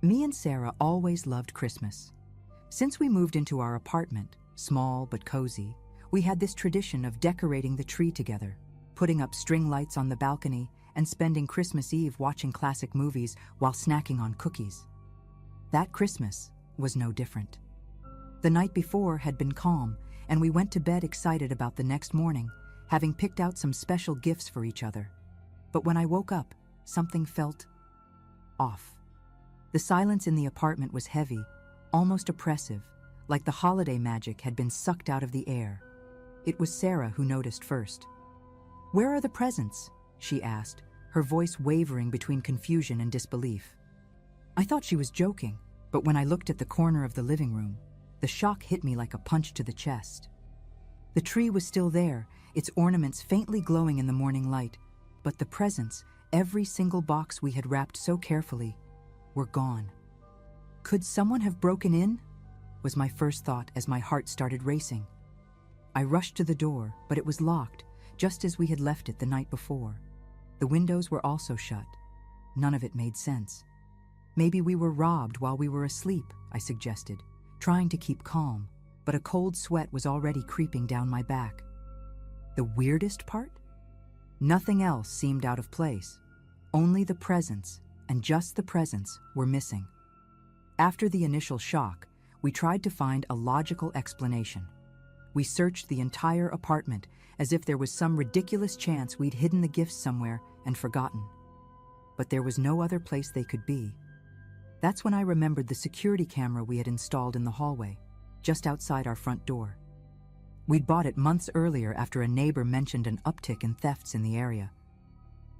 Me and Sarah always loved Christmas. Since we moved into our apartment, small but cozy, we had this tradition of decorating the tree together, putting up string lights on the balcony, and spending Christmas Eve watching classic movies while snacking on cookies. That Christmas was no different. The night before had been calm, and we went to bed excited about the next morning, having picked out some special gifts for each other. But when I woke up, something felt off. The silence in the apartment was heavy, almost oppressive, like the holiday magic had been sucked out of the air. It was Sarah who noticed first. "Where are the presents?" she asked, her voice wavering between confusion and disbelief. I thought she was joking, but when I looked at the corner of the living room, the shock hit me like a punch to the chest. The tree was still there, its ornaments faintly glowing in the morning light, but the presents, every single box we had wrapped so carefully, were gone. Could someone have broken in? Was my first thought as my heart started racing. I rushed to the door, but it was locked, just as we had left it the night before. The windows were also shut. None of it made sense. Maybe we were robbed while we were asleep, I suggested, trying to keep calm, but a cold sweat was already creeping down my back. The weirdest part? Nothing else seemed out of place. Only the presents, and just the presents, were missing. After the initial shock, we tried to find a logical explanation. We searched the entire apartment as if there was some ridiculous chance we'd hidden the gifts somewhere and forgotten. But there was no other place they could be. That's when I remembered the security camera we had installed in the hallway, just outside our front door. We'd bought it months earlier after a neighbor mentioned an uptick in thefts in the area.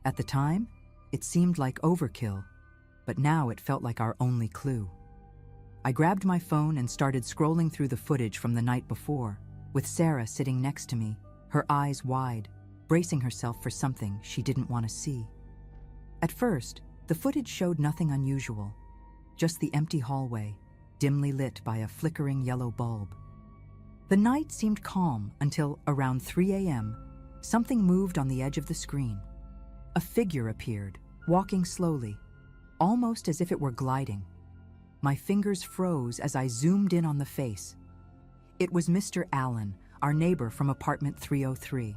At the time, it seemed like overkill, but now it felt like our only clue. I grabbed my phone and started scrolling through the footage from the night before, with Sarah sitting next to me, her eyes wide, bracing herself for something she didn't want to see. At first, the footage showed nothing unusual, just the empty hallway, dimly lit by a flickering yellow bulb. The night seemed calm until, around 3 a.m., something moved on the edge of the screen. A figure appeared, walking slowly, almost as if it were gliding. My fingers froze as I zoomed in on the face. It was Mr. Allen, our neighbor from apartment 303.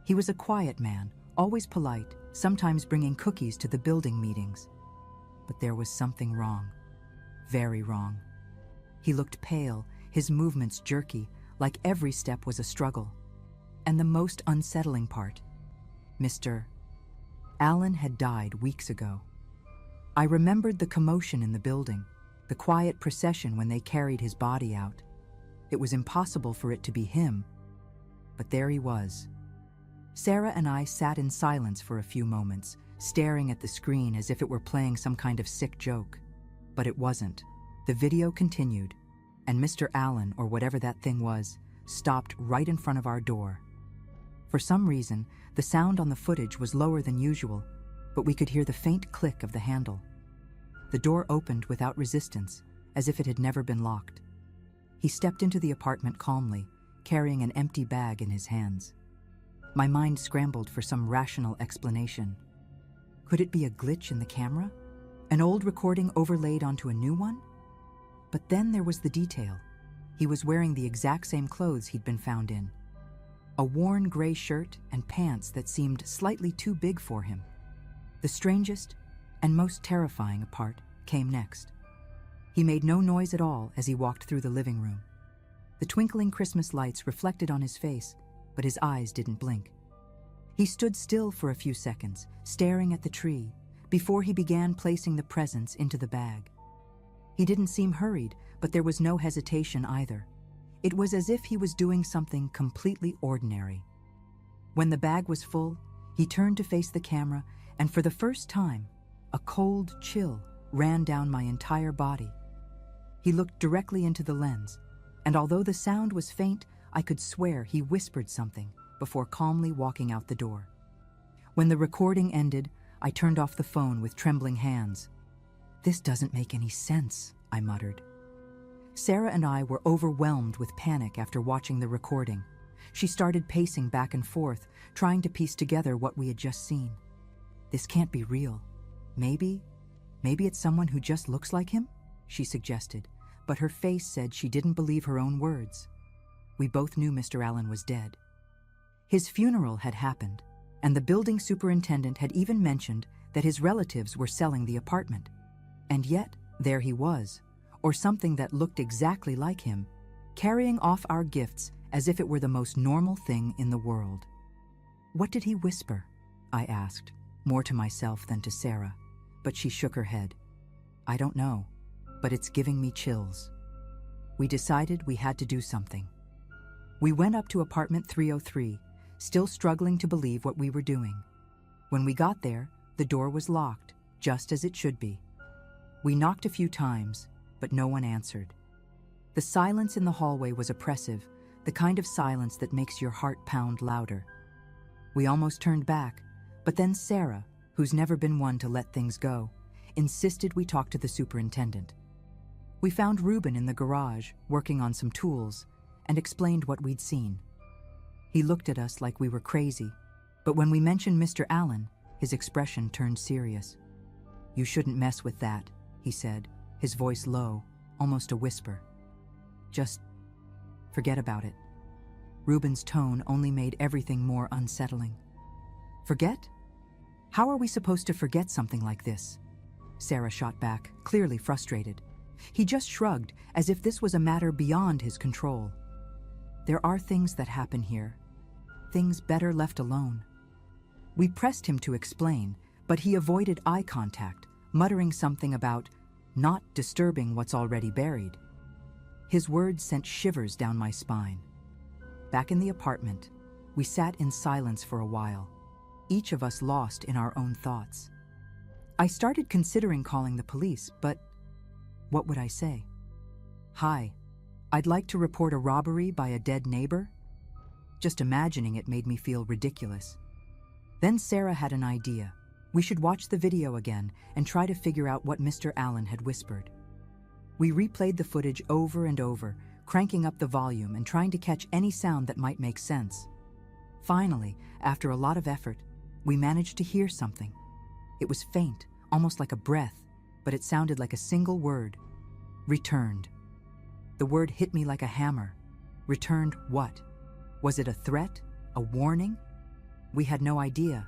He was a quiet man, always polite, sometimes bringing cookies to the building meetings. But there was something wrong. Very wrong. He looked pale, his movements jerky, like every step was a struggle. And the most unsettling part, Mr. Allen had died weeks ago. I remembered the commotion in the building, the quiet procession when they carried his body out. It was impossible for it to be him, but there he was. Sarah and I sat in silence for a few moments, staring at the screen as if it were playing some kind of sick joke. But it wasn't. The video continued, and Mr. Allen, or whatever that thing was, stopped right in front of our door. For some reason, the sound on the footage was lower than usual, but we could hear the faint click of the handle. The door opened without resistance, as if it had never been locked. He stepped into the apartment calmly, carrying an empty bag in his hands. My mind scrambled for some rational explanation. Could it be a glitch in the camera? An old recording overlaid onto a new one? But then there was the detail. He was wearing the exact same clothes he'd been found in. A worn gray shirt and pants that seemed slightly too big for him. The strangest and most terrifying part came next. He made no noise at all as he walked through the living room. The twinkling Christmas lights reflected on his face, but his eyes didn't blink. He stood still for a few seconds, staring at the tree, before he began placing the presents into the bag. He didn't seem hurried, but there was no hesitation either. It was as if he was doing something completely ordinary. When the bag was full, he turned to face the camera, and for the first time, a cold chill ran down my entire body. He looked directly into the lens, and although the sound was faint, I could swear he whispered something before calmly walking out the door. When the recording ended, I turned off the phone with trembling hands. "This doesn't make any sense," I muttered. Sarah and I were overwhelmed with panic after watching the recording. She started pacing back and forth, trying to piece together what we had just seen. This can't be real. Maybe Maybe it's someone who just looks like him, she suggested, but her face said she didn't believe her own words. We both knew Mr. Allen was dead. His funeral had happened, and the building superintendent had even mentioned that his relatives were selling the apartment. And yet, there he was, or something that looked exactly like him, carrying off our gifts as if it were the most normal thing in the world. "What did he whisper?" I asked, more to myself than to Sarah, but she shook her head. "I don't know, but it's giving me chills." We decided we had to do something. We went up to apartment 303, still struggling to believe what we were doing. When we got there, the door was locked, just as it should be. We knocked a few times, but no one answered. The silence in the hallway was oppressive, the kind of silence that makes your heart pound louder. We almost turned back, but then Sarah, who's never been one to let things go, insisted we talk to the superintendent. We found Reuben in the garage, working on some tools, and explained what we'd seen. He looked at us like we were crazy, but when we mentioned Mr. Allen, his expression turned serious. "You shouldn't mess with that," he said, his voice low, almost a whisper. "Just forget about it." Reuben's tone only made everything more unsettling. "Forget? How are we supposed to forget something like this?" Sarah shot back, clearly frustrated. He just shrugged, as if this was a matter beyond his control. "There are things that happen here, things better left alone." We pressed him to explain, but he avoided eye contact, muttering something about not disturbing what's already buried. His words sent shivers down my spine. Back in the apartment, we sat in silence for a while, each of us lost in our own thoughts. I started considering calling the police, but what would I say? "Hi, I'd like to report a robbery by a dead neighbor?" Just imagining it made me feel ridiculous. Then Sarah had an idea. We should watch the video again and try to figure out what Mr. Allen had whispered. We replayed the footage over and over, cranking up the volume and trying to catch any sound that might make sense. Finally, after a lot of effort, we managed to hear something. It was faint, almost like a breath, but it sounded like a single word: returned. The word hit me like a hammer. Returned what? Was it a threat? A warning? We had no idea.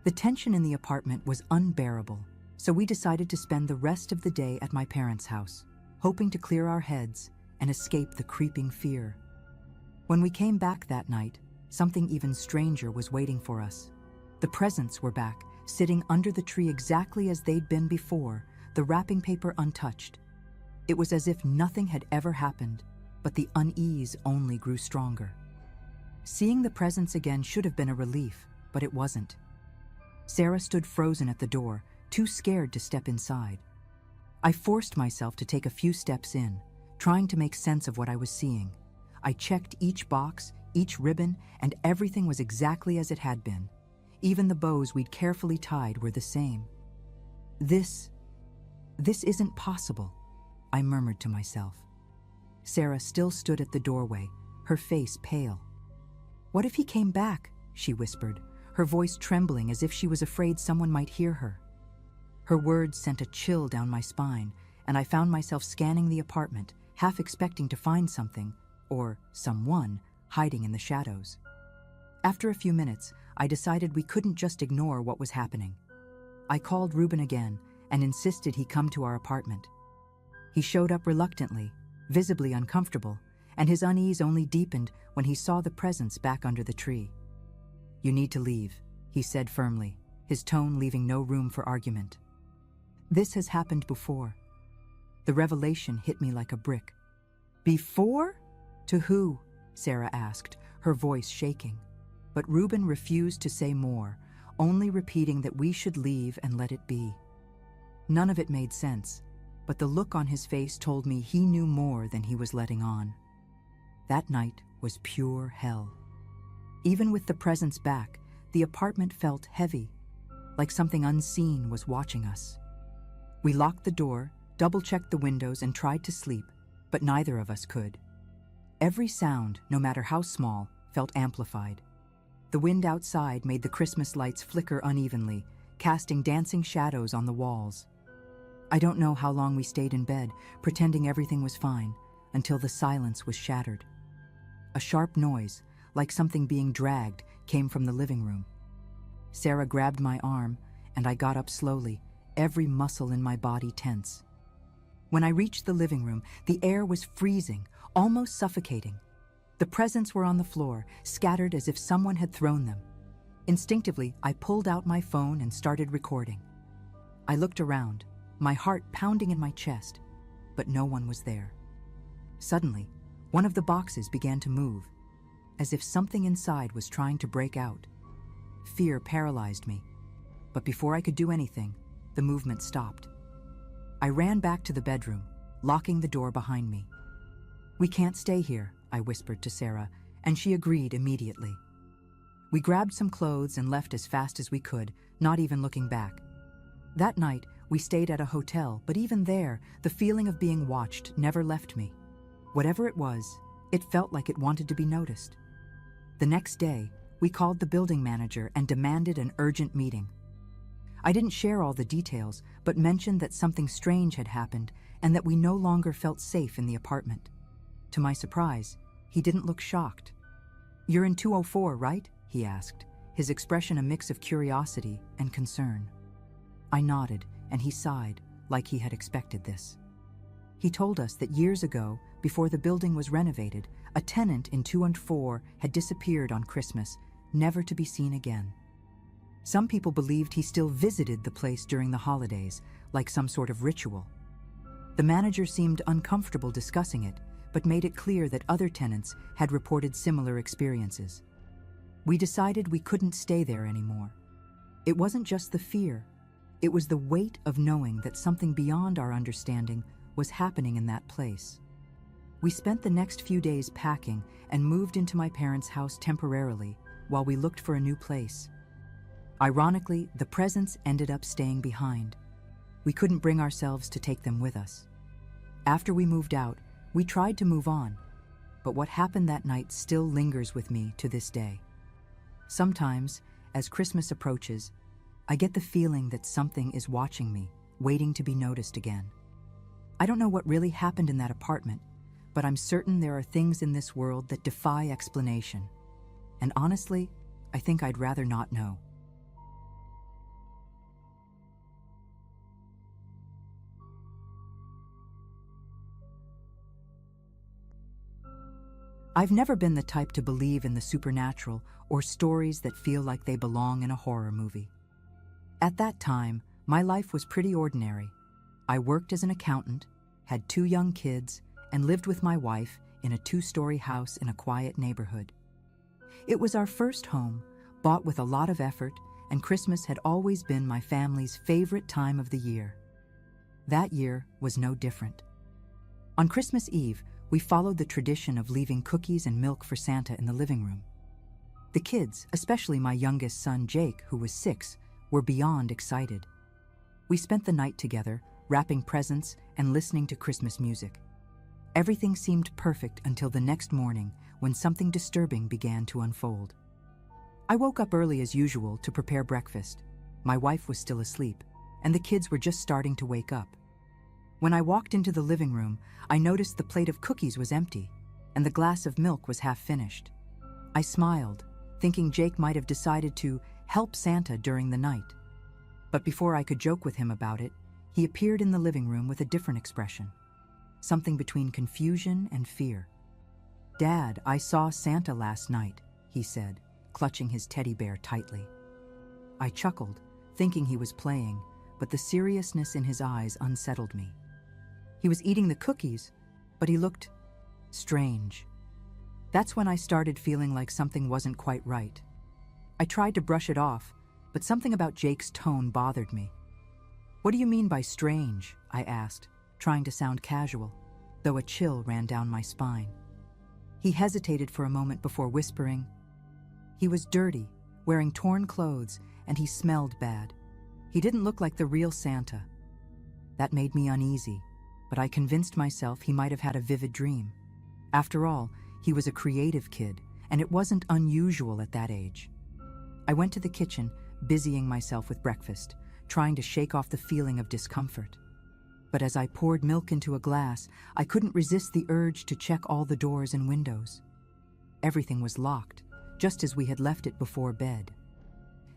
The tension in the apartment was unbearable, so we decided to spend the rest of the day at my parents' house, hoping to clear our heads and escape the creeping fear. When we came back that night, something even stranger was waiting for us. The presents were back, sitting under the tree exactly as they'd been before, the wrapping paper untouched. It was as if nothing had ever happened, but the unease only grew stronger. Seeing the presents again should have been a relief, but it wasn't. Sarah stood frozen at the door, too scared to step inside. I forced myself to take a few steps in, trying to make sense of what I was seeing. I checked each box, each ribbon, and everything was exactly as it had been. Even the bows we'd carefully tied were the same. This isn't possible," I murmured to myself. Sarah still stood at the doorway, her face pale. "What if he came back?" she whispered, her voice trembling as if she was afraid someone might hear her. Her words sent a chill down my spine, and I found myself scanning the apartment, half expecting to find something, or someone, hiding in the shadows. After a few minutes, I decided we couldn't just ignore what was happening. I called Reuben again and insisted he come to our apartment. He showed up reluctantly, visibly uncomfortable, and his unease only deepened when he saw the presents back under the tree. "You need to leave," he said firmly, his tone leaving no room for argument. This has happened before. The revelation hit me like a brick. "Before? To who?" Sarah asked, her voice shaking. But Reuben refused to say more, only repeating that we should leave and let it be. None of it made sense, but the look on his face told me he knew more than he was letting on. That night was pure hell. Even with the presents back, the apartment felt heavy, like something unseen was watching us. We locked the door, double-checked the windows, and tried to sleep, but neither of us could. Every sound, no matter how small, felt amplified. The wind outside made the Christmas lights flicker unevenly, casting dancing shadows on the walls. I don't know how long we stayed in bed, pretending everything was fine, until the silence was shattered. A sharp noise, like something being dragged, came from the living room. Sarah grabbed my arm, and I got up slowly, every muscle in my body tense. When I reached the living room, the air was freezing, almost suffocating. The presents were on the floor, scattered as if someone had thrown them. Instinctively, I pulled out my phone and started recording. I looked around, my heart pounding in my chest, but no one was there. Suddenly, one of the boxes began to move, as if something inside was trying to break out. Fear paralyzed me, but before I could do anything, the movement stopped. I ran back to the bedroom, locking the door behind me. "We can't stay here," I whispered to Sarah, and she agreed immediately. We grabbed some clothes and left as fast as we could, not even looking back. That night, we stayed at a hotel, but even there, the feeling of being watched never left me. Whatever it was, it felt like it wanted to be noticed. The next day, we called the building manager and demanded an urgent meeting. I didn't share all the details, but mentioned that something strange had happened and that we no longer felt safe in the apartment. To my surprise, he didn't look shocked. "You're in 204, right?" he asked, his expression a mix of curiosity and concern. I nodded, and he sighed, like he had expected this. He told us that years ago, before the building was renovated, a tenant in 204 had disappeared on Christmas, never to be seen again. Some people believed he still visited the place during the holidays, like some sort of ritual. The manager seemed uncomfortable discussing it, but made it clear that other tenants had reported similar experiences. We decided we couldn't stay there anymore. It wasn't just the fear, it was the weight of knowing that something beyond our understanding was happening in that place. We spent the next few days packing and moved into my parents' house temporarily while we looked for a new place. Ironically, the presents ended up staying behind. We couldn't bring ourselves to take them with us. After we moved out, we tried to move on, but what happened that night still lingers with me to this day. Sometimes, as Christmas approaches, I get the feeling that something is watching me, waiting to be noticed again. I don't know what really happened in that apartment, but I'm certain there are things in this world that defy explanation. And honestly, I think I'd rather not know. I've never been the type to believe in the supernatural or stories that feel like they belong in a horror movie. At that time, my life was pretty ordinary. I worked as an accountant, had 2 young kids, and lived with my wife in a 2-story house in a quiet neighborhood. It was our first home, bought with a lot of effort, and Christmas had always been my family's favorite time of the year. That year was no different. On Christmas Eve, we followed the tradition of leaving cookies and milk for Santa in the living room. The kids, especially my youngest son Jake, who was 6, were beyond excited. We spent the night together, wrapping presents and listening to Christmas music. Everything seemed perfect until the next morning when something disturbing began to unfold. I woke up early as usual to prepare breakfast. My wife was still asleep, and the kids were just starting to wake up. When I walked into the living room, I noticed the plate of cookies was empty, and the glass of milk was half finished. I smiled, thinking Jake might have decided to help Santa during the night. But before I could joke with him about it, he appeared in the living room with a different expression, something between confusion and fear. "Dad, I saw Santa last night," he said, clutching his teddy bear tightly. I chuckled, thinking he was playing, but the seriousness in his eyes unsettled me. He was eating the cookies, but he looked strange. That's when I started feeling like something wasn't quite right. I tried to brush it off, but something about Jake's tone bothered me. "What do you mean by strange?" I asked, trying to sound casual, though a chill ran down my spine. He hesitated for a moment before whispering. He was dirty, wearing torn clothes, and he smelled bad. He didn't look like the real Santa. That made me uneasy, but I convinced myself he might have had a vivid dream. After all, he was a creative kid, and it wasn't unusual at that age. I went to the kitchen, busying myself with breakfast, trying to shake off the feeling of discomfort. But as I poured milk into a glass, I couldn't resist the urge to check all the doors and windows. Everything was locked, just as we had left it before bed.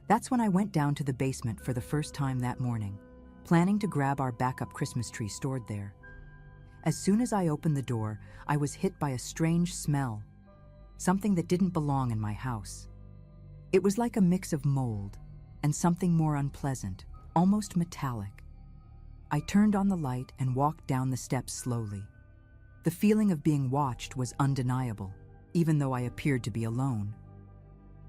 That's when I went down to the basement for the first time that morning, planning to grab our backup Christmas tree stored there. As soon as I opened the door, I was hit by a strange smell, something that didn't belong in my house. It was like a mix of mold and something more unpleasant, almost metallic. I turned on the light and walked down the steps slowly. The feeling of being watched was undeniable, even though I appeared to be alone.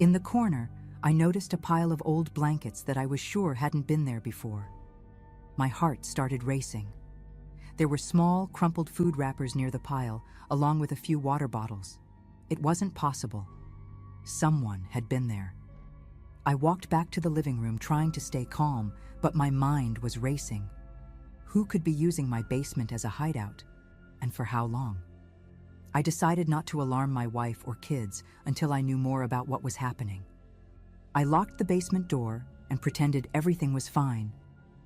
In the corner, I noticed a pile of old blankets that I was sure hadn't been there before. My heart started racing. There were small, crumpled food wrappers near the pile, along with a few water bottles. It wasn't possible. Someone had been there. I walked back to the living room trying to stay calm, but my mind was racing. Who could be using my basement as a hideout, and for how long? I decided not to alarm my wife or kids until I knew more about what was happening. I locked the basement door and pretended everything was fine,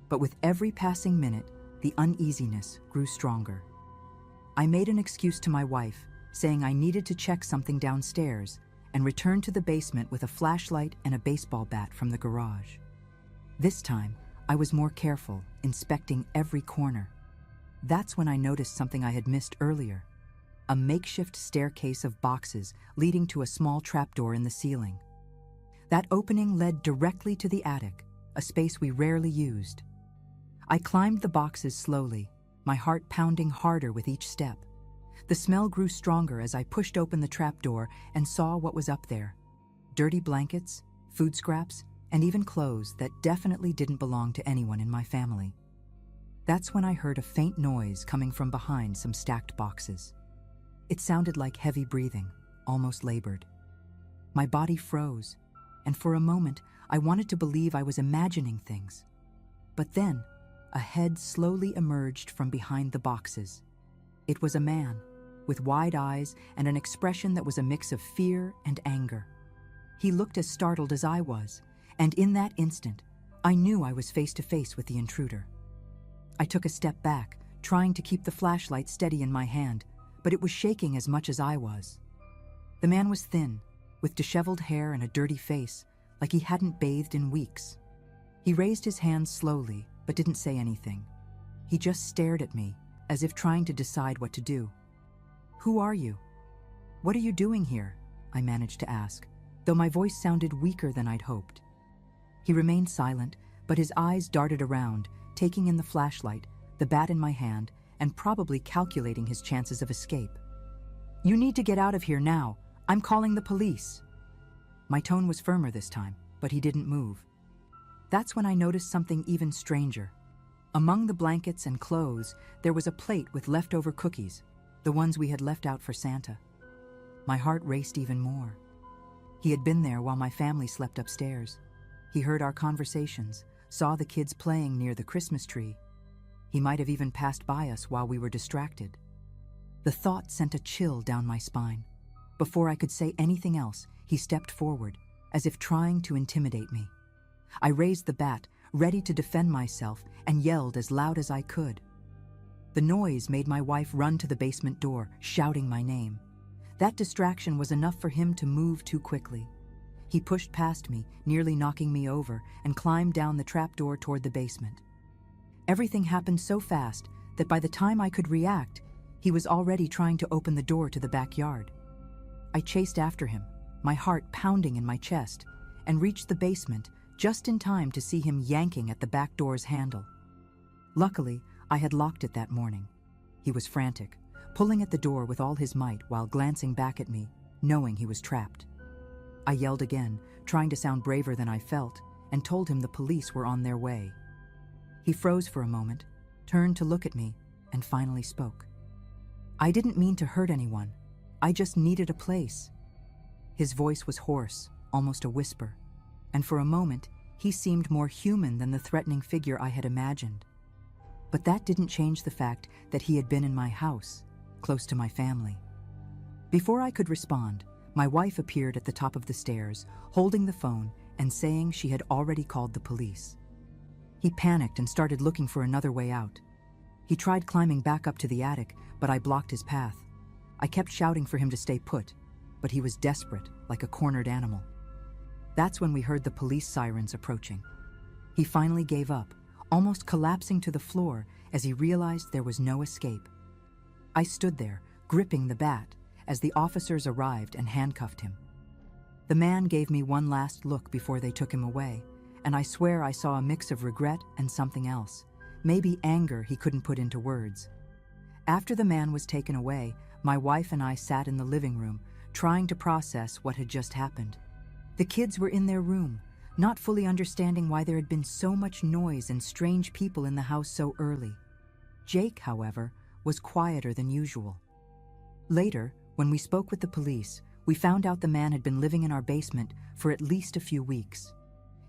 but with every passing minute, the uneasiness grew stronger. I made an excuse to my wife, saying I needed to check something downstairs, and returned to the basement with a flashlight and a baseball bat from the garage. This time, I was more careful, inspecting every corner. That's when I noticed something I had missed earlier: a makeshift staircase of boxes leading to a small trapdoor in the ceiling. That opening led directly to the attic, a space we rarely used. I climbed the boxes slowly, my heart pounding harder with each step. The smell grew stronger as I pushed open the trapdoor and saw what was up there: dirty blankets, food scraps, and even clothes that definitely didn't belong to anyone in my family. That's when I heard a faint noise coming from behind some stacked boxes. It sounded like heavy breathing, almost labored. My body froze, and for a moment I wanted to believe I was imagining things. But then, a head slowly emerged from behind the boxes. It was a man, with wide eyes and an expression that was a mix of fear and anger. He looked as startled as I was, and in that instant, I knew I was face to face with the intruder. I took a step back, trying to keep the flashlight steady in my hand, but it was shaking as much as I was. The man was thin, with disheveled hair and a dirty face, like he hadn't bathed in weeks. He raised his hands slowly, but didn't say anything. He just stared at me, as if trying to decide what to do. "Who are you? What are you doing here?" I managed to ask, though my voice sounded weaker than I'd hoped. He remained silent, but his eyes darted around, taking in the flashlight, the bat in my hand, and probably calculating his chances of escape. "You need to get out of here now. I'm calling the police." My tone was firmer this time, but he didn't move. That's when I noticed something even stranger. Among the blankets and clothes, there was a plate with leftover cookies, the ones we had left out for Santa. My heart raced even more. He had been there while my family slept upstairs. He heard our conversations, saw the kids playing near the Christmas tree. He might have even passed by us while we were distracted. The thought sent a chill down my spine. Before I could say anything else, he stepped forward, as if trying to intimidate me. I raised the bat, ready to defend myself, and yelled as loud as I could. The noise made my wife run to the basement door, shouting my name. That distraction was enough for him to move too quickly. He pushed past me, nearly knocking me over, and climbed down the trapdoor toward the basement. Everything happened so fast that by the time I could react, he was already trying to open the door to the backyard. I chased after him, my heart pounding in my chest, and reached the basement just in time to see him yanking at the back door's handle. Luckily, I had locked it that morning. He was frantic, pulling at the door with all his might while glancing back at me, knowing he was trapped. I yelled again, trying to sound braver than I felt, and told him the police were on their way. He froze for a moment, turned to look at me, and finally spoke. "I didn't mean to hurt anyone. I just needed a place." His voice was hoarse, almost a whisper, and for a moment, he seemed more human than the threatening figure I had imagined. But that didn't change the fact that he had been in my house, close to my family. Before I could respond, my wife appeared at the top of the stairs, holding the phone and saying she had already called the police. He panicked and started looking for another way out. He tried climbing back up to the attic, but I blocked his path. I kept shouting for him to stay put, but he was desperate, like a cornered animal. That's when we heard the police sirens approaching. He finally gave up, almost collapsing to the floor as he realized there was no escape. I stood there, gripping the bat, as the officers arrived and handcuffed him. The man gave me one last look before they took him away, and I swear I saw a mix of regret and something else, maybe anger he couldn't put into words. After the man was taken away, my wife and I sat in the living room, trying to process what had just happened. The kids were in their room, not fully understanding why there had been so much noise and strange people in the house so early. Jake, however, was quieter than usual. Later, when we spoke with the police, we found out the man had been living in our basement for at least a few weeks.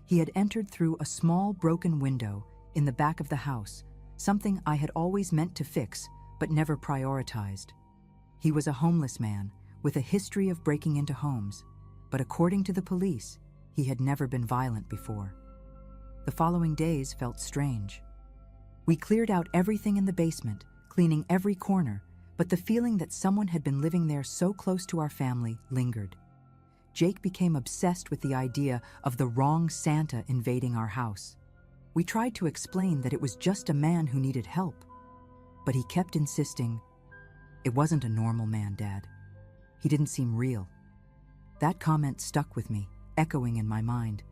He had entered through a small broken window in the back of the house, something I had always meant to fix but never prioritized. He was a homeless man with a history of breaking into homes, but according to the police, he had never been violent before. The following days felt strange. We cleared out everything in the basement, cleaning every corner, but the feeling that someone had been living there so close to our family lingered. Jake became obsessed with the idea of the wrong Santa invading our house. We tried to explain that it was just a man who needed help, but he kept insisting, "It wasn't a normal man, Dad. He didn't seem real." That comment stuck with me, echoing in my mind.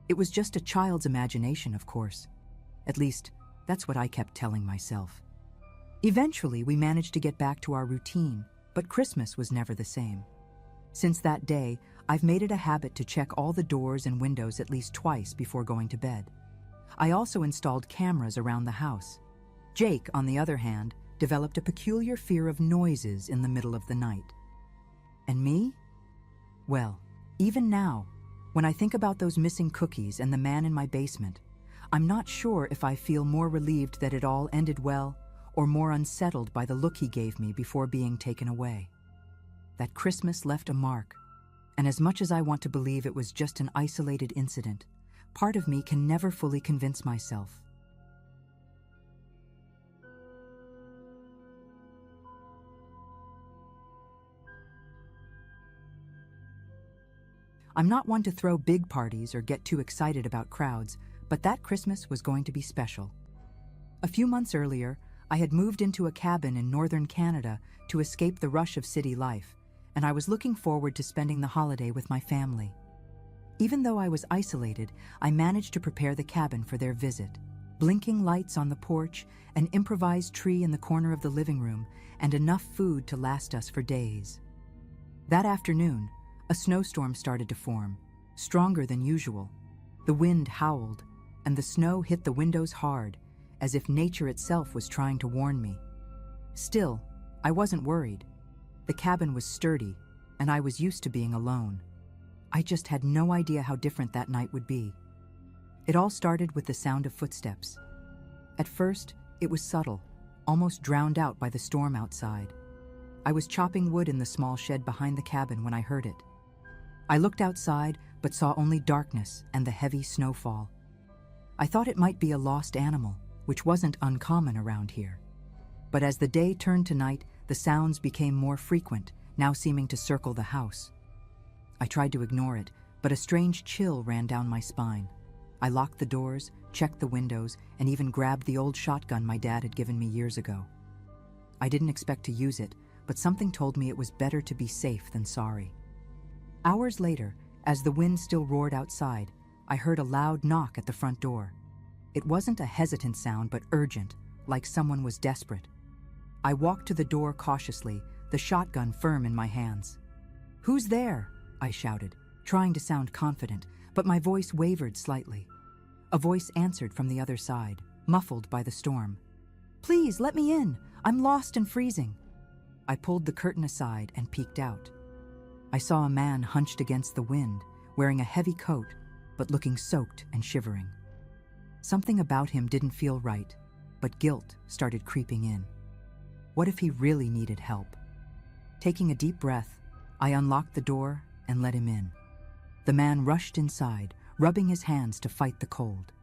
It was just a child's imagination, of course. At least, that's what I kept telling myself. Eventually, we managed to get back to our routine, but Christmas was never the same. Since that day, I've made it a habit to check all the doors and windows at least twice before going to bed. I also installed cameras around the house. Jake, on the other hand, developed a peculiar fear of noises in the middle of the night. And me? Well, even now, when I think about those missing cookies and the man in my basement, I'm not sure if I feel more relieved that it all ended well or more unsettled by the look he gave me before being taken away. That Christmas left a mark, and as much as I want to believe it was just an isolated incident, part of me can never fully convince myself. I'm not one to throw big parties or get too excited about crowds, but that Christmas was going to be special. A few months earlier, I had moved into a cabin in northern Canada to escape the rush of city life, and I was looking forward to spending the holiday with my family. Even though I was isolated, I managed to prepare the cabin for their visit. Blinking lights on the porch, an improvised tree in the corner of the living room, and enough food to last us for days. That afternoon, a snowstorm started to form, stronger than usual. The wind howled, and the snow hit the windows hard, as if nature itself was trying to warn me. Still, I wasn't worried. The cabin was sturdy, and I was used to being alone. I just had no idea how different that night would be. It all started with the sound of footsteps. At first, it was subtle, almost drowned out by the storm outside. I was chopping wood in the small shed behind the cabin when I heard it. I looked outside, but saw only darkness and the heavy snowfall. I thought it might be a lost animal, which wasn't uncommon around here. But as the day turned to night, the sounds became more frequent, now seeming to circle the house. I tried to ignore it, but a strange chill ran down my spine. I locked the doors, checked the windows, and even grabbed the old shotgun my dad had given me years ago. I didn't expect to use it, but something told me it was better to be safe than sorry. Hours later, as the wind still roared outside, I heard a loud knock at the front door. It wasn't a hesitant sound, but urgent, like someone was desperate. I walked to the door cautiously, the shotgun firm in my hands. "Who's there?" I shouted, trying to sound confident, but my voice wavered slightly. A voice answered from the other side, muffled by the storm. "Please, let me in. I'm lost and freezing." I pulled the curtain aside and peeked out. I saw a man hunched against the wind, wearing a heavy coat, but looking soaked and shivering. Something about him didn't feel right, but guilt started creeping in. What if he really needed help? Taking a deep breath, I unlocked the door and let him in. The man rushed inside, rubbing his hands to fight the cold.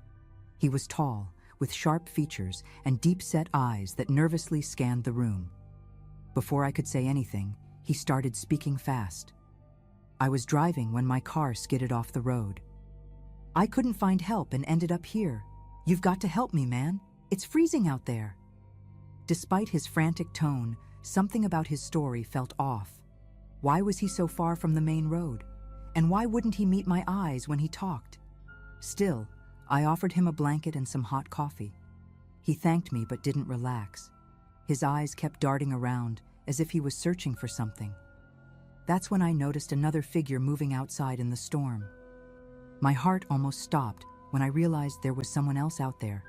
He was tall, with sharp features and deep-set eyes that nervously scanned the room. Before I could say anything, he started speaking fast. I was driving when my car skidded off the road. I couldn't find help and ended up here. You've got to help me, man. It's freezing out there. Despite his frantic tone, something about his story felt off. Why was he so far from the main road? And why wouldn't he meet my eyes when he talked? Still, I offered him a blanket and some hot coffee. He thanked me but didn't relax. His eyes kept darting around, as if he was searching for something. That's when I noticed another figure moving outside in the storm. My heart almost stopped when I realized there was someone else out there.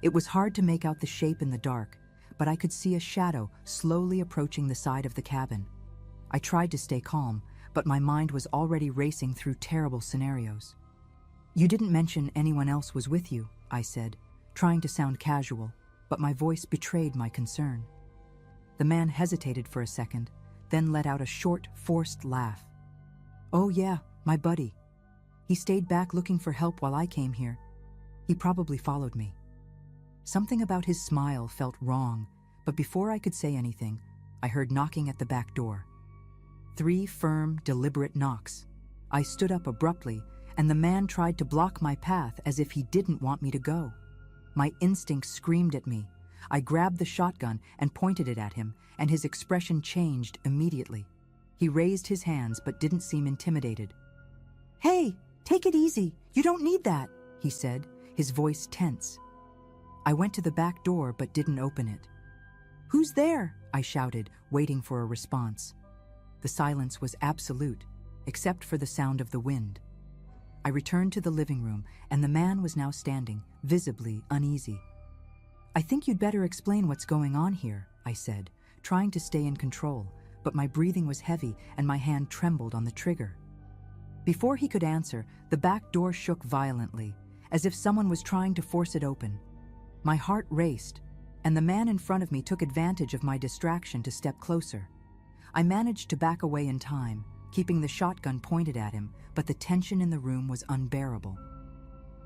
It was hard to make out the shape in the dark, but I could see a shadow slowly approaching the side of the cabin. I tried to stay calm, but my mind was already racing through terrible scenarios. You didn't mention anyone else was with you, I said, trying to sound casual, but my voice betrayed my concern. The man hesitated for a second, then let out a short, forced laugh. Oh yeah, my buddy. He stayed back looking for help while I came here. He probably followed me. Something about his smile felt wrong, but before I could say anything, I heard knocking at the back door. 3 firm, deliberate knocks. I stood up abruptly, and the man tried to block my path as if he didn't want me to go. My instinct screamed at me. I grabbed the shotgun and pointed it at him, and his expression changed immediately. He raised his hands but didn't seem intimidated. Hey, take it easy. You don't need that, he said, his voice tense. I went to the back door but didn't open it. Who's there? I shouted, waiting for a response. The silence was absolute, except for the sound of the wind. I returned to the living room, and the man was now standing, visibly uneasy. I think you'd better explain what's going on here, I said, trying to stay in control, but my breathing was heavy and my hand trembled on the trigger. Before he could answer, the back door shook violently, as if someone was trying to force it open. My heart raced, and the man in front of me took advantage of my distraction to step closer. I managed to back away in time, keeping the shotgun pointed at him, but the tension in the room was unbearable.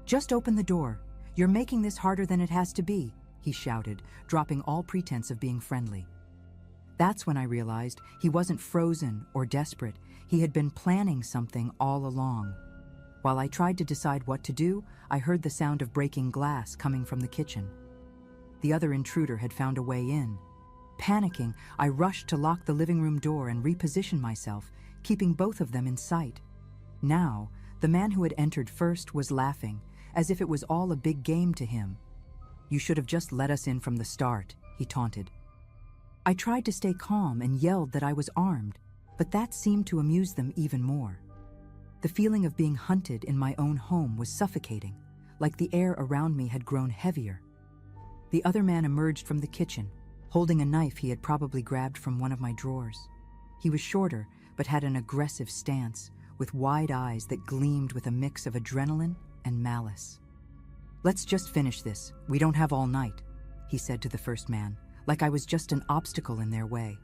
Just open the door. You're making this harder than it has to be, he shouted, dropping all pretense of being friendly. That's when I realized he wasn't frozen or desperate. He had been planning something all along. While I tried to decide what to do, I heard the sound of breaking glass coming from the kitchen. The other intruder had found a way in. Panicking, I rushed to lock the living room door and reposition myself, keeping both of them in sight. Now, the man who had entered first was laughing, as if it was all a big game to him. You should have just let us in from the start, he taunted. I tried to stay calm and yelled that I was armed, but that seemed to amuse them even more. The feeling of being hunted in my own home was suffocating, like the air around me had grown heavier. The other man emerged from the kitchen, holding a knife he had probably grabbed from one of my drawers. He was shorter, but had an aggressive stance, with wide eyes that gleamed with a mix of adrenaline and malice. Let's just finish this. We don't have all night, he said to the first man, like I was just an obstacle in their way.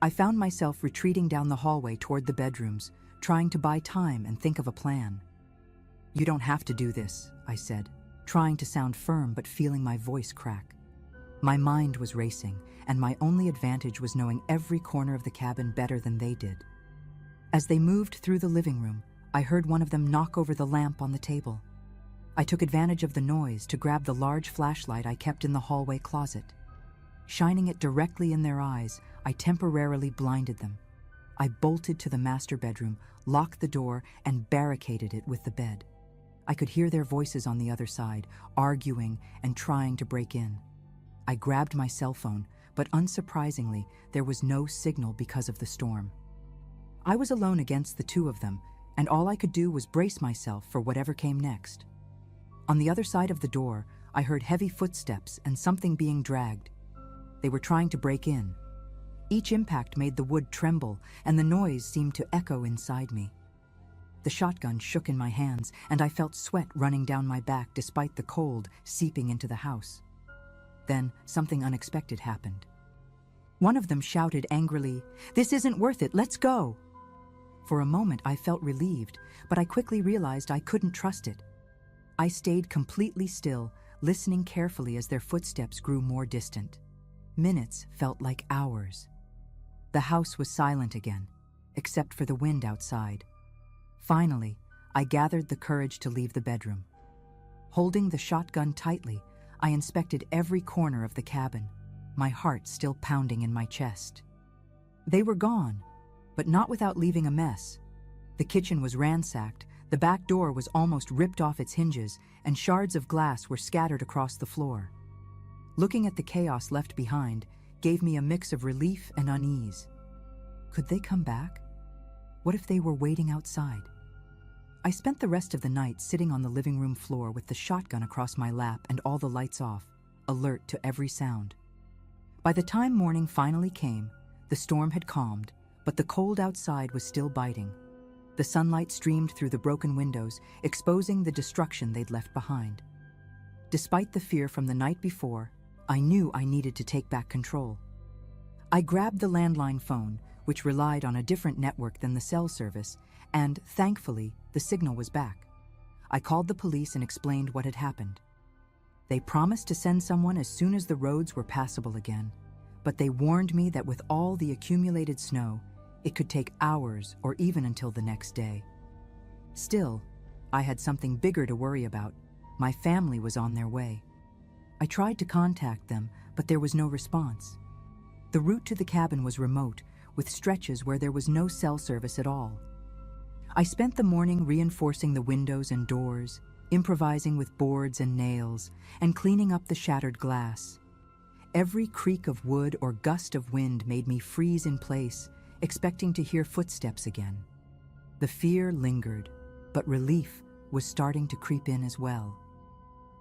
I found myself retreating down the hallway toward the bedrooms, trying to buy time and think of a plan. You don't have to do this, I said, trying to sound firm but feeling my voice crack. My mind was racing, and my only advantage was knowing every corner of the cabin better than they did. As they moved through the living room, I heard one of them knock over the lamp on the table. I took advantage of the noise to grab the large flashlight I kept in the hallway closet. Shining it directly in their eyes, I temporarily blinded them. I bolted to the master bedroom, locked the door, and barricaded it with the bed. I could hear their voices on the other side, arguing and trying to break in. I grabbed my cell phone, but unsurprisingly, there was no signal because of the storm. I was alone against the two of them, and all I could do was brace myself for whatever came next. On the other side of the door, I heard heavy footsteps and something being dragged. They were trying to break in. Each impact made the wood tremble, and the noise seemed to echo inside me. The shotgun shook in my hands, and I felt sweat running down my back despite the cold seeping into the house. Then something unexpected happened. One of them shouted angrily, "This isn't worth it, let's go!" For a moment I felt relieved, but I quickly realized I couldn't trust it. I stayed completely still, listening carefully as their footsteps grew more distant. Minutes felt like hours. The house was silent again, except for the wind outside. Finally, I gathered the courage to leave the bedroom. Holding the shotgun tightly, I inspected every corner of the cabin, my heart still pounding in my chest. They were gone, but not without leaving a mess. The kitchen was ransacked, the back door was almost ripped off its hinges, and shards of glass were scattered across the floor. Looking at the chaos left behind gave me a mix of relief and unease. Could they come back? What if they were waiting outside? I spent the rest of the night sitting on the living room floor with the shotgun across my lap and all the lights off, alert to every sound. By the time morning finally came, the storm had calmed, but the cold outside was still biting. The sunlight streamed through the broken windows, exposing the destruction they'd left behind. Despite the fear from the night before, I knew I needed to take back control. I grabbed the landline phone, which relied on a different network than the cell service, and, thankfully, the signal was back. I called the police and explained what had happened. They promised to send someone as soon as the roads were passable again, but they warned me that with all the accumulated snow, it could take hours or even until the next day. Still, I had something bigger to worry about. My family was on their way. I tried to contact them, but there was no response. The route to the cabin was remote, with stretches where there was no cell service at all. I spent the morning reinforcing the windows and doors, improvising with boards and nails, and cleaning up the shattered glass. Every creak of wood or gust of wind made me freeze in place, expecting to hear footsteps again. The fear lingered, but relief was starting to creep in as well.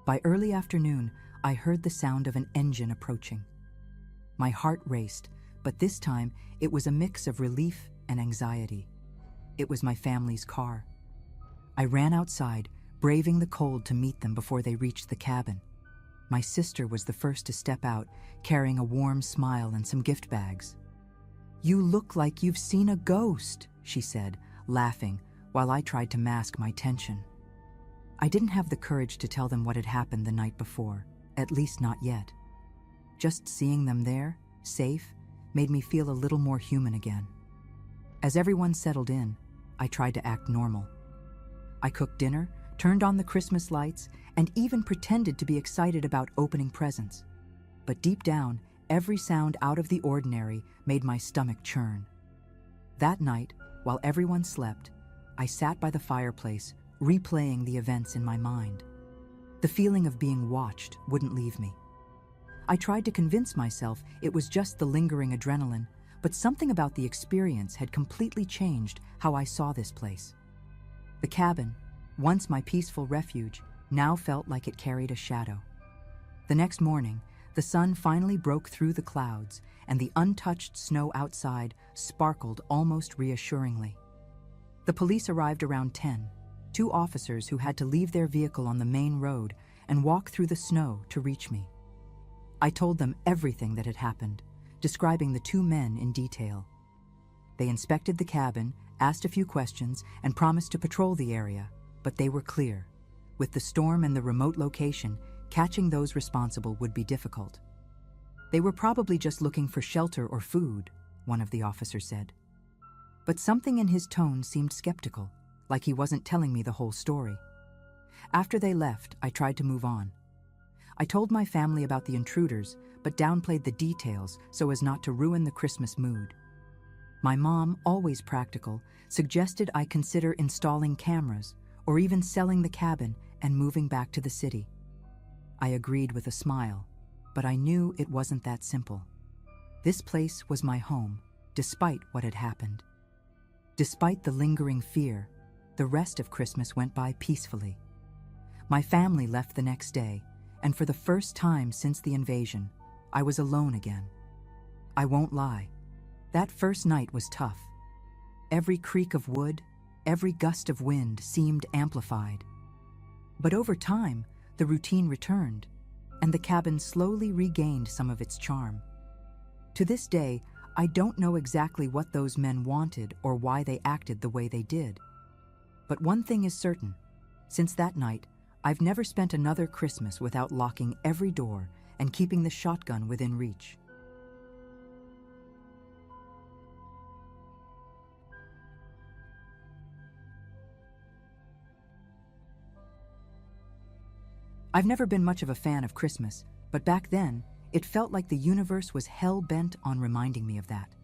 By early afternoon, I heard the sound of an engine approaching. My heart raced, but this time it was a mix of relief and anxiety. It was my family's car. I ran outside, braving the cold to meet them before they reached the cabin. My sister was the first to step out, carrying a warm smile and some gift bags. "You look like you've seen a ghost," she said, laughing, while I tried to mask my tension. I didn't have the courage to tell them what had happened the night before, at least not yet. Just seeing them there, safe, made me feel a little more human again. As everyone settled in, I tried to act normal. I cooked dinner, turned on the Christmas lights, and even pretended to be excited about opening presents. But deep down, every sound out of the ordinary made my stomach churn. That night, while everyone slept, I sat by the fireplace, replaying the events in my mind. The feeling of being watched wouldn't leave me. I tried to convince myself it was just the lingering adrenaline, but something about the experience had completely changed how I saw this place. The cabin, once my peaceful refuge, now felt like it carried a shadow. The next morning, the sun finally broke through the clouds, and the untouched snow outside sparkled almost reassuringly. The police arrived around 10, two officers who had to leave their vehicle on the main road and walk through the snow to reach me. I told them everything that had happened, describing the two men in detail. They inspected the cabin, asked a few questions, and promised to patrol the area, but they were clear. With the storm and the remote location, catching those responsible would be difficult. They were probably just looking for shelter or food, one of the officers said. But something in his tone seemed skeptical, like he wasn't telling me the whole story. After they left, I tried to move on. I told my family about the intruders, but downplayed the details so as not to ruin the Christmas mood. My mom, always practical, suggested I consider installing cameras or even selling the cabin and moving back to the city. I agreed with a smile, but I knew it wasn't that simple. This place was my home, despite what had happened. Despite the lingering fear, the rest of Christmas went by peacefully. My family left the next day, and for the first time since the invasion, I was alone again. I won't lie, that first night was tough. Every creak of wood, every gust of wind seemed amplified. But over time, the routine returned, and the cabin slowly regained some of its charm. To this day, I don't know exactly what those men wanted or why they acted the way they did. But one thing is certain, since that night, I've never spent another Christmas without locking every door and keeping the shotgun within reach. I've never been much of a fan of Christmas, but back then, it felt like the universe was hell-bent on reminding me of that.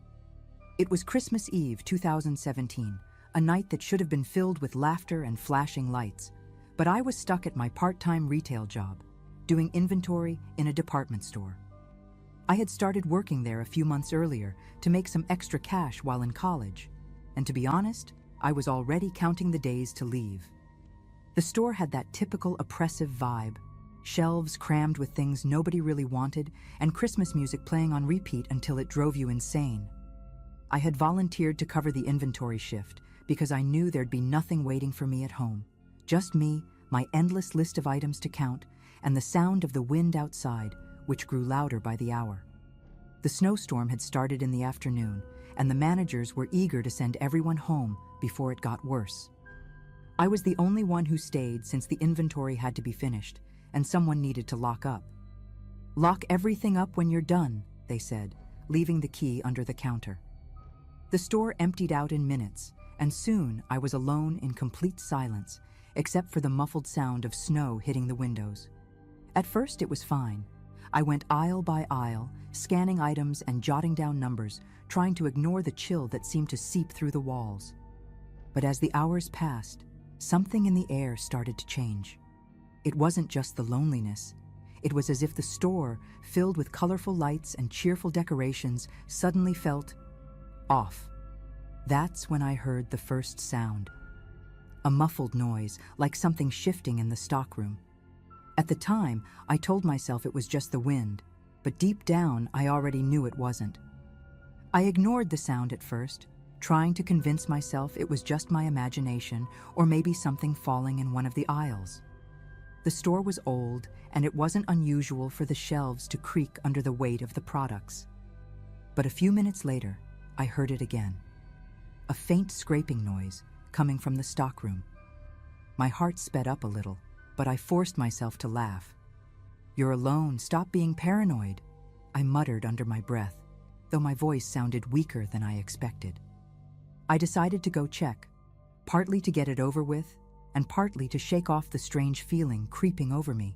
It was Christmas Eve 2017, a night that should have been filled with laughter and flashing lights, but I was stuck at my part-time retail job, doing inventory in a department store. I had started working there a few months earlier to make some extra cash while in college, and to be honest, I was already counting the days to leave. The store had that typical oppressive vibe, shelves crammed with things nobody really wanted, and Christmas music playing on repeat until it drove you insane. I had volunteered to cover the inventory shift because I knew there'd be nothing waiting for me at home. Just me, my endless list of items to count, and the sound of the wind outside, which grew louder by the hour. The snowstorm had started in the afternoon, and the managers were eager to send everyone home before it got worse. I was the only one who stayed since the inventory had to be finished, and someone needed to lock up. "Lock everything up when you're done," they said, leaving the key under the counter. The store emptied out in minutes, and soon I was alone in complete silence, except for the muffled sound of snow hitting the windows. At first it was fine. I went aisle by aisle, scanning items and jotting down numbers, trying to ignore the chill that seemed to seep through the walls. But as the hours passed, something in the air started to change. It wasn't just the loneliness. It was as if the store, filled with colorful lights and cheerful decorations, suddenly felt off. That's when I heard the first sound. A muffled noise, like something shifting in the stockroom. At the time, I told myself it was just the wind, but deep down, I already knew it wasn't. I ignored the sound at first, trying to convince myself it was just my imagination or maybe something falling in one of the aisles. The store was old, and it wasn't unusual for the shelves to creak under the weight of the products. But a few minutes later, I heard it again. A faint scraping noise coming from the stockroom. My heart sped up a little, but I forced myself to laugh. "You're alone, stop being paranoid," I muttered under my breath, though my voice sounded weaker than I expected. I decided to go check, partly to get it over with, and partly to shake off the strange feeling creeping over me.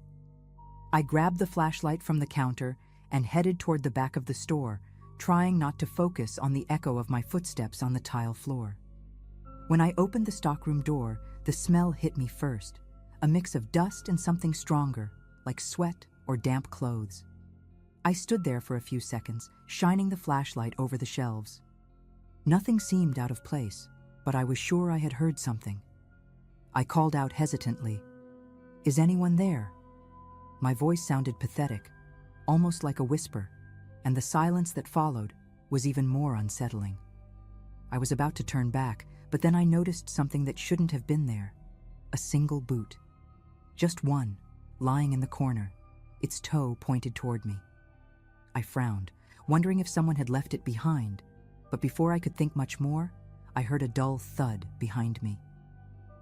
I grabbed the flashlight from the counter and headed toward the back of the store, trying not to focus on the echo of my footsteps on the tile floor. When I opened the stockroom door, the smell hit me first, a mix of dust and something stronger, like sweat or damp clothes. I stood there for a few seconds, shining the flashlight over the shelves. Nothing seemed out of place, but I was sure I had heard something. I called out hesitantly, "Is anyone there?" My voice sounded pathetic, almost like a whisper, and the silence that followed was even more unsettling. I was about to turn back, but then I noticed something that shouldn't have been there. A single boot. Just one, lying in the corner, its toe pointed toward me. I frowned, wondering if someone had left it behind, but before I could think much more, I heard a dull thud behind me.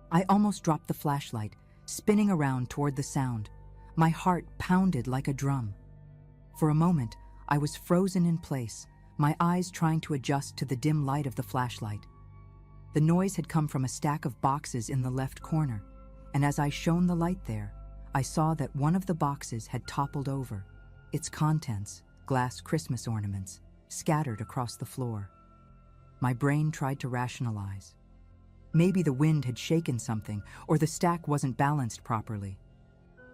I almost dropped the flashlight, spinning around toward the sound. My heart pounded like a drum. For a moment, I was frozen in place, my eyes trying to adjust to the dim light of the flashlight. The noise had come from a stack of boxes in the left corner, and as I shone the light there, I saw that one of the boxes had toppled over, its contents, glass Christmas ornaments, scattered across the floor. My brain tried to rationalize. Maybe the wind had shaken something, or the stack wasn't balanced properly.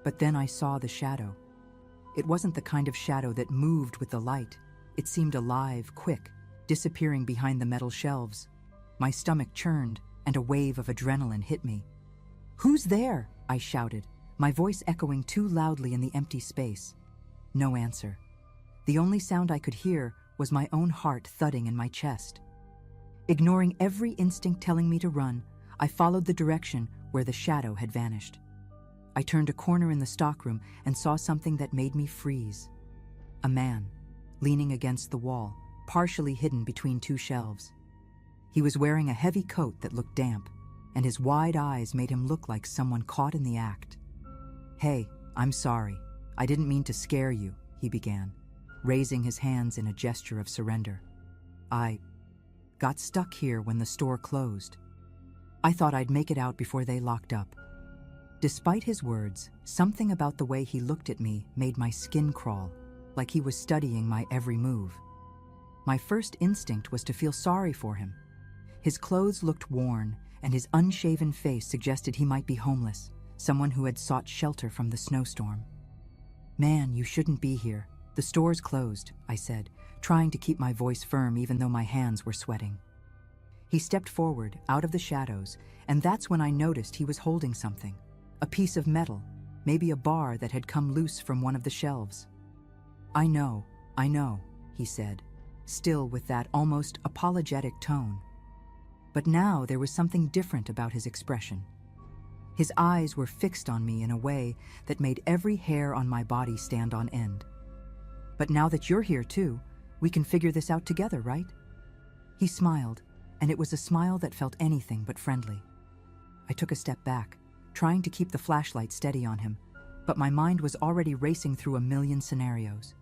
But then I saw the shadow. It wasn't the kind of shadow that moved with the light. It seemed alive, quick, disappearing behind the metal shelves. My stomach churned, and a wave of adrenaline hit me. "Who's there?" I shouted, my voice echoing too loudly in the empty space. No answer. The only sound I could hear was my own heart thudding in my chest. Ignoring every instinct telling me to run, I followed the direction where the shadow had vanished. I turned a corner in the stockroom and saw something that made me freeze. A man, leaning against the wall, partially hidden between two shelves. He was wearing a heavy coat that looked damp, and his wide eyes made him look like someone caught in the act. "Hey, I'm sorry. I didn't mean to scare you," he began, raising his hands in a gesture of surrender. "I got stuck here when the store closed. I thought I'd make it out before they locked up." Despite his words, something about the way he looked at me made my skin crawl, like he was studying my every move. My first instinct was to feel sorry for him. His clothes looked worn, and his unshaven face suggested he might be homeless, someone who had sought shelter from the snowstorm. "Man, you shouldn't be here. The store's closed," I said, trying to keep my voice firm even though my hands were sweating. He stepped forward, out of the shadows, and that's when I noticed he was holding something. A piece of metal, maybe a bar that had come loose from one of the shelves. I know," he said, still with that almost apologetic tone. But now there was something different about his expression. His eyes were fixed on me in a way that made every hair on my body stand on end. "But now that you're here too, we can figure this out together, right?" He smiled, and it was a smile that felt anything but friendly. I took a step back, trying to keep the flashlight steady on him, but my mind was already racing through a million scenarios.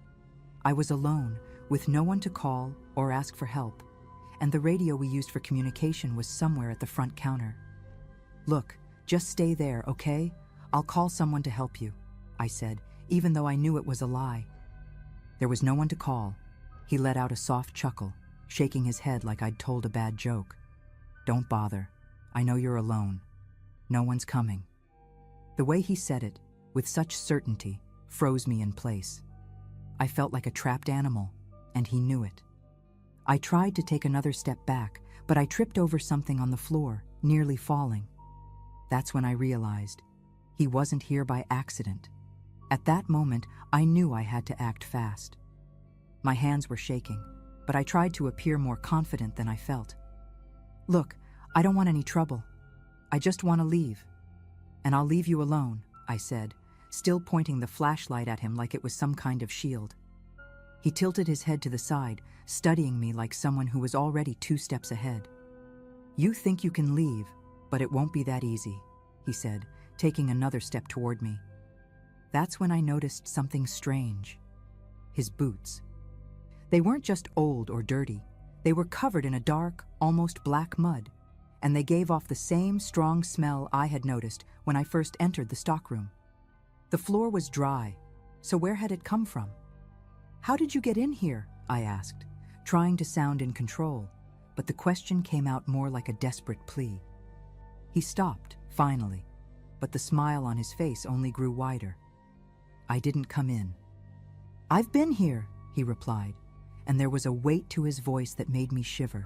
I was alone, with no one to call or ask for help, and the radio we used for communication was somewhere at the front counter. "Look, just stay there, okay? I'll call someone to help you," I said, even though I knew it was a lie. There was no one to call. He let out a soft chuckle, shaking his head like I'd told a bad joke. "Don't bother. I know you're alone. No one's coming." The way he said it, with such certainty, froze me in place. I felt like a trapped animal, and he knew it. I tried to take another step back, but I tripped over something on the floor, nearly falling. That's when I realized he wasn't here by accident. At that moment, I knew I had to act fast. My hands were shaking, but I tried to appear more confident than I felt. "Look, I don't want any trouble. I just want to leave. And I'll leave you alone," I said, still pointing the flashlight at him like it was some kind of shield. He tilted his head to the side, studying me like someone who was already 2 steps ahead. "You think you can leave, but it won't be that easy," he said, taking another step toward me. That's when I noticed something strange. His boots. They weren't just old or dirty. They were covered in a dark, almost black mud, and they gave off the same strong smell I had noticed when I first entered the stockroom. The floor was dry, so where had it come from? "How did you get in here?" I asked, trying to sound in control, but the question came out more like a desperate plea. He stopped, finally, but the smile on his face only grew wider. "I didn't come in." "I've been here," he replied, and there was a weight to his voice that made me shiver.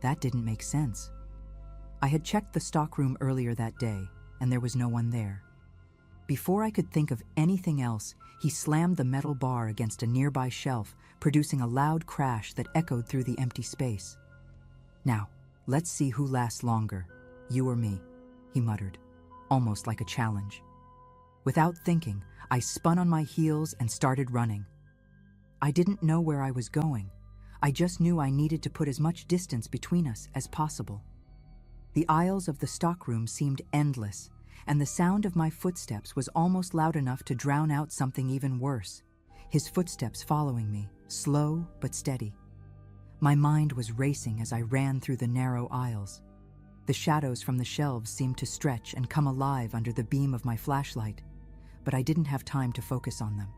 That didn't make sense. I had checked the stockroom earlier that day, and there was no one there. Before I could think of anything else, he slammed the metal bar against a nearby shelf, producing a loud crash that echoed through the empty space. "Now, let's see who lasts longer, you or me," he muttered, almost like a challenge. Without thinking, I spun on my heels and started running. I didn't know where I was going. I just knew I needed to put as much distance between us as possible. The aisles of the stockroom seemed endless, and the sound of my footsteps was almost loud enough to drown out something even worse. His footsteps following me, slow but steady. My mind was racing as I ran through the narrow aisles. The shadows from the shelves seemed to stretch and come alive under the beam of my flashlight, but I didn't have time to focus on them.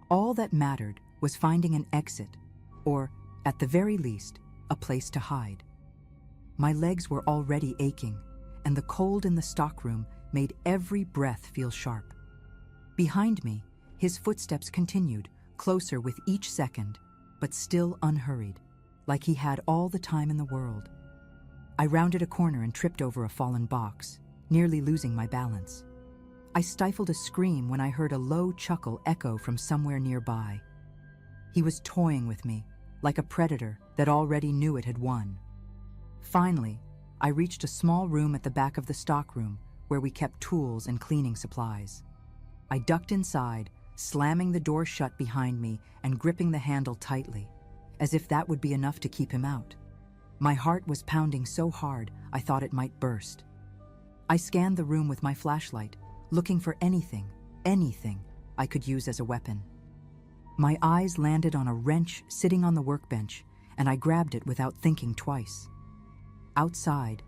All that mattered was finding an exit, or, at the very least, a place to hide. My legs were already aching, and the cold in the stockroom made every breath feel sharp. Behind me, his footsteps continued, closer with each second, but still unhurried, like he had all the time in the world. I rounded a corner and tripped over a fallen box, nearly losing my balance. I stifled a scream when I heard a low chuckle echo from somewhere nearby. He was toying with me, like a predator that already knew it had won. Finally, I reached a small room at the back of the stockroom where we kept tools and cleaning supplies. I ducked inside, slamming the door shut behind me and gripping the handle tightly, as if that would be enough to keep him out. My heart was pounding so hard I thought it might burst. I scanned the room with my flashlight, looking for anything, anything I could use as a weapon. My eyes landed on a wrench sitting on the workbench, and I grabbed it without thinking twice. Outside,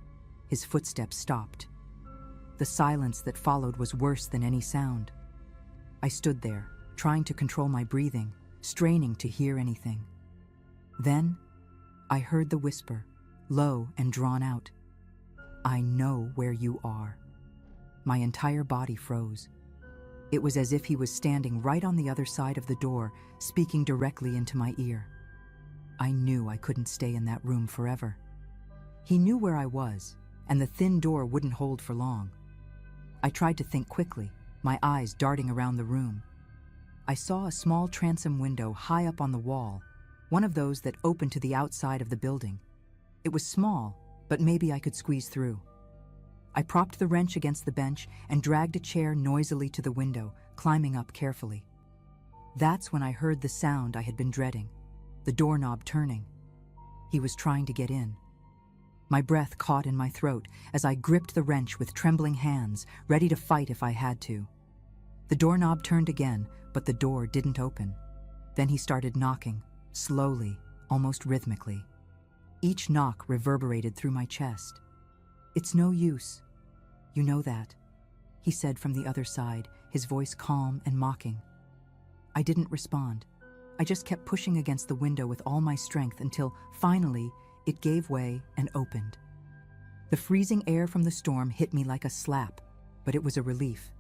his footsteps stopped. The silence that followed was worse than any sound. I stood there, trying to control my breathing, straining to hear anything. Then, I heard the whisper, low and drawn out. "I know where you are." My entire body froze. It was as if he was standing right on the other side of the door, speaking directly into my ear. I knew I couldn't stay in that room forever. He knew where I was, and the thin door wouldn't hold for long. I tried to think quickly, my eyes darting around the room. I saw a small transom window high up on the wall, one of those that opened to the outside of the building. It was small, but maybe I could squeeze through. I propped the wrench against the bench and dragged a chair noisily to the window, climbing up carefully. That's when I heard the sound I had been dreading, the doorknob turning. He was trying to get in. My breath caught in my throat as I gripped the wrench with trembling hands, ready to fight if I had to. The doorknob turned again, but the door didn't open. Then he started knocking, slowly, almost rhythmically. Each knock reverberated through my chest. "It's no use. You know that," he said from the other side, his voice calm and mocking. I didn't respond. I just kept pushing against the window with all my strength until, finally, it gave way and opened. The freezing air from the storm hit me like a slap, but it was a relief.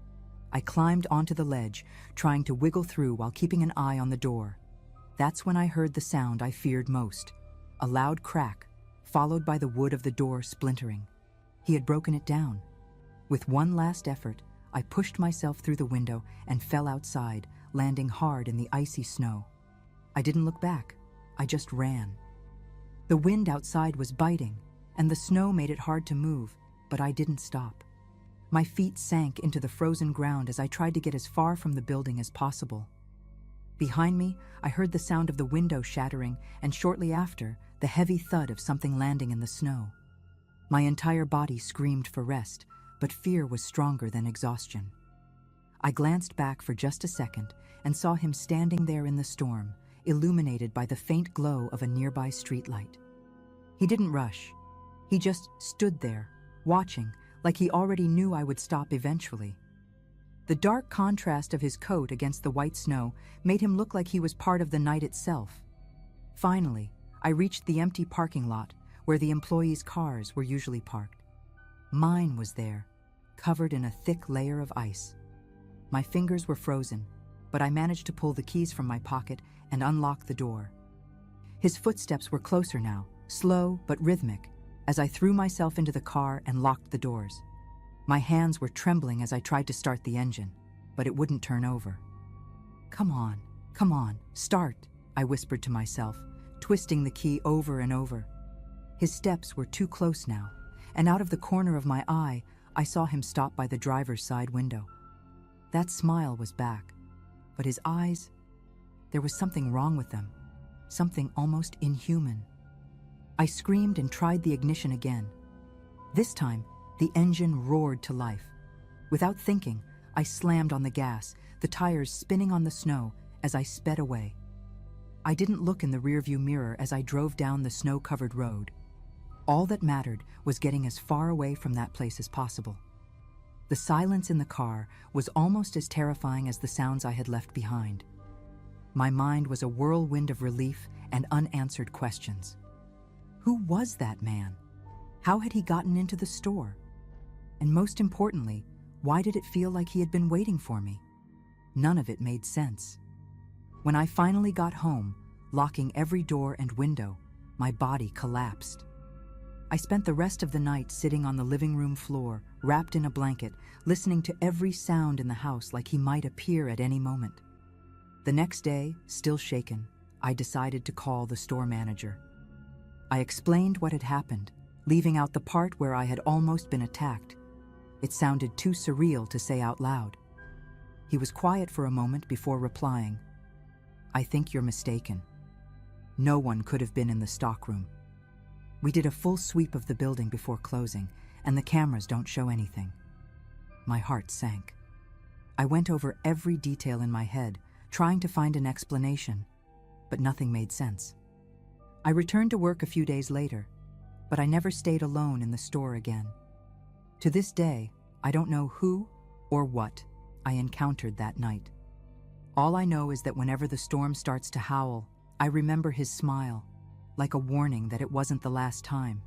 I climbed onto the ledge, trying to wiggle through while keeping an eye on the door. That's when I heard the sound I feared most, a loud crack, followed by the wood of the door splintering. He had broken it down. With one last effort, I pushed myself through the window and fell outside, landing hard in the icy snow. I didn't look back. I just ran. The wind outside was biting, and the snow made it hard to move, but I didn't stop. My feet sank into the frozen ground as I tried to get as far from the building as possible. Behind me, I heard the sound of the window shattering, and shortly after, the heavy thud of something landing in the snow. My entire body screamed for rest, but fear was stronger than exhaustion. I glanced back for just a second and saw him standing there in the storm, illuminated by the faint glow of a nearby streetlight. He didn't rush. He just stood there, watching, like he already knew I would stop eventually. The dark contrast of his coat against the white snow made him look like he was part of the night itself. Finally, I reached the empty parking lot where the employees' cars were usually parked. Mine was there, covered in a thick layer of ice. My fingers were frozen, but I managed to pull the keys from my pocket and unlock the door. His footsteps were closer now, slow but rhythmic, as I threw myself into the car and locked the doors. My hands were trembling as I tried to start the engine, but it wouldn't turn over. Come on, start," I whispered to myself, twisting the key over and over. His steps were too close now, and out of the corner of my eye, I saw him stop by the driver's side window. That smile was back, but his eyes, there was something wrong with them, something almost inhuman. I screamed and tried the ignition again. This time, the engine roared to life. Without thinking, I slammed on the gas, the tires spinning on the snow as I sped away. I didn't look in the rearview mirror as I drove down the snow-covered road. All that mattered was getting as far away from that place as possible. The silence in the car was almost as terrifying as the sounds I had left behind. My mind was a whirlwind of relief and unanswered questions. Who was that man? How had he gotten into the store? And most importantly, why did it feel like he had been waiting for me? None of it made sense. When I finally got home, locking every door and window, my body collapsed. I spent the rest of the night sitting on the living room floor, wrapped in a blanket, listening to every sound in the house like he might appear at any moment. The next day, still shaken, I decided to call the store manager. I explained what had happened, leaving out the part where I had almost been attacked. It sounded too surreal to say out loud. He was quiet for a moment before replying, "I think you're mistaken. No one could have been in the stockroom. We did a full sweep of the building before closing, and the cameras don't show anything." My heart sank. I went over every detail in my head, trying to find an explanation, but nothing made sense. I returned to work a few days later, but I never stayed alone in the store again. To this day, I don't know who or what I encountered that night. All I know is that whenever the storm starts to howl, I remember his smile, like a warning that it wasn't the last time.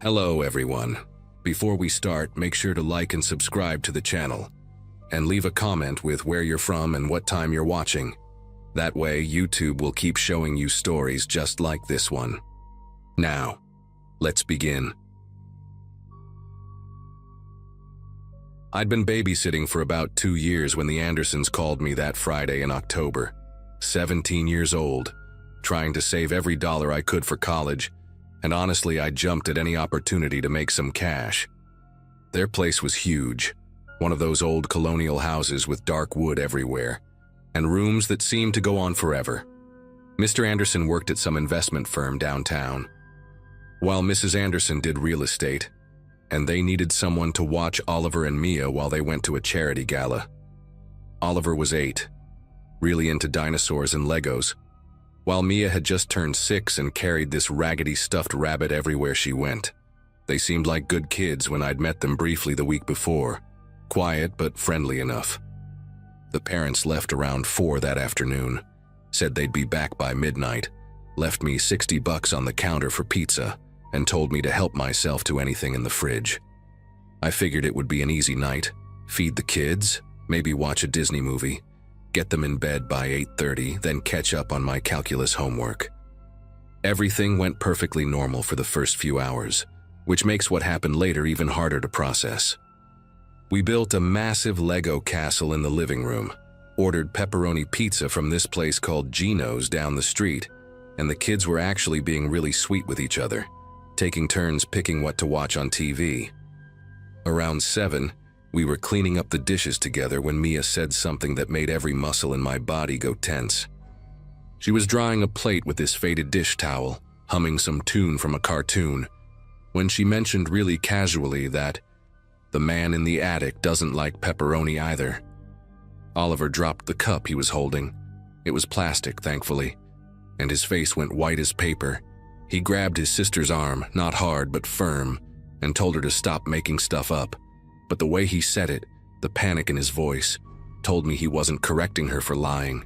Hello everyone. Before we start, make sure to like and subscribe to the channel, and leave a comment with where you're from and what time you're watching. That way, YouTube will keep showing you stories just like this one. Now, let's begin. I'd been babysitting for about 2 years when the Andersons called me that Friday in October. 17 years old, trying to save every dollar I could for college, and honestly, I jumped at any opportunity to make some cash. Their place was huge, one of those old colonial houses with dark wood everywhere, and rooms that seemed to go on forever. Mr. Anderson worked at some investment firm downtown, while Mrs. Anderson did real estate, and they needed someone to watch Oliver and Mia while they went to a charity gala. Oliver was 8, really into dinosaurs and Legos, while Mia had just turned 6 and carried this raggedy stuffed rabbit everywhere she went. They seemed like good kids when I'd met them briefly the week before, quiet but friendly enough. The parents left around 4 that afternoon, said they'd be back by midnight, left me $60 on the counter for pizza, and told me to help myself to anything in the fridge. I figured it would be an easy night, feed the kids, maybe watch a Disney movie, get them in bed by 8:30, then catch up on my calculus homework. Everything went perfectly normal for the first few hours, which makes what happened later even harder to process. We built a massive Lego castle in the living room, ordered pepperoni pizza from this place called Gino's down the street, and the kids were actually being really sweet with each other, taking turns picking what to watch on TV. Around 7, we were cleaning up the dishes together when Mia said something that made every muscle in my body go tense. She was drying a plate with this faded dish towel, humming some tune from a cartoon, when she mentioned really casually that the man in the attic doesn't like pepperoni either. Oliver dropped the cup he was holding. It was plastic, thankfully, and his face went white as paper. He grabbed his sister's arm, not hard but firm, and told her to stop making stuff up. But the way he said it, the panic in his voice, told me he wasn't correcting her for lying.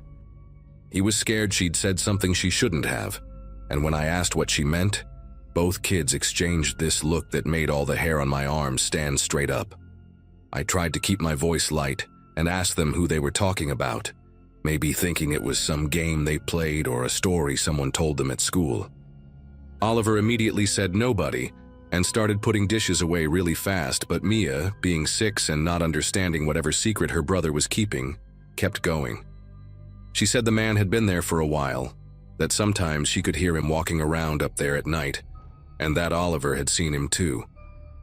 He was scared she'd said something she shouldn't have, and when I asked what she meant, both kids exchanged this look that made all the hair on my arms stand straight up. I tried to keep my voice light and asked them who they were talking about, maybe thinking it was some game they played or a story someone told them at school. Oliver immediately said nobody, and started putting dishes away really fast, but Mia, being 6 and not understanding whatever secret her brother was keeping, kept going. She said the man had been there for a while, that sometimes she could hear him walking around up there at night, and that Oliver had seen him too,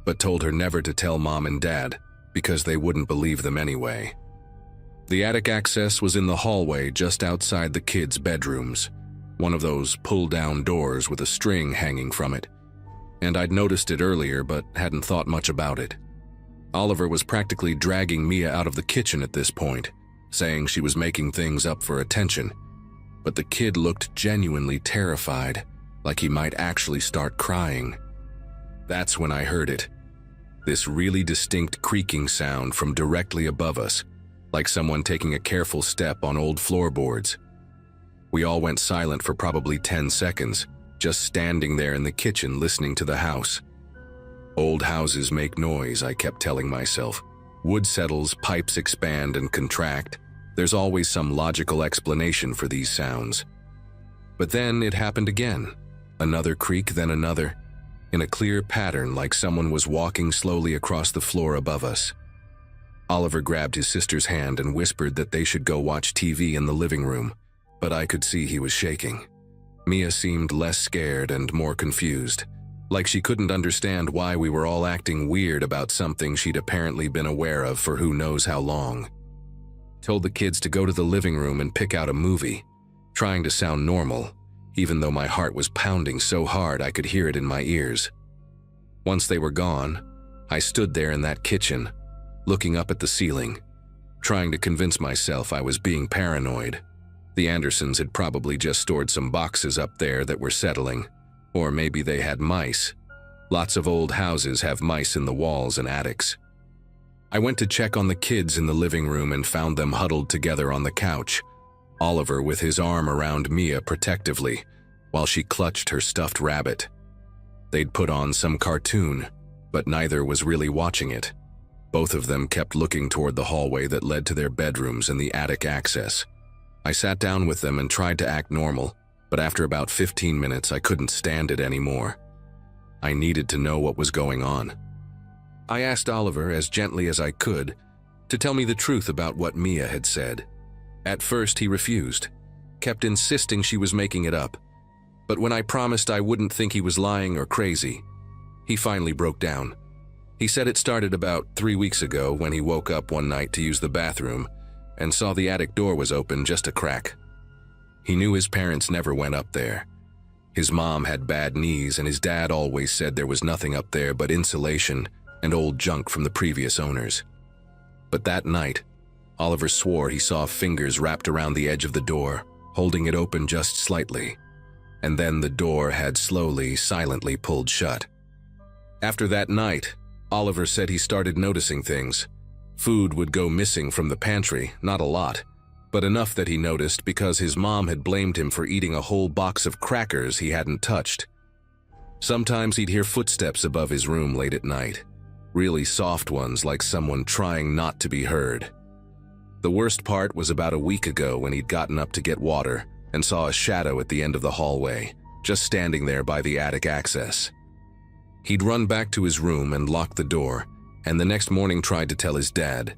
but told her never to tell Mom and Dad, because they wouldn't believe them anyway. The attic access was in the hallway just outside the kids' bedrooms, one of those pull-down doors with a string hanging from it, and I'd noticed it earlier but hadn't thought much about it. Oliver was practically dragging Mia out of the kitchen at this point, saying she was making things up for attention, but the kid looked genuinely terrified, like he might actually start crying. That's when I heard it, this really distinct creaking sound from directly above us, like someone taking a careful step on old floorboards. We all went silent for probably 10 seconds, just standing there in the kitchen listening to the house. Old houses make noise, I kept telling myself. Wood settles, pipes expand and contract. There's always some logical explanation for these sounds. But then it happened again. Another creak, then another, in a clear pattern like someone was walking slowly across the floor above us. Oliver grabbed his sister's hand and whispered that they should go watch TV in the living room, but I could see he was shaking. Mia seemed less scared and more confused, like she couldn't understand why we were all acting weird about something she'd apparently been aware of for who knows how long. Told the kids to go to the living room and pick out a movie, trying to sound normal, even though my heart was pounding so hard I could hear it in my ears. Once they were gone, I stood there in that kitchen, looking up at the ceiling, trying to convince myself I was being paranoid. The Andersons had probably just stored some boxes up there that were settling, or maybe they had mice. Lots of old houses have mice in the walls and attics. I went to check on the kids in the living room and found them huddled together on the couch, Oliver with his arm around Mia protectively, while she clutched her stuffed rabbit. They'd put on some cartoon, but neither was really watching it. Both of them kept looking toward the hallway that led to their bedrooms and the attic access. I sat down with them and tried to act normal, but after about 15 minutes I couldn't stand it anymore. I needed to know what was going on. I asked Oliver, as gently as I could, to tell me the truth about what Mia had said. At first he refused, kept insisting she was making it up, but when I promised I wouldn't think he was lying or crazy, he finally broke down. He said it started about 3 weeks ago when he woke up one night to use the bathroom and saw the attic door was open just a crack. He knew his parents never went up there. His mom had bad knees and his dad always said there was nothing up there but insulation and old junk from the previous owners. But that night, Oliver swore he saw fingers wrapped around the edge of the door, holding it open just slightly, and then the door had slowly, silently pulled shut. After that night, Oliver said he started noticing things. Food would go missing from the pantry, not a lot, but enough that he noticed because his mom had blamed him for eating a whole box of crackers he hadn't touched. Sometimes he'd hear footsteps above his room late at night, really soft ones like someone trying not to be heard. The worst part was about a week ago when he'd gotten up to get water and saw a shadow at the end of the hallway, just standing there by the attic access. He'd run back to his room and locked the door, and the next morning tried to tell his dad,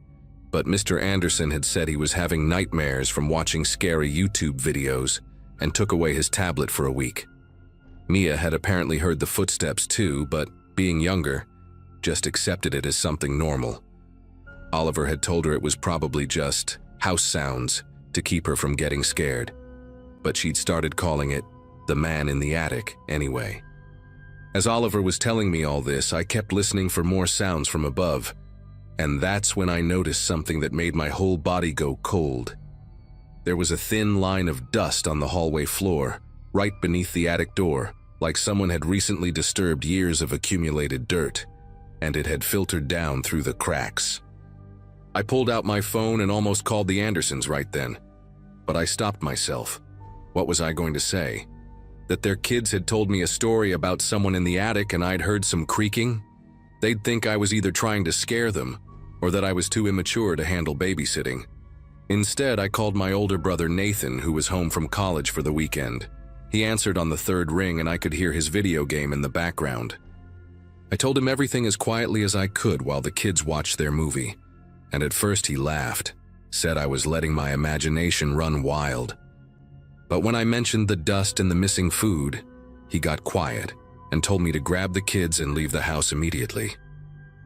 but Mr. Anderson had said he was having nightmares from watching scary YouTube videos and took away his tablet for a week. Mia had apparently heard the footsteps too, but being younger, just accepted it as something normal. Oliver had told her it was probably just house sounds to keep her from getting scared, but she'd started calling it the man in the attic anyway. As Oliver was telling me all this, I kept listening for more sounds from above, and that's when I noticed something that made my whole body go cold. There was a thin line of dust on the hallway floor, right beneath the attic door, like someone had recently disturbed years of accumulated dirt, and it had filtered down through the cracks. I pulled out my phone and almost called the Andersons right then, but I stopped myself. What was I going to say? That their kids had told me a story about someone in the attic and I'd heard some creaking? They'd think I was either trying to scare them or that I was too immature to handle babysitting. Instead, I called my older brother Nathan, who was home from college for the weekend. He answered on the third ring and I could hear his video game in the background. I told him everything as quietly as I could while the kids watched their movie, and at first he laughed, said I was letting my imagination run wild. But when I mentioned the dust and the missing food, he got quiet and told me to grab the kids and leave the house immediately.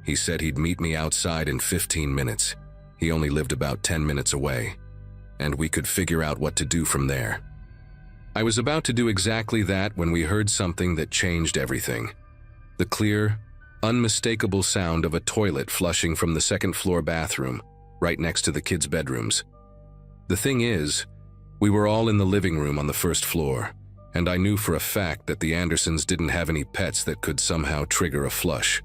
He said he'd meet me outside in 15 minutes. He only lived about 10 minutes away, and we could figure out what to do from there. I was about to do exactly that when we heard something that changed everything. The clear, unmistakable sound of a toilet flushing from the second-floor bathroom, right next to the kids' bedrooms. The thing is, we were all in the living room on the first floor, and I knew for a fact that the Andersons didn't have any pets that could somehow trigger a flush.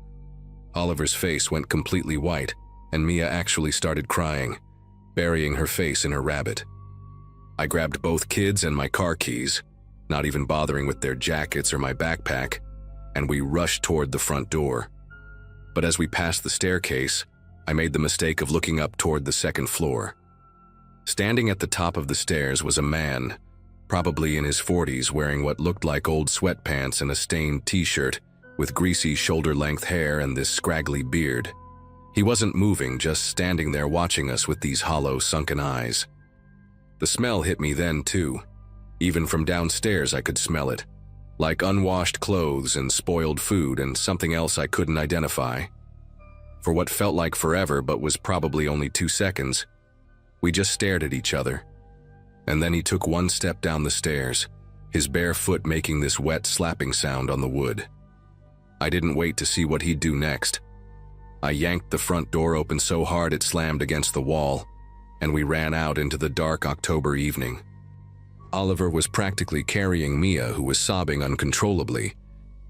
Oliver's face went completely white, and Mia actually started crying, burying her face in her rabbit. I grabbed both kids and my car keys, not even bothering with their jackets or my backpack, and we rushed toward the front door. But as we passed the staircase, I made the mistake of looking up toward the second floor. Standing at the top of the stairs was a man, probably in his 40s, wearing what looked like old sweatpants and a stained t-shirt, with greasy shoulder-length hair and this scraggly beard. He wasn't moving, just standing there watching us with these hollow, sunken eyes. The smell hit me then, too. Even from downstairs I could smell it, like unwashed clothes and spoiled food and something else I couldn't identify. For what felt like forever but was probably only 2 seconds, we just stared at each other. And then he took one step down the stairs, his bare foot making this wet slapping sound on the wood. I didn't wait to see what he'd do next. I yanked the front door open so hard it slammed against the wall, and we ran out into the dark October evening. Oliver was practically carrying Mia, who was sobbing uncontrollably,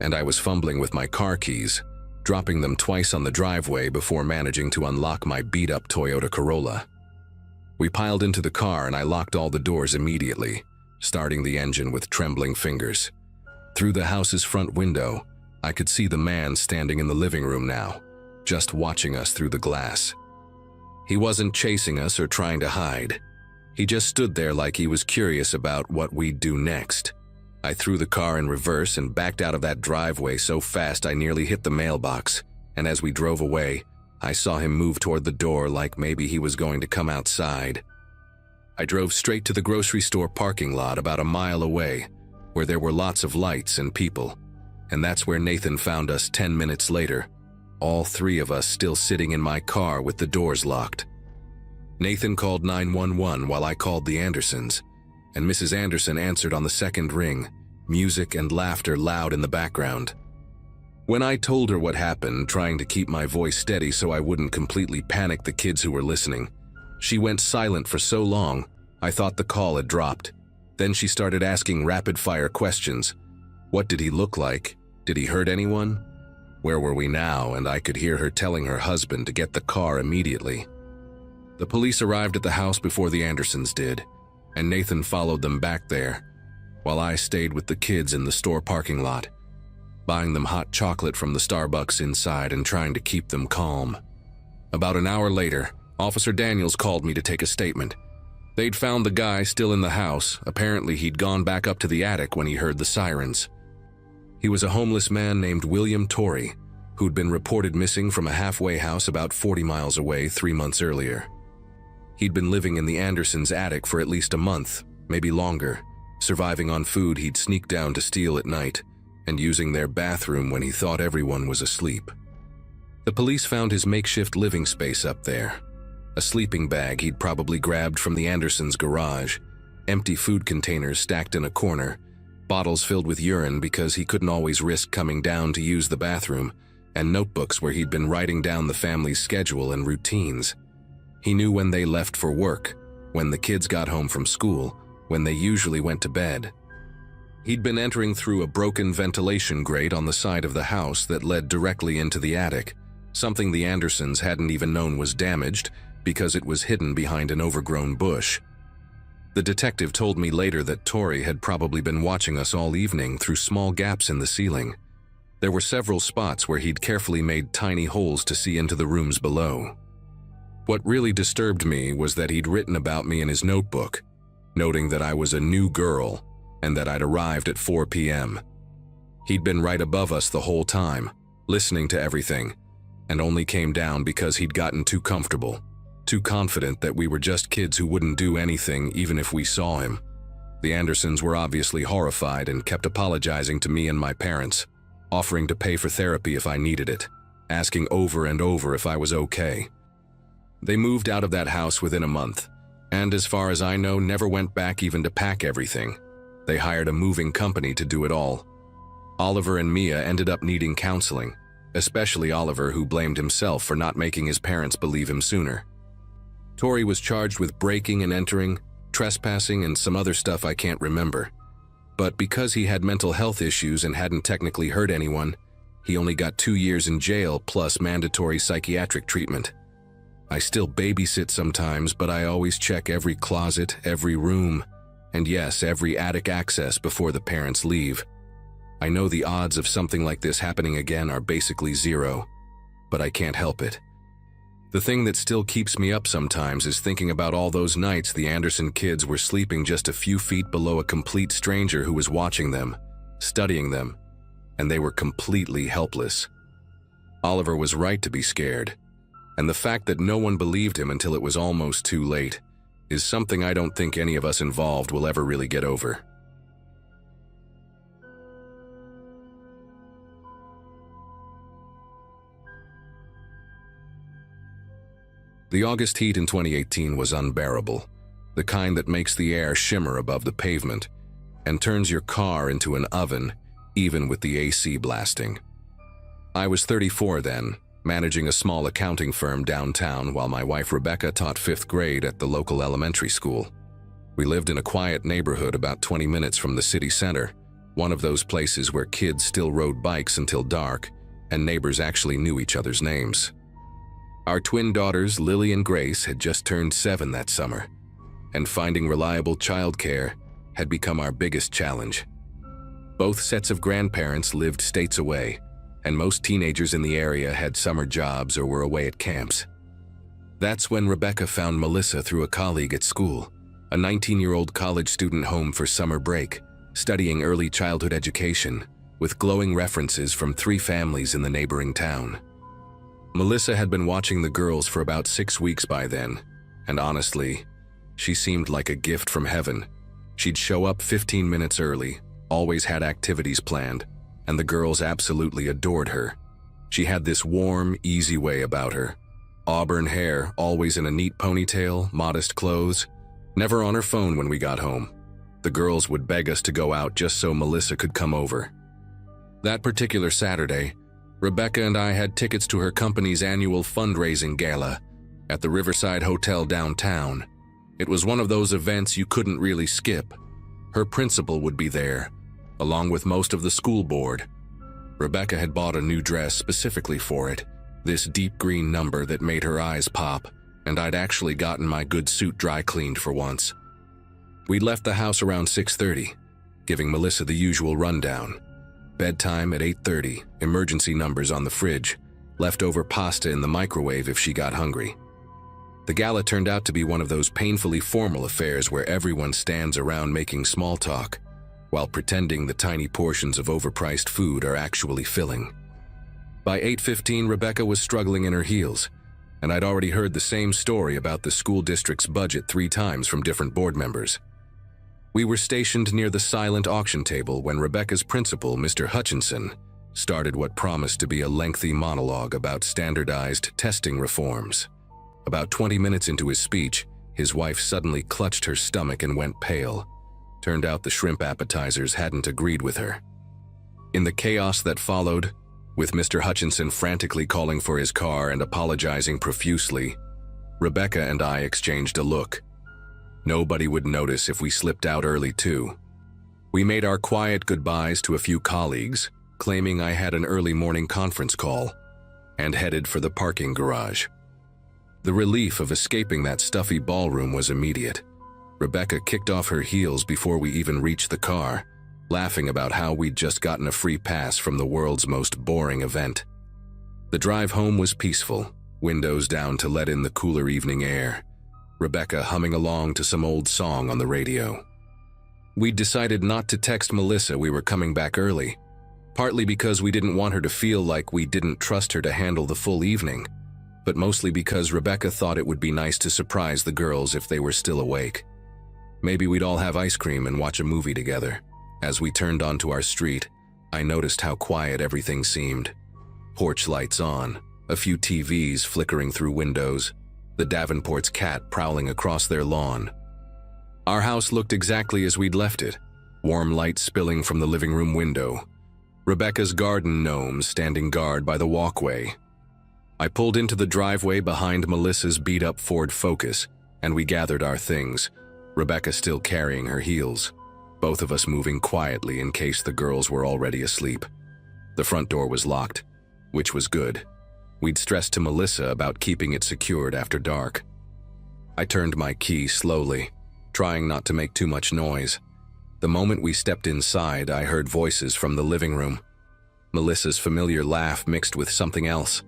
and I was fumbling with my car keys, dropping them twice on the driveway before managing to unlock my beat-up Toyota Corolla. We piled into the car and I locked all the doors immediately, starting the engine with trembling fingers. Through the house's front window, I could see the man standing in the living room now, just watching us through the glass. He wasn't chasing us or trying to hide. He just stood there like he was curious about what we'd do next. I threw the car in reverse and backed out of that driveway so fast I nearly hit the mailbox, and as we drove away, I saw him move toward the door like maybe he was going to come outside. I drove straight to the grocery store parking lot about a mile away, where there were lots of lights and people, and that's where Nathan found us 10 minutes later, all 3 of us still sitting in my car with the doors locked. Nathan called 911 while I called the Andersons, and Mrs. Anderson answered on the second ring, music and laughter loud in the background. When I told her what happened, trying to keep my voice steady so I wouldn't completely panic the kids who were listening, she went silent for so long, I thought the call had dropped. Then she started asking rapid-fire questions. What did he look like? Did he hurt anyone? Where were we now? And I could hear her telling her husband to get the car immediately. The police arrived at the house before the Andersons did, and Nathan followed them back there, while I stayed with the kids in the store parking lot, buying them hot chocolate from the Starbucks inside and trying to keep them calm. About an hour later, Officer Daniels called me to take a statement. They'd found the guy still in the house. Apparently he'd gone back up to the attic when he heard the sirens. He was a homeless man named William Torrey, who'd been reported missing from a halfway house about 40 miles away 3 months earlier. He'd been living in the Andersons' attic for at least a month, maybe longer, surviving on food he'd sneak down to steal at night, and using their bathroom when he thought everyone was asleep. The police found his makeshift living space up there. A sleeping bag he'd probably grabbed from the Andersons' garage, empty food containers stacked in a corner, bottles filled with urine because he couldn't always risk coming down to use the bathroom, and notebooks where he'd been writing down the family's schedule and routines. He knew when they left for work, when the kids got home from school, when they usually went to bed. He'd been entering through a broken ventilation grate on the side of the house that led directly into the attic, something the Andersons hadn't even known was damaged because it was hidden behind an overgrown bush. The detective told me later that Torrey had probably been watching us all evening through small gaps in the ceiling. There were several spots where he'd carefully made tiny holes to see into the rooms below. What really disturbed me was that he'd written about me in his notebook, noting that I was a new girl and that I'd arrived at 4 p.m. He'd been right above us the whole time, listening to everything, and only came down because he'd gotten too comfortable, too confident that we were just kids who wouldn't do anything even if we saw him. The Andersons were obviously horrified and kept apologizing to me and my parents, offering to pay for therapy if I needed it, asking over and over if I was okay. They moved out of that house within a month, and as far as I know, never went back even to pack everything. They hired a moving company to do it all. Oliver and Mia ended up needing counseling, especially Oliver, who blamed himself for not making his parents believe him sooner. Torrey was charged with breaking and entering, trespassing, and some other stuff I can't remember. But because he had mental health issues and hadn't technically hurt anyone, he only got 2 years in jail plus mandatory psychiatric treatment. I still babysit sometimes, but I always check every closet, every room, and yes, every attic access before the parents leave. I know the odds of something like this happening again are basically zero, but I can't help it. The thing that still keeps me up sometimes is thinking about all those nights the Anderson kids were sleeping just a few feet below a complete stranger who was watching them, studying them, and they were completely helpless. Oliver was right to be scared. And the fact that no one believed him until it was almost too late is something I don't think any of us involved will ever really get over. The August heat in 2018 was unbearable, the kind that makes the air shimmer above the pavement and turns your car into an oven, even with the AC blasting. I was 34 then, managing a small accounting firm downtown while my wife Rebecca taught 5th grade at the local elementary school. We lived in a quiet neighborhood about 20 minutes from the city center, one of those places where kids still rode bikes until dark and neighbors actually knew each other's names. Our twin daughters, Lily and Grace, had just turned 7 that summer, and finding reliable childcare had become our biggest challenge. Both sets of grandparents lived states away, and most teenagers in the area had summer jobs or were away at camps. That's when Rebecca found Melissa through a colleague at school, a 19-year-old college student home for summer break, studying early childhood education, with glowing references from 3 families in the neighboring town. Melissa had been watching the girls for about 6 weeks by then, and honestly, she seemed like a gift from heaven. She'd show up 15 minutes early, always had activities planned, and the girls absolutely adored her. She had this warm, easy way about her. Auburn hair, always in a neat ponytail, modest clothes, never on her phone when we got home. The girls would beg us to go out just so Melissa could come over. That particular Saturday, Rebecca and I had tickets to her company's annual fundraising gala at the Riverside Hotel downtown. It was one of those events you couldn't really skip. Her principal would be there, along with most of the school board. Rebecca had bought a new dress specifically for it, this deep green number that made her eyes pop, and I'd actually gotten my good suit dry cleaned for once. We'd left the house around 6:30, giving Melissa the usual rundown. Bedtime at 8:30, emergency numbers on the fridge, leftover pasta in the microwave if she got hungry. The gala turned out to be one of those painfully formal affairs where everyone stands around making small talk, while pretending the tiny portions of overpriced food are actually filling. By 8:15, Rebecca was struggling in her heels, and I'd already heard the same story about the school district's budget 3 times from different board members. We were stationed near the silent auction table when Rebecca's principal, Mr. Hutchinson, started what promised to be a lengthy monologue about standardized testing reforms. About 20 minutes into his speech, his wife suddenly clutched her stomach and went pale. Turned out the shrimp appetizers hadn't agreed with her. In the chaos that followed, with Mr. Hutchinson frantically calling for his car and apologizing profusely, Rebecca and I exchanged a look. Nobody would notice if we slipped out early too. We made our quiet goodbyes to a few colleagues, claiming I had an early morning conference call, and headed for the parking garage. The relief of escaping that stuffy ballroom was immediate. Rebecca kicked off her heels before we even reached the car, laughing about how we'd just gotten a free pass from the world's most boring event. The drive home was peaceful, windows down to let in the cooler evening air, Rebecca humming along to some old song on the radio. We'd decided not to text Melissa we were coming back early, partly because we didn't want her to feel like we didn't trust her to handle the full evening, but mostly because Rebecca thought it would be nice to surprise the girls if they were still awake. Maybe we'd all have ice cream and watch a movie together. As we turned onto our street, I noticed how quiet everything seemed. Porch lights on, a few TVs flickering through windows, the Davenport's cat prowling across their lawn. Our house looked exactly as we'd left it, warm light spilling from the living room window, Rebecca's garden gnomes standing guard by the walkway. I pulled into the driveway behind Melissa's beat-up Ford Focus, and we gathered our things, Rebecca still carrying her heels, both of us moving quietly in case the girls were already asleep. The front door was locked, which was good. We'd stressed to Melissa about keeping it secured after dark. I turned my key slowly, trying not to make too much noise. The moment we stepped inside, I heard voices from the living room. Melissa's familiar laugh mixed with something else,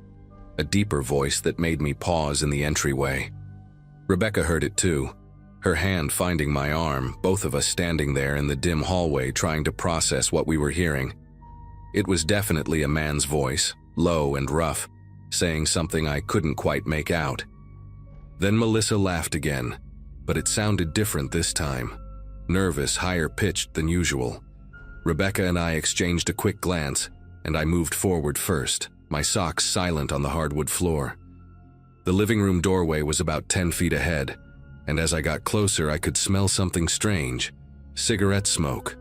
a deeper voice that made me pause in the entryway. Rebecca heard it too, her hand finding my arm, both of us standing there in the dim hallway trying to process what we were hearing. It was definitely a man's voice, low and rough, saying something I couldn't quite make out. Then Melissa laughed again, but it sounded different this time. Nervous, higher-pitched than usual. Rebecca and I exchanged a quick glance, and I moved forward first, my socks silent on the hardwood floor. The living room doorway was about 10 feet ahead, and as I got closer I could smell something strange. Cigarette smoke,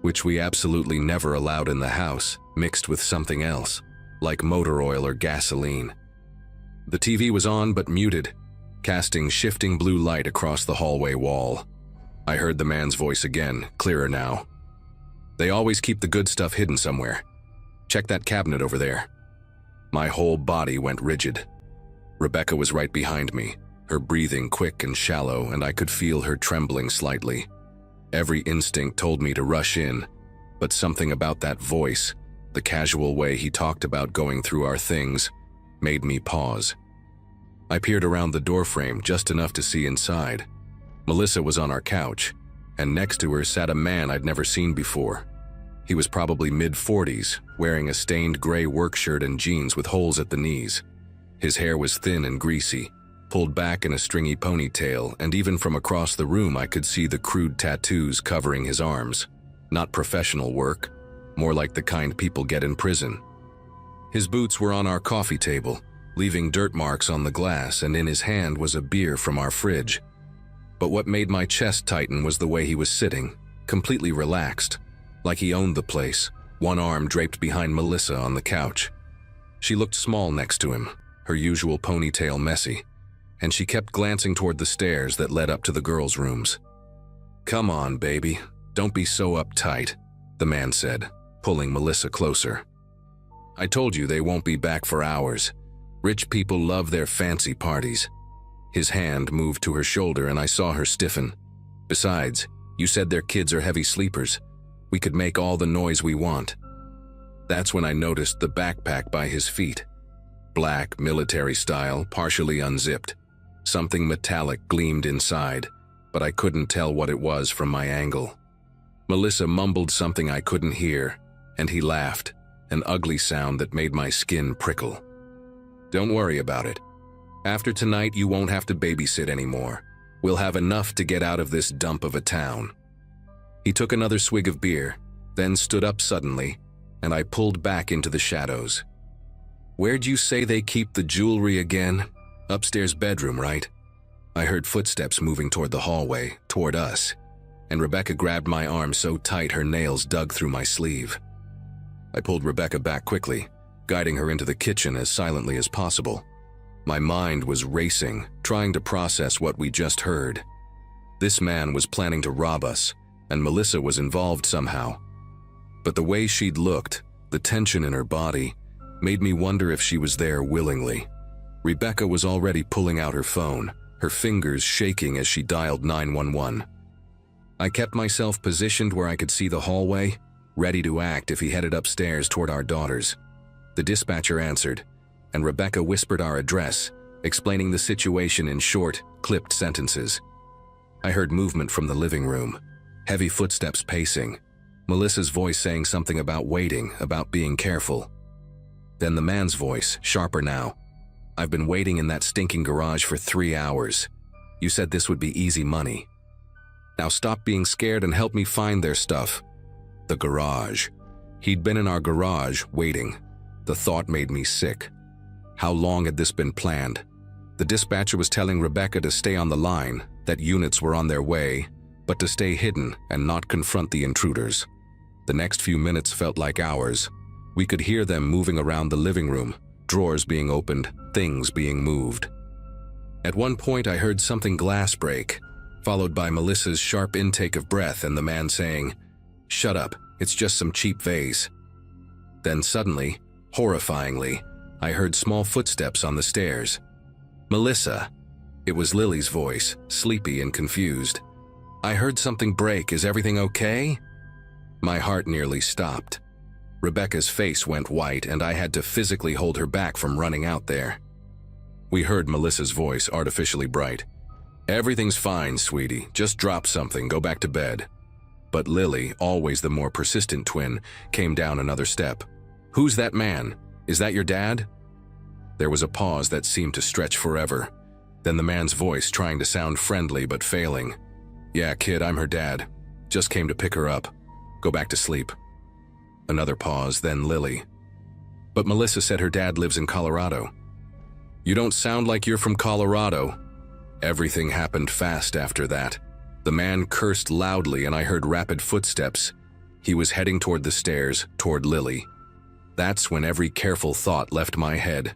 which we absolutely never allowed in the house, mixed with something else, like motor oil or gasoline. The TV was on but muted, casting shifting blue light across the hallway wall. I heard the man's voice again, clearer now. "They always keep the good stuff hidden somewhere. Check that cabinet over there." My whole body went rigid. Rebecca was right behind me, her breathing quick and shallow, and I could feel her trembling slightly. Every instinct told me to rush in, but something about that voice, the casual way he talked about going through our things, made me pause. I peered around the doorframe just enough to see inside. Melissa was on our couch, and next to her sat a man I'd never seen before. He was probably mid-40s, wearing a stained gray work shirt and jeans with holes at the knees. His hair was thin and greasy, pulled back in a stringy ponytail, and even from across the room I could see the crude tattoos covering his arms. Not professional work, more like the kind people get in prison. His boots were on our coffee table, leaving dirt marks on the glass, and in his hand was a beer from our fridge. But what made my chest tighten was the way he was sitting, completely relaxed, like he owned the place, one arm draped behind Melissa on the couch. She looked small next to him, her usual ponytail messy, and she kept glancing toward the stairs that led up to the girls' rooms. "Come on, baby, don't be so uptight," the man said, pulling Melissa closer. "I told you they won't be back for hours. Rich people love their fancy parties." His hand moved to her shoulder and I saw her stiffen. "Besides, you said their kids are heavy sleepers. We could make all the noise we want." That's when I noticed the backpack by his feet. Black, military style, partially unzipped. Something metallic gleamed inside, but I couldn't tell what it was from my angle. Melissa mumbled something I couldn't hear, and he laughed, an ugly sound that made my skin prickle. "Don't worry about it. After tonight, you won't have to babysit anymore. We'll have enough to get out of this dump of a town." He took another swig of beer, then stood up suddenly, and I pulled back into the shadows. "Where'd you say they keep the jewelry again? Upstairs bedroom, right?" I heard footsteps moving toward the hallway, toward us, and Rebecca grabbed my arm so tight her nails dug through my sleeve. I pulled Rebecca back quickly, guiding her into the kitchen as silently as possible. My mind was racing, trying to process what we just heard. This man was planning to rob us, and Melissa was involved somehow. But the way she'd looked, the tension in her body, made me wonder if she was there willingly. Rebecca was already pulling out her phone, her fingers shaking as she dialed 911. I kept myself positioned where I could see the hallway, ready to act if he headed upstairs toward our daughters. The dispatcher answered, and Rebecca whispered our address, explaining the situation in short, clipped sentences. I heard movement from the living room, heavy footsteps pacing, Melissa's voice saying something about waiting, about being careful. Then the man's voice, sharper now. "I've been waiting in that stinking garage for 3 hours. You said this would be easy money. Now stop being scared and help me find their stuff." The garage. He'd been in our garage, waiting. The thought made me sick. How long had this been planned? The dispatcher was telling Rebecca to stay on the line, that units were on their way, but to stay hidden and not confront the intruders. The next few minutes felt like hours. We could hear them moving around the living room, drawers being opened, things being moved. At one point I heard something glass break, followed by Melissa's sharp intake of breath and the man saying, "Shut up, it's just some cheap vase." Then suddenly, horrifyingly, I heard small footsteps on the stairs. "Melissa." It was Lily's voice, sleepy and confused. "I heard something break. Is everything okay?" My heart nearly stopped. Rebecca's face went white and I had to physically hold her back from running out there. We heard Melissa's voice, artificially bright. "Everything's fine, sweetie. Just drop something, go back to bed." But Lily, always the more persistent twin, came down another step. "Who's that man? Is that your dad?" There was a pause that seemed to stretch forever. Then the man's voice trying to sound friendly but failing. "Yeah, kid, I'm her dad. Just came to pick her up. Go back to sleep." Another pause, then Lily. "But Melissa said her dad lives in Colorado." "You don't sound like you're from Colorado." Everything happened fast after that. The man cursed loudly and I heard rapid footsteps. He was heading toward the stairs, toward Lily. That's when every careful thought left my head.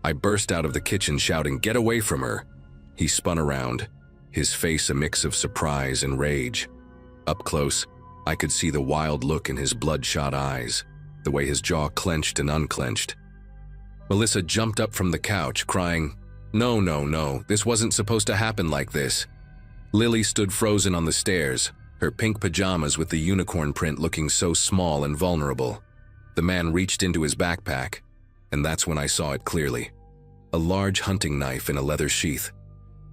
I burst out of the kitchen shouting, "Get away from her!" He spun around, his face a mix of surprise and rage. Up close, I could see the wild look in his bloodshot eyes, the way his jaw clenched and unclenched. Melissa jumped up from the couch, crying, "No, no, no, this wasn't supposed to happen like this." Lily stood frozen on the stairs, her pink pajamas with the unicorn print looking so small and vulnerable. The man reached into his backpack, and that's when I saw it clearly. A large hunting knife in a leather sheath.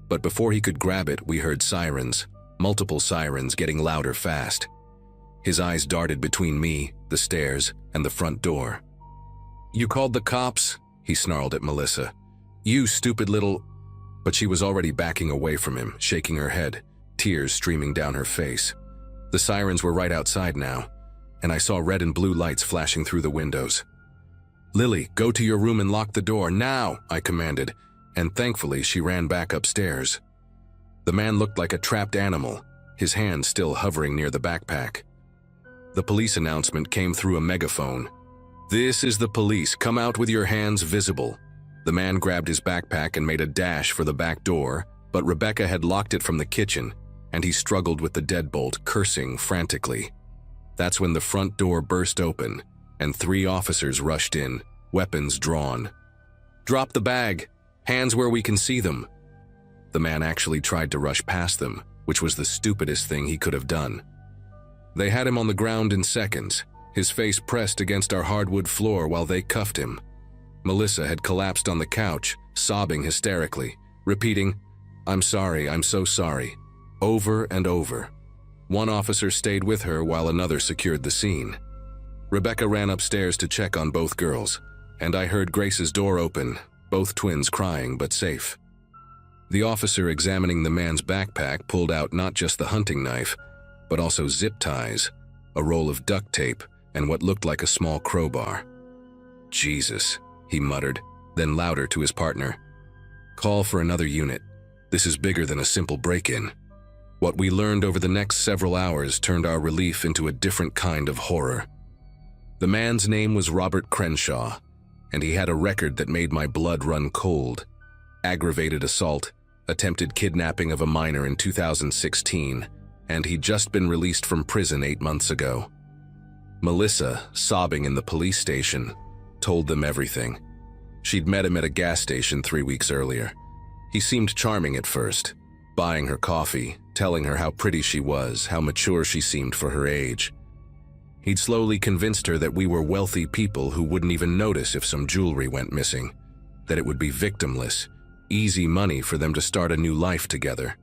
But before he could grab it, we heard sirens, multiple sirens getting louder fast. His eyes darted between me, the stairs, and the front door. "You called the cops?" he snarled at Melissa. "You stupid little—" But she was already backing away from him, shaking her head, tears streaming down her face. The sirens were right outside now, and I saw red and blue lights flashing through the windows. "Lily, go to your room and lock the door, now!" I commanded, and thankfully she ran back upstairs. The man looked like a trapped animal, his hand still hovering near the backpack. The police announcement came through a megaphone. "This is the police, come out with your hands visible." The man grabbed his backpack and made a dash for the back door, but Rebecca had locked it from the kitchen, and he struggled with the deadbolt, cursing frantically. That's when the front door burst open, and 3 officers rushed in, weapons drawn. "Drop the bag! Hands where we can see them!" The man actually tried to rush past them, which was the stupidest thing he could have done. They had him on the ground in seconds, his face pressed against our hardwood floor while they cuffed him. Melissa had collapsed on the couch, sobbing hysterically, repeating, "I'm sorry, I'm so sorry," over and over. One officer stayed with her while another secured the scene. Rebecca ran upstairs to check on both girls, and I heard Grace's door open, both twins crying but safe. The officer examining the man's backpack pulled out not just the hunting knife, but also zip ties, a roll of duct tape, and what looked like a small crowbar. "Jesus," he muttered, then louder to his partner. "Call for another unit. This is bigger than a simple break-in." What we learned over the next several hours turned our relief into a different kind of horror. The man's name was Robert Crenshaw, and he had a record that made my blood run cold. Aggravated assault, attempted kidnapping of a minor in 2016, and he'd just been released from prison 8 months ago. Melissa, sobbing in the police station, told them everything. She'd met him at a gas station 3 weeks earlier. He seemed charming at first, buying her coffee, telling her how pretty she was, how mature she seemed for her age. He'd slowly convinced her that we were wealthy people who wouldn't even notice if some jewelry went missing, that it would be victimless, easy money for them to start a new life together.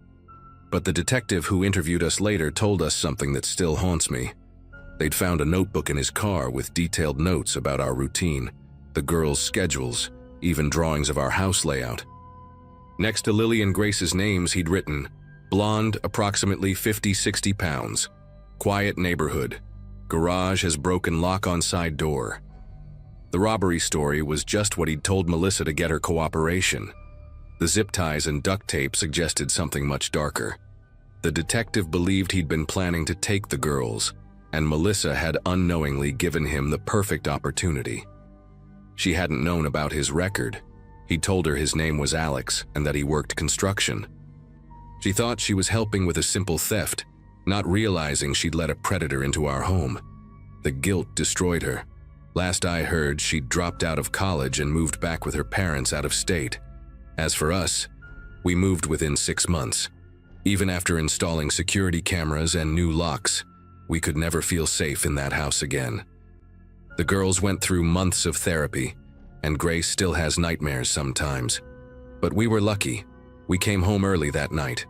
But the detective who interviewed us later told us something that still haunts me. They'd found a notebook in his car with detailed notes about our routine, the girls' schedules, even drawings of our house layout. Next to Lily and Grace's names, he'd written, "Blonde, approximately 50-60 pounds. Quiet neighborhood. Garage has broken lock on side door." The robbery story was just what he'd told Melissa to get her cooperation. The zip ties and duct tape suggested something much darker. The detective believed he'd been planning to take the girls, and Melissa had unknowingly given him the perfect opportunity. She hadn't known about his record. He'd told her his name was Alex and that he worked construction. She thought she was helping with a simple theft, not realizing she'd let a predator into our home. The guilt destroyed her. Last I heard, she'd dropped out of college and moved back with her parents out of state. As for us, we moved within 6 months. Even after installing security cameras and new locks, we could never feel safe in that house again. The girls went through months of therapy, and Grace still has nightmares sometimes. But we were lucky. We came home early that night.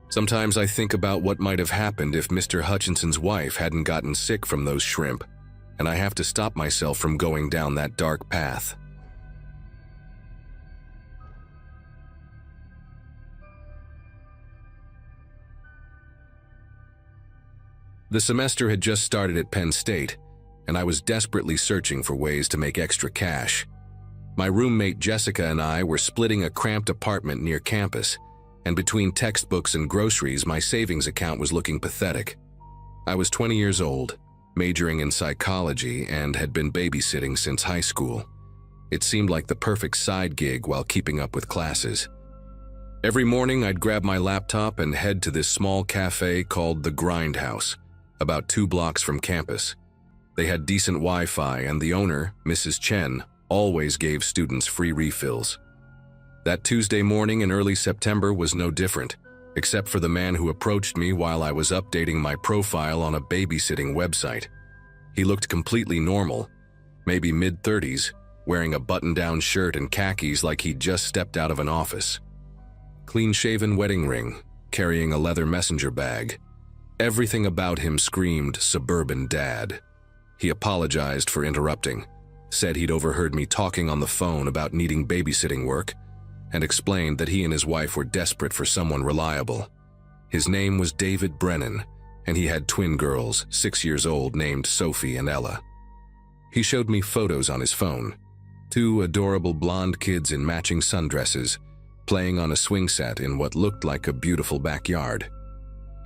Sometimes I think about what might have happened if Mr. Hutchinson's wife hadn't gotten sick from those shrimp, and I have to stop myself from going down that dark path. The semester had just started at Penn State, and I was desperately searching for ways to make extra cash. My roommate Jessica and I were splitting a cramped apartment near campus, and between textbooks and groceries, my savings account was looking pathetic. I was 20 years old, majoring in psychology, and had been babysitting since high school. It seemed like the perfect side gig while keeping up with classes. Every morning, I'd grab my laptop and head to this small cafe called the Grindhouse, about 2 blocks from campus. They had decent Wi-Fi, and the owner, Mrs. Chen, always gave students free refills. That Tuesday morning in early September was no different, except for the man who approached me while I was updating my profile on a babysitting website. He looked completely normal, maybe mid-30s, wearing a button-down shirt and khakis like he'd just stepped out of an office. Clean-shaven wedding ring, carrying a leather messenger bag. Everything about him screamed suburban dad. He apologized for interrupting, said he'd overheard me talking on the phone about needing babysitting work, and explained that he and his wife were desperate for someone reliable. His name was David Brennan, and he had twin girls, 6 years old, named Sophie and Ella. He showed me photos on his phone. 2 adorable blonde kids in matching sundresses, playing on a swing set in what looked like a beautiful backyard.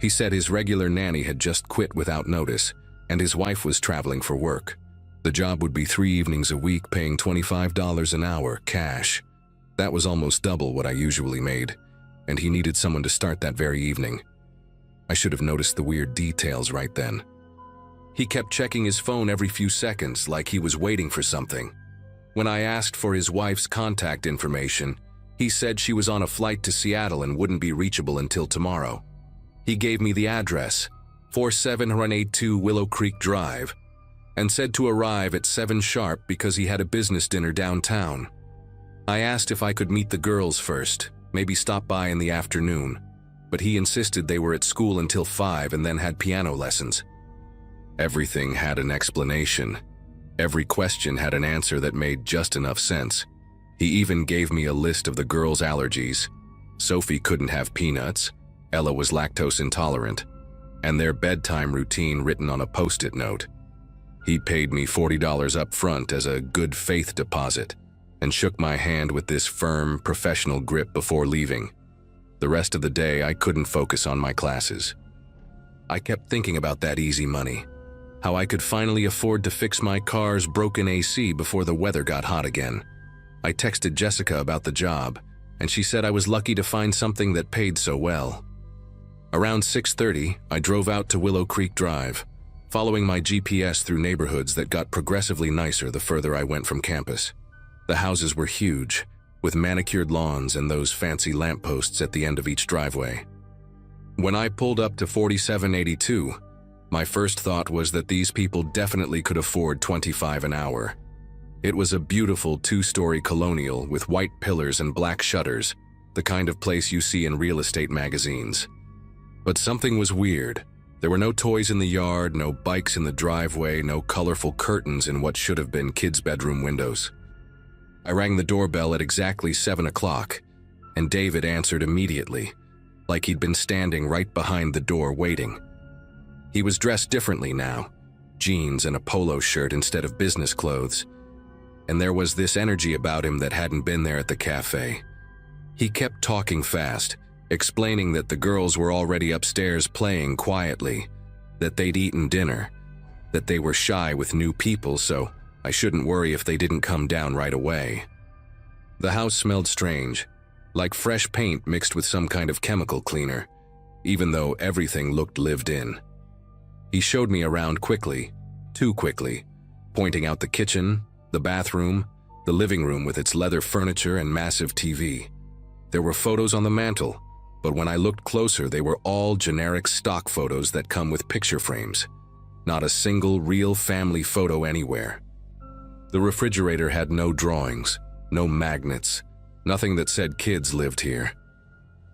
He said his regular nanny had just quit without notice, and his wife was traveling for work. The job would be 3 evenings a week, paying $25 an hour, cash. That was almost double what I usually made, and he needed someone to start that very evening. I should have noticed the weird details right then. He kept checking his phone every few seconds, like he was waiting for something. When I asked for his wife's contact information, he said she was on a flight to Seattle and wouldn't be reachable until tomorrow. He gave me the address, 4782 Willow Creek Drive, and said to arrive at 7 sharp because he had a business dinner downtown. I asked if I could meet the girls first, maybe stop by in the afternoon, but he insisted they were at school until 5 and then had piano lessons. Everything had an explanation. Every question had an answer that made just enough sense. He even gave me a list of the girls' allergies. Sophie couldn't have peanuts, Ella was lactose intolerant, and their bedtime routine written on a post-it note. He paid me $40 up front as a good faith deposit and shook my hand with this firm, professional grip before leaving. The rest of the day, I couldn't focus on my classes. I kept thinking about that easy money, how I could finally afford to fix my car's broken AC before the weather got hot again. I texted Jessica about the job, and she said I was lucky to find something that paid so well. Around 6:30, I drove out to Willow Creek Drive, following my GPS through neighborhoods that got progressively nicer the further I went from campus. The houses were huge, with manicured lawns and those fancy lampposts at the end of each driveway. When I pulled up to 4782, my first thought was that these people definitely could afford $25 an hour. It was a beautiful 2-story colonial with white pillars and black shutters, the kind of place you see in real estate magazines. But something was weird. There were no toys in the yard, no bikes in the driveway, no colorful curtains in what should have been kids' bedroom windows. I rang the doorbell at exactly 7 o'clock, and David answered immediately, like he'd been standing right behind the door waiting. He was dressed differently now, jeans and a polo shirt instead of business clothes, and there was this energy about him that hadn't been there at the cafe. He kept talking fast, explaining that the girls were already upstairs playing quietly, that they'd eaten dinner, that they were shy with new people, so I shouldn't worry if they didn't come down right away. The house smelled strange, like fresh paint mixed with some kind of chemical cleaner, even though everything looked lived in. He showed me around quickly, too quickly, pointing out the kitchen, the bathroom, the living room with its leather furniture and massive TV. There were photos on the mantel, but when I looked closer, they were all generic stock photos that come with picture frames. Not a single real family photo anywhere. The refrigerator had no drawings, no magnets, nothing that said kids lived here.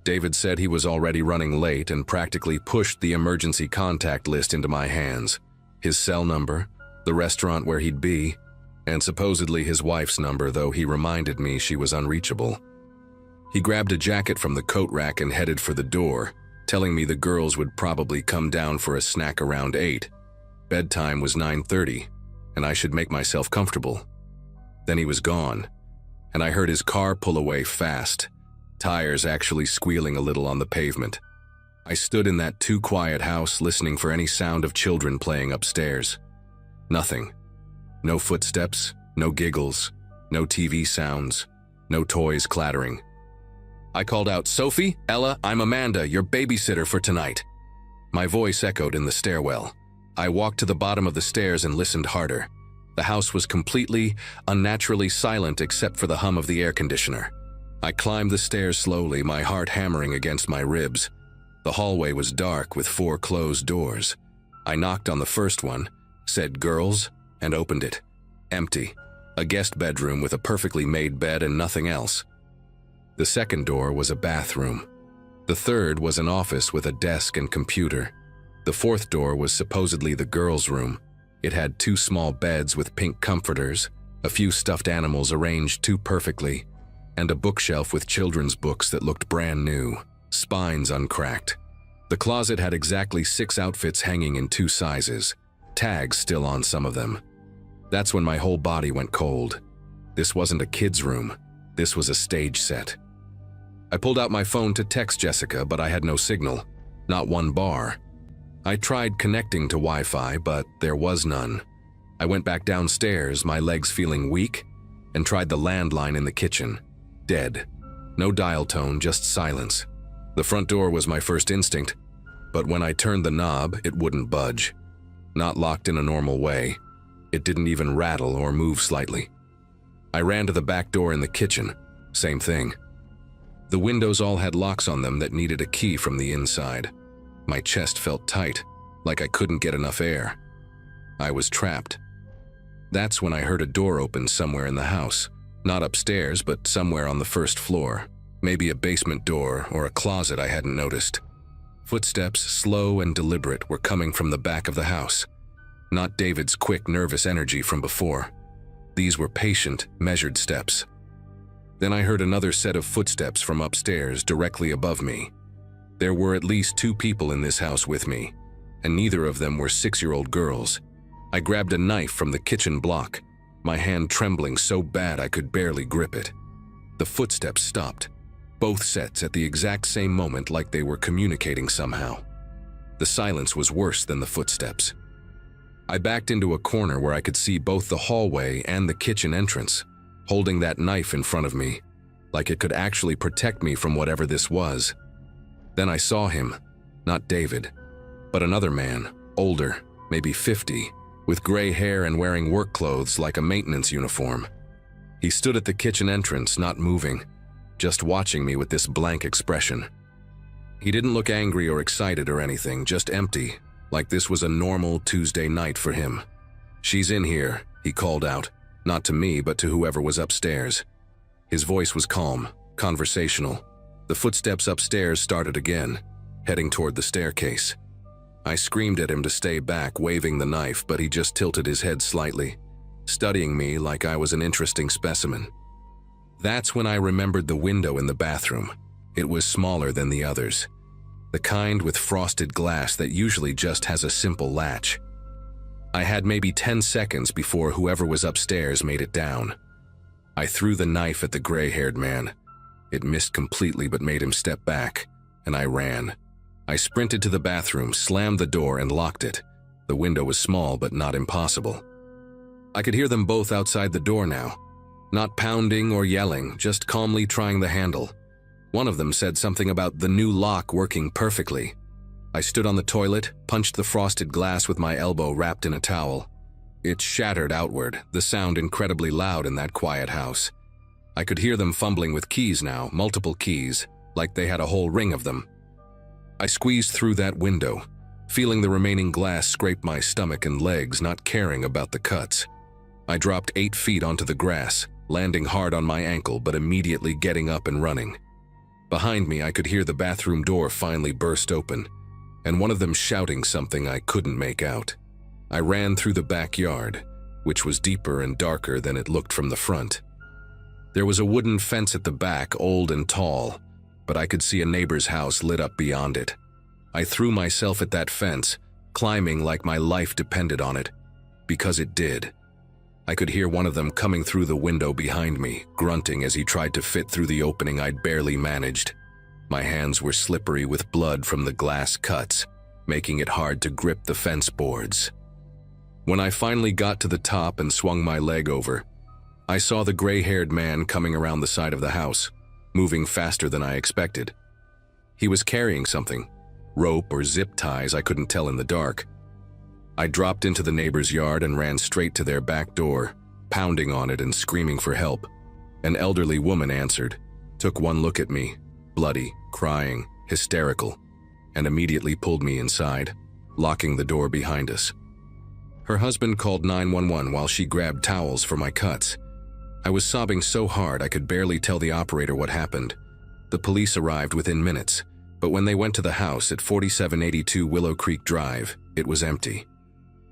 David said he was already running late and practically pushed the emergency contact list into my hands. His cell number, the restaurant where he'd be, and supposedly his wife's number, though he reminded me she was unreachable. He grabbed a jacket from the coat rack and headed for the door, telling me the girls would probably come down for a snack around 8. Bedtime was 9:30, and I should make myself comfortable. Then he was gone, and I heard his car pull away fast, tires actually squealing a little on the pavement. I stood in that too quiet house listening for any sound of children playing upstairs. Nothing. No footsteps, no giggles, no TV sounds, no toys clattering. I called out, "Sophie, Ella, I'm Amanda, your babysitter for tonight." My voice echoed in the stairwell. I walked to the bottom of the stairs and listened harder. The house was completely, unnaturally silent except for the hum of the air conditioner. I climbed the stairs slowly, my heart hammering against my ribs. The hallway was dark with 4 closed doors. I knocked on the first one, said "Girls," and opened it. Empty. A guest bedroom with a perfectly made bed and nothing else. The second door was a bathroom. The third was an office with a desk and computer. The fourth door was supposedly the girls' room. It had 2 small beds with pink comforters, a few stuffed animals arranged too perfectly, and a bookshelf with children's books that looked brand new, spines uncracked. The closet had exactly 6 outfits hanging in 2 sizes, tags still on some of them. That's when my whole body went cold. This wasn't a kid's room. This was a stage set. I pulled out my phone to text Jessica, but I had no signal, not one bar. I tried connecting to Wi-Fi, but there was none. I went back downstairs, my legs feeling weak, and tried the landline in the kitchen. Dead. No dial tone, just silence. The front door was my first instinct, but when I turned the knob, it wouldn't budge. Not locked in a normal way. It didn't even rattle or move slightly. I ran to the back door in the kitchen. Same thing. The windows all had locks on them that needed a key from the inside. My chest felt tight, like I couldn't get enough air. I was trapped. That's when I heard a door open somewhere in the house. Not upstairs, but somewhere on the first floor. Maybe a basement door or a closet I hadn't noticed. Footsteps, slow and deliberate, were coming from the back of the house. Not David's quick, nervous energy from before. These were patient, measured steps. Then I heard another set of footsteps from upstairs directly above me. There were at least 2 people in this house with me, and neither of them were 6-year-old girls. I grabbed a knife from the kitchen block, my hand trembling so bad I could barely grip it. The footsteps stopped, both sets at the exact same moment, like they were communicating somehow. The silence was worse than the footsteps. I backed into a corner where I could see both the hallway and the kitchen entrance, holding that knife in front of me, like it could actually protect me from whatever this was. Then I saw him, not David, but another man, older, maybe 50, with gray hair and wearing work clothes like a maintenance uniform. He stood at the kitchen entrance, not moving, just watching me with this blank expression. He didn't look angry or excited or anything, just empty, like this was a normal Tuesday night for him. "She's in here," he called out, not to me but to whoever was upstairs. His voice was calm, conversational. The footsteps upstairs started again, heading toward the staircase. I screamed at him to stay back, waving the knife, but he just tilted his head slightly, studying me like I was an interesting specimen. That's when I remembered the window in the bathroom. It was smaller than the others, the kind with frosted glass that usually just has a simple latch. I had maybe 10 seconds before whoever was upstairs made it down. I threw the knife at the gray-haired man. It missed completely but made him step back, and I ran. I sprinted to the bathroom, slammed the door, and locked it. The window was small but not impossible. I could hear them both outside the door now, not pounding or yelling, just calmly trying the handle. One of them said something about the new lock working perfectly. I stood on the toilet, punched the frosted glass with my elbow wrapped in a towel. It shattered outward, the sound incredibly loud in that quiet house. I could hear them fumbling with keys now, multiple keys, like they had a whole ring of them. I squeezed through that window, feeling the remaining glass scrape my stomach and legs, not caring about the cuts. I dropped 8 feet onto the grass, landing hard on my ankle but immediately getting up and running. Behind me, I could hear the bathroom door finally burst open, and one of them shouting something I couldn't make out. I ran through the backyard, which was deeper and darker than it looked from the front. There was a wooden fence at the back, old and tall, but I could see a neighbor's house lit up beyond it. I threw myself at that fence, climbing like my life depended on it. Because it did. I could hear one of them coming through the window behind me, grunting as he tried to fit through the opening I'd barely managed. My hands were slippery with blood from the glass cuts, making it hard to grip the fence boards. When I finally got to the top and swung my leg over, I saw the gray-haired man coming around the side of the house, moving faster than I expected. He was carrying something, rope or zip ties, I couldn't tell in the dark. I dropped into the neighbor's yard and ran straight to their back door, pounding on it and screaming for help. An elderly woman answered, took one look at me, bloody, crying, hysterical, and immediately pulled me inside, locking the door behind us. Her husband called 911 while she grabbed towels for my cuts. I was sobbing so hard I could barely tell the operator what happened. The police arrived within minutes, but when they went to the house at 4782 Willow Creek Drive, it was empty.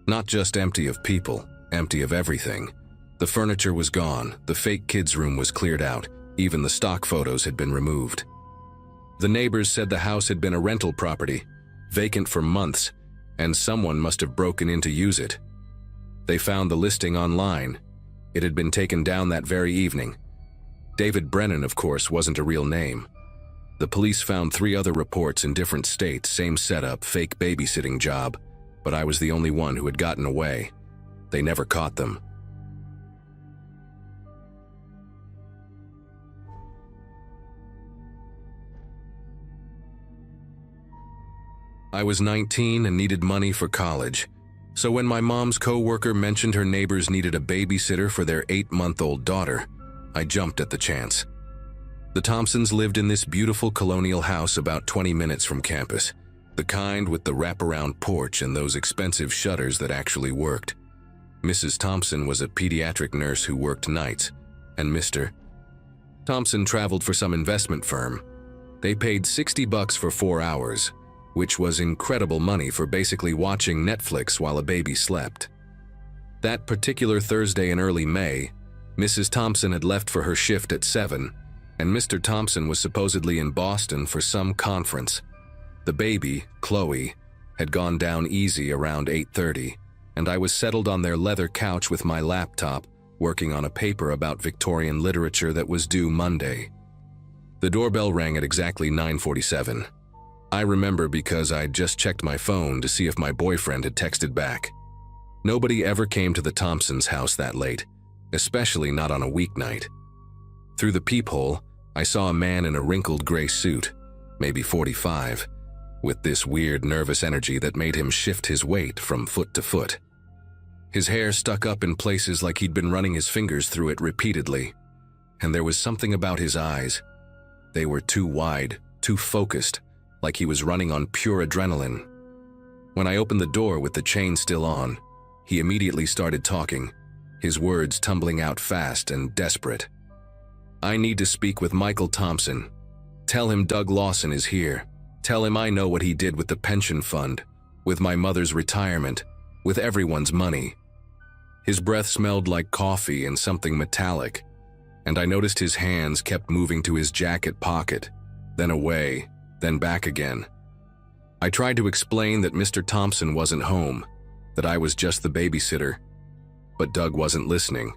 Not just empty of people, empty of everything. The furniture was gone, the fake kids' room was cleared out, even the stock photos had been removed. The neighbors said the house had been a rental property, vacant for months, and someone must have broken in to use it. They found the listing online. It had been taken down that very evening. David Brennan, of course, wasn't a real name. The police found 3 other reports in different states, same setup, fake babysitting job, but I was the only one who had gotten away. They never caught them. I was 19 and needed money for college, so when my mom's coworker mentioned her neighbors needed a babysitter for their 8-month-old daughter, I jumped at the chance. The Thompsons lived in this beautiful colonial house about 20 minutes from campus, the kind with the wraparound porch and those expensive shutters that actually worked. Mrs. Thompson was a pediatric nurse who worked nights, and Mr. Thompson traveled for some investment firm. They paid $60 for 4 hours, which was incredible money for basically watching Netflix while a baby slept. That particular Thursday in early May, Mrs. Thompson had left for her shift at 7, and Mr. Thompson was supposedly in Boston for some conference. The baby, Chloe, had gone down easy around 8:30, and I was settled on their leather couch with my laptop, working on a paper about Victorian literature that was due Monday. The doorbell rang at exactly 9:47. I remember because I'd just checked my phone to see if my boyfriend had texted back. Nobody ever came to the Thompsons' house that late, especially not on a weeknight. Through the peephole, I saw a man in a wrinkled gray suit, maybe 45, with this weird nervous energy that made him shift his weight from foot to foot. His hair stuck up in places like he'd been running his fingers through it repeatedly, and there was something about his eyes. They were too wide, too focused, like he was running on pure adrenaline. When I opened the door with the chain still on, he immediately started talking, his words tumbling out fast and desperate. "I need to speak with Michael Thompson. Tell him Doug Lawson is here. Tell him I know what he did with the pension fund, with my mother's retirement, with everyone's money." His breath smelled like coffee and something metallic, and I noticed his hands kept moving to his jacket pocket, then away, then back again. I tried to explain that Mr. Thompson wasn't home, that I was just the babysitter, but Doug wasn't listening.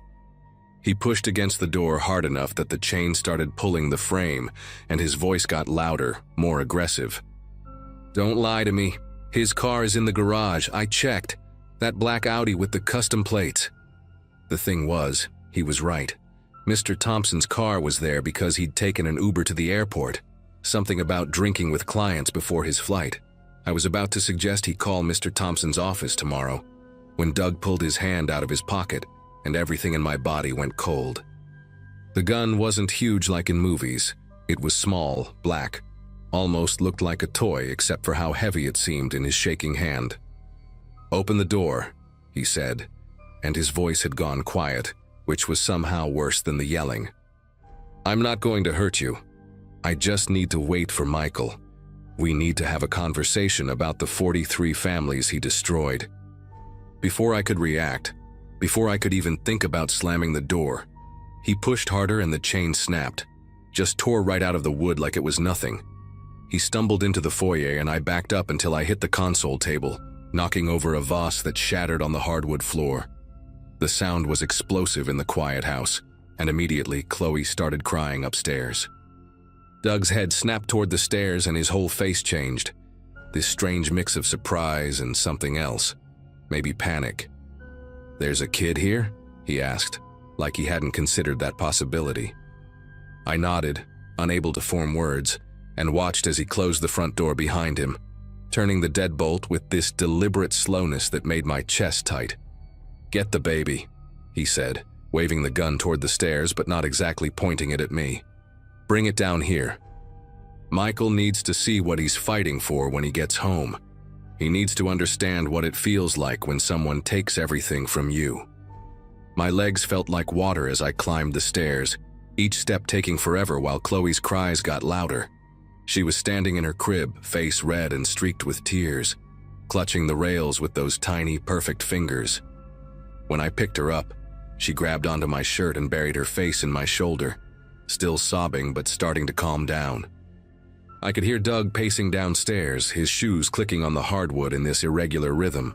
He pushed against the door hard enough that the chain started pulling the frame, and his voice got louder, more aggressive. "Don't lie to me. His car is in the garage. I checked. That black Audi with the custom plates." The thing was, he was right. Mr. Thompson's car was there because he'd taken an Uber to the airport. Something about drinking with clients before his flight. I was about to suggest he call Mr. Thompson's office tomorrow, when Doug pulled his hand out of his pocket, and everything in my body went cold. The gun wasn't huge like in movies. It was small, black, almost looked like a toy except for how heavy it seemed in his shaking hand. "Open the door," he said, and his voice had gone quiet, which was somehow worse than the yelling. "I'm not going to hurt you. I just need to wait for Michael. We need to have a conversation about the 43 families he destroyed." Before I could react, before I could even think about slamming the door, he pushed harder and the chain snapped, just tore right out of the wood like it was nothing. He stumbled into the foyer and I backed up until I hit the console table, knocking over a vase that shattered on the hardwood floor. The sound was explosive in the quiet house, and immediately Chloe started crying upstairs. Doug's head snapped toward the stairs and his whole face changed. This strange mix of surprise and something else, maybe panic. "There's a kid here?" he asked, like he hadn't considered that possibility. I nodded, unable to form words, and watched as he closed the front door behind him, turning the deadbolt with this deliberate slowness that made my chest tight. "Get the baby," he said, waving the gun toward the stairs but not exactly pointing it at me. "Bring it down here. Michael needs to see what he's fighting for when he gets home. He needs to understand what it feels like when someone takes everything from you." My legs felt like water as I climbed the stairs, each step taking forever while Chloe's cries got louder. She was standing in her crib, face red and streaked with tears, clutching the rails with those tiny, perfect fingers. When I picked her up, she grabbed onto my shirt and buried her face in my shoulder, still sobbing but starting to calm down. I could hear Doug pacing downstairs, his shoes clicking on the hardwood in this irregular rhythm.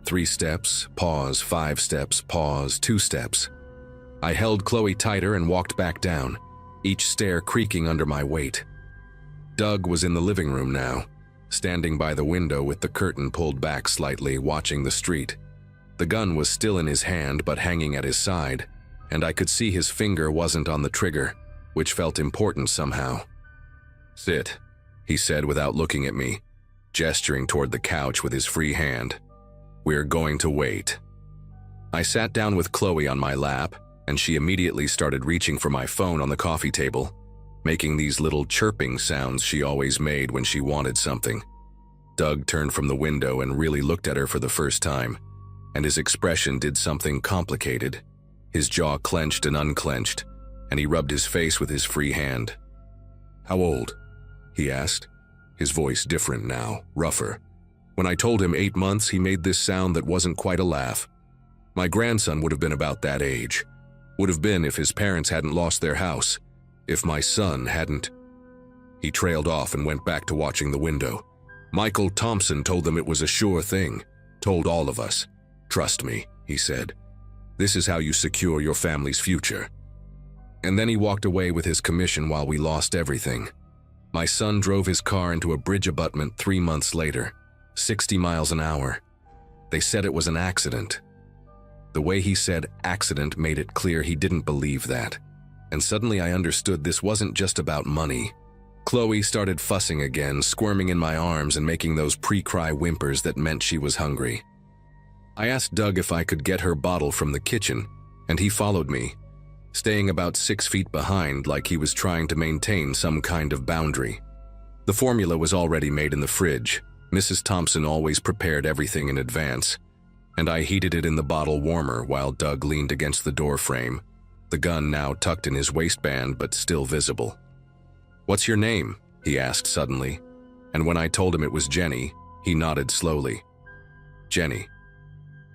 3 steps, pause, 5 steps, pause, 2 steps. I held Chloe tighter and walked back down, each stair creaking under my weight. Doug was in the living room now, standing by the window with the curtain pulled back slightly, watching the street. The gun was still in his hand but hanging at his side, and I could see his finger wasn't on the trigger, which felt important somehow. "Sit," he said without looking at me, gesturing toward the couch with his free hand. "We're going to wait." I sat down with Chloe on my lap, and she immediately started reaching for my phone on the coffee table, making these little chirping sounds she always made when she wanted something. Doug turned from the window and really looked at her for the first time, and his expression did something complicated. His jaw clenched and unclenched, and he rubbed his face with his free hand. "How old?" he asked, his voice different now, rougher. When I told him 8 months, he made this sound that wasn't quite a laugh. "My grandson would have been about that age. Would have been if his parents hadn't lost their house. If my son hadn't." He trailed off and went back to watching the window. "Michael Thompson told them it was a sure thing. Told all of us. Trust me," he said. "This is how you secure your family's future." And then he walked away with his commission while we lost everything. My son drove his car into a bridge abutment 3 months later, 60 miles an hour. They said it was an accident. The way he said accident made it clear he didn't believe that. And suddenly I understood this wasn't just about money. Chloe started fussing again, squirming in my arms and making those pre-cry whimpers that meant she was hungry. I asked Doug if I could get her bottle from the kitchen, and he followed me, staying about 6 feet behind like he was trying to maintain some kind of boundary. The formula was already made in the fridge. Mrs. Thompson always prepared everything in advance, and I heated it in the bottle warmer while Doug leaned against the door frame, the gun now tucked in his waistband but still visible. "What's your name?" he asked suddenly, and when I told him it was Jenny, he nodded slowly. "Jenny.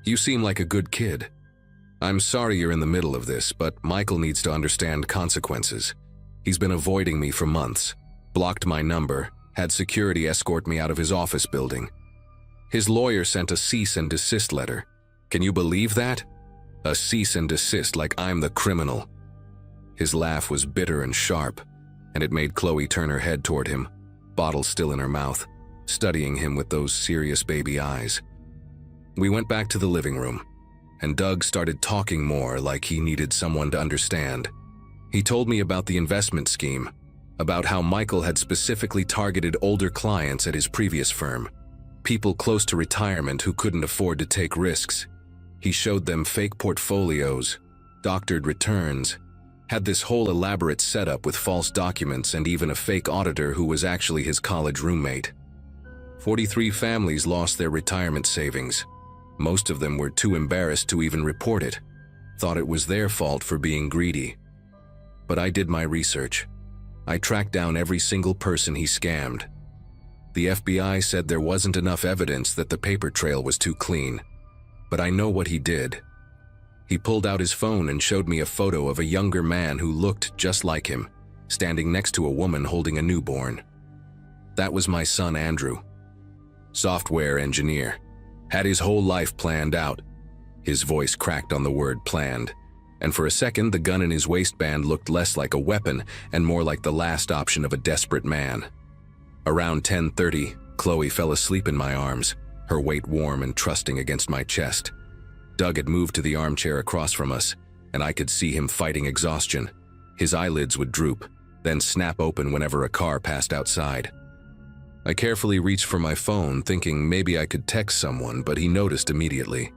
You seem like a good kid. I'm sorry you're in the middle of this, but Michael needs to understand consequences. He's been avoiding me for months, blocked my number, had security escort me out of his office building. His lawyer sent a cease and desist letter. Can you believe that? A cease and desist like I'm the criminal." His laugh was bitter and sharp, and it made Chloe turn her head toward him, bottle still in her mouth, studying him with those serious baby eyes. We went back to the living room, and Doug started talking more like he needed someone to understand. He told me about the investment scheme, about how Michael had specifically targeted older clients at his previous firm, people close to retirement who couldn't afford to take risks. He showed them fake portfolios, doctored returns, had this whole elaborate setup with false documents and even a fake auditor who was actually his college roommate. 43 families lost their retirement savings. Most of them were too embarrassed to even report it, thought it was their fault for being greedy. But I did my research. I tracked down every single person he scammed. The FBI said there wasn't enough evidence that the paper trail was too clean. But I know what he did. He pulled out his phone and showed me a photo of a younger man who looked just like him, standing next to a woman holding a newborn. That was my son Andrew. Software engineer. Had his whole life planned out. His voice cracked on the word planned, and for a second the gun in his waistband looked less like a weapon and more like the last option of a desperate man. Around 10:30, Chloe fell asleep in my arms, her weight warm and trusting against my chest. Doug had moved to the armchair across from us, and I could see him fighting exhaustion. His eyelids would droop, then snap open whenever a car passed outside. I carefully reached for my phone, thinking maybe I could text someone, but he noticed immediately.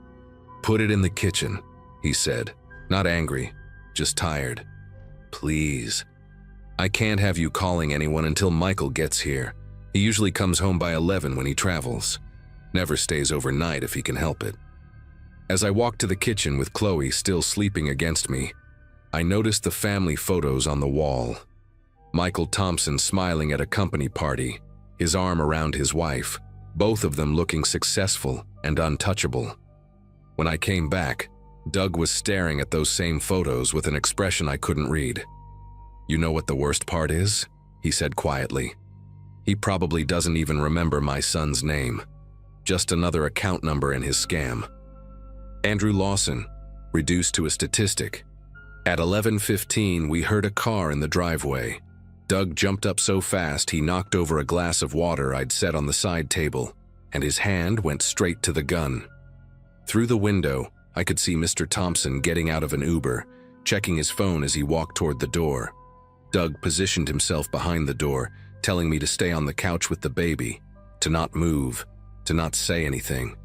"Put it in the kitchen," he said, not angry, just tired. "Please. I can't have you calling anyone until Michael gets here. He usually comes home by 11 when he travels. Never stays overnight if he can help it." As I walked to the kitchen with Chloe still sleeping against me, I noticed the family photos on the wall. Michael Thompson smiling at a company party, his arm around his wife, both of them looking successful and untouchable. When I came back, Doug was staring at those same photos with an expression I couldn't read. "You know what the worst part is?" he said quietly. "He probably doesn't even remember my son's name. Just another account number in his scam." Andrew Lawson, reduced to a statistic. At 11:15, we heard a car in the driveway. Doug jumped up so fast he knocked over a glass of water I'd set on the side table, and his hand went straight to the gun. Through the window, I could see Mr. Thompson getting out of an Uber, checking his phone as he walked toward the door. Doug positioned himself behind the door, telling me to stay on the couch with the baby, to not move, to not say anything.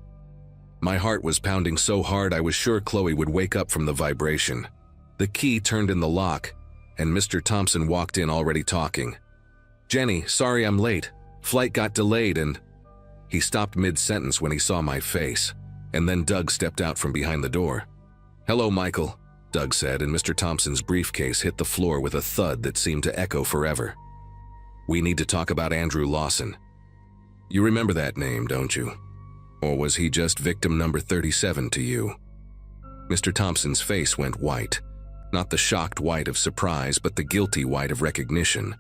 My heart was pounding so hard I was sure Chloe would wake up from the vibration. The key turned in the lock, and Mr. Thompson walked in already talking. "Jenny, sorry I'm late. Flight got delayed and..." He stopped mid-sentence when he saw my face, and then Doug stepped out from behind the door. "Hello, Michael," Doug said, and Mr. Thompson's briefcase hit the floor with a thud that seemed to echo forever. "We need to talk about Andrew Lawson. You remember that name, don't you? Or was he just victim number 37 to you?" Mr. Thompson's face went white. Not the shocked white of surprise, but the guilty white of recognition.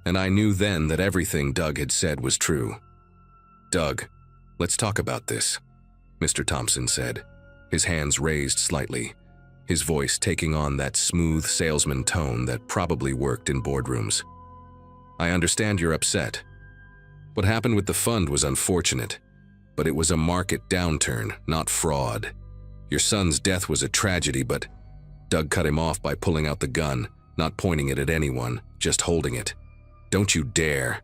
And I knew then that everything Doug had said was true. "Doug, let's talk about this," Mr. Thompson said, his hands raised slightly, his voice taking on that smooth salesman tone that probably worked in boardrooms. "I understand you're upset. What happened with the fund was unfortunate, but it was a market downturn, not fraud. Your son's death was a tragedy, but..." Doug cut him off by pulling out the gun, not pointing it at anyone, just holding it. Don't you dare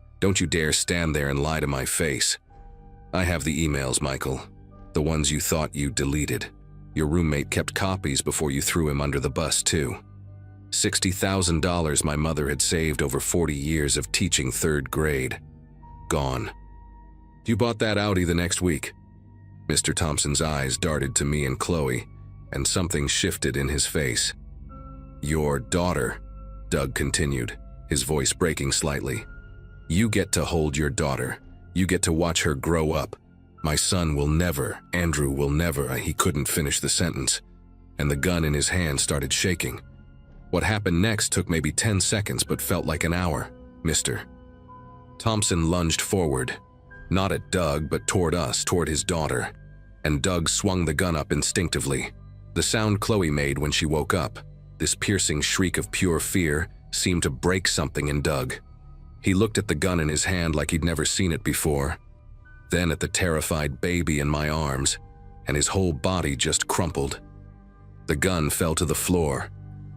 stand there and lie to my face. I have the emails, Michael. The ones you thought you deleted. Your roommate kept copies before you threw him under the bus, too. $60,000 my mother had saved over 40 years of teaching 3rd grade. Gone. You bought that Audi the next week." Mr. Thompson's eyes darted to me and Chloe, and something shifted in his face. "Your daughter," Doug continued, his voice breaking slightly. "You get to hold your daughter. You get to watch her grow up. My son will never, Andrew will never..." He couldn't finish the sentence, and the gun in his hand started shaking. What happened next took maybe 10 seconds but felt like an hour. "Mr. Thompson lunged forward, not at Doug but toward us, toward his daughter, and Doug swung the gun up instinctively. The sound Chloe made when she woke up, this piercing shriek of pure fear, seemed to break something in Doug. He looked at the gun in his hand like he'd never seen it before, then at the terrified baby in my arms, and his whole body just crumpled. The gun fell to the floor,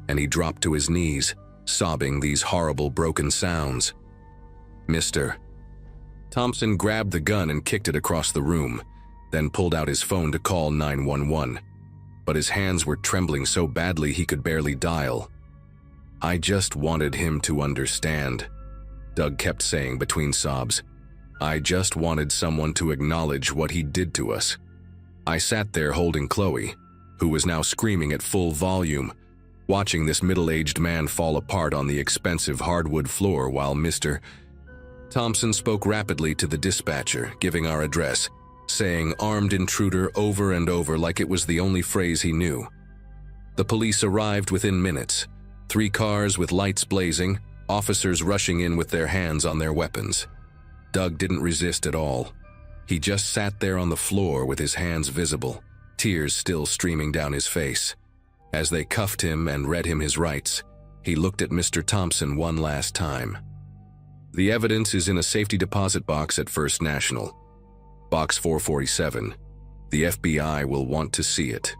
and he dropped to his knees, sobbing these horrible broken sounds. "Mr. Thompson grabbed the gun and kicked it across the room, then pulled out his phone to call 911. But his hands were trembling so badly he could barely dial. "I just wanted him to understand," Doug kept saying between sobs. "I just wanted someone to acknowledge what he did to us." I sat there holding Chloe, who was now screaming at full volume, watching this middle-aged man fall apart on the expensive hardwood floor while Mr. Thompson spoke rapidly to the dispatcher, giving our address, saying "armed intruder" over and over like it was the only phrase he knew. The police arrived within minutes. 3 cars with lights blazing, officers rushing in with their hands on their weapons. Doug didn't resist at all. He just sat there on the floor with his hands visible, tears still streaming down his face. As they cuffed him and read him his rights, he looked at Mr. Thompson one last time. The evidence is in a safety deposit box at First National. Box 447. The FBI will want to see it.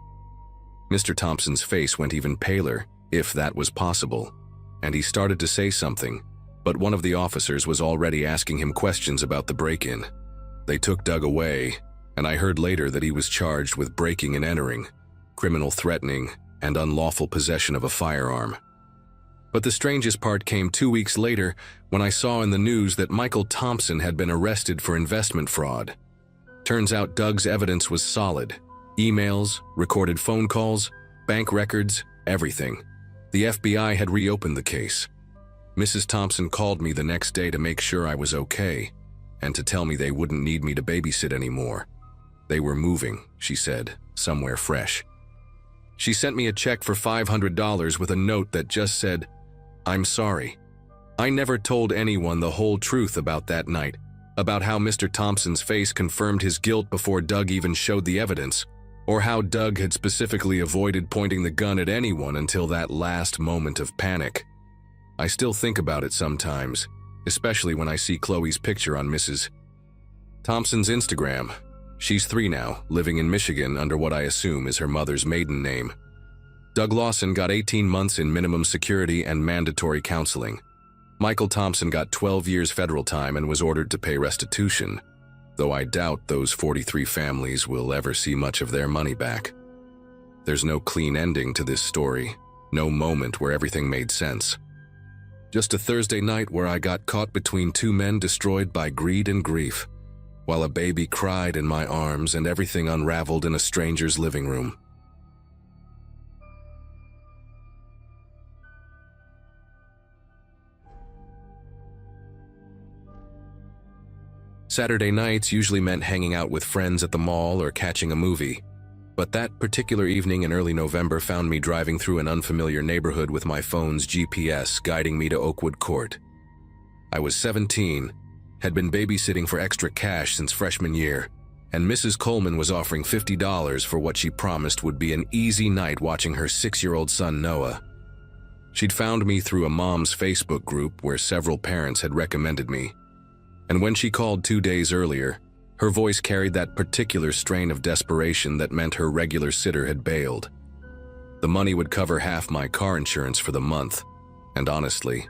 Mr. Thompson's face went even paler, if that was possible, and he started to say something, but one of the officers was already asking him questions about the break-in. They took Doug away, and I heard later that he was charged with breaking and entering, criminal threatening, and unlawful possession of a firearm. But the strangest part came 2 weeks later when I saw in the news that Michael Thompson had been arrested for investment fraud. Turns out Doug's evidence was solid. Emails, recorded phone calls, bank records, everything. The FBI had reopened the case. Mrs. Thompson called me the next day to make sure I was okay, and to tell me they wouldn't need me to babysit anymore. They were moving, she said, somewhere fresh. She sent me a check for $500 with a note that just said, "I'm sorry. I never told anyone the whole truth about that night, about how Mr. Thompson's face confirmed his guilt before Doug even showed the evidence, or how Doug had specifically avoided pointing the gun at anyone until that last moment of panic. I still think about it sometimes, especially when I see Chloe's picture on Mrs. Thompson's Instagram. She's 3 now, living in Michigan under what I assume is her mother's maiden name. Doug Lawson got 18 months in minimum security and mandatory counseling. Michael Thompson got 12 years federal time and was ordered to pay restitution, though I doubt those 43 families will ever see much of their money back. There's no clean ending to this story, no moment where everything made sense. Just a Thursday night where I got caught between 2 men destroyed by greed and grief, while a baby cried in my arms and everything unraveled in a stranger's living room. Saturday nights usually meant hanging out with friends at the mall or catching a movie, but that particular evening in early November found me driving through an unfamiliar neighborhood with my phone's GPS guiding me to Oakwood Court. I was 17, had been babysitting for extra cash since freshman year, and Mrs. Coleman was offering $50 for what she promised would be an easy night watching her 6-year-old son Noah. She'd found me through a mom's Facebook group where several parents had recommended me, and when she called 2 days earlier, her voice carried that particular strain of desperation that meant her regular sitter had bailed. The money would cover half my car insurance for the month, and honestly,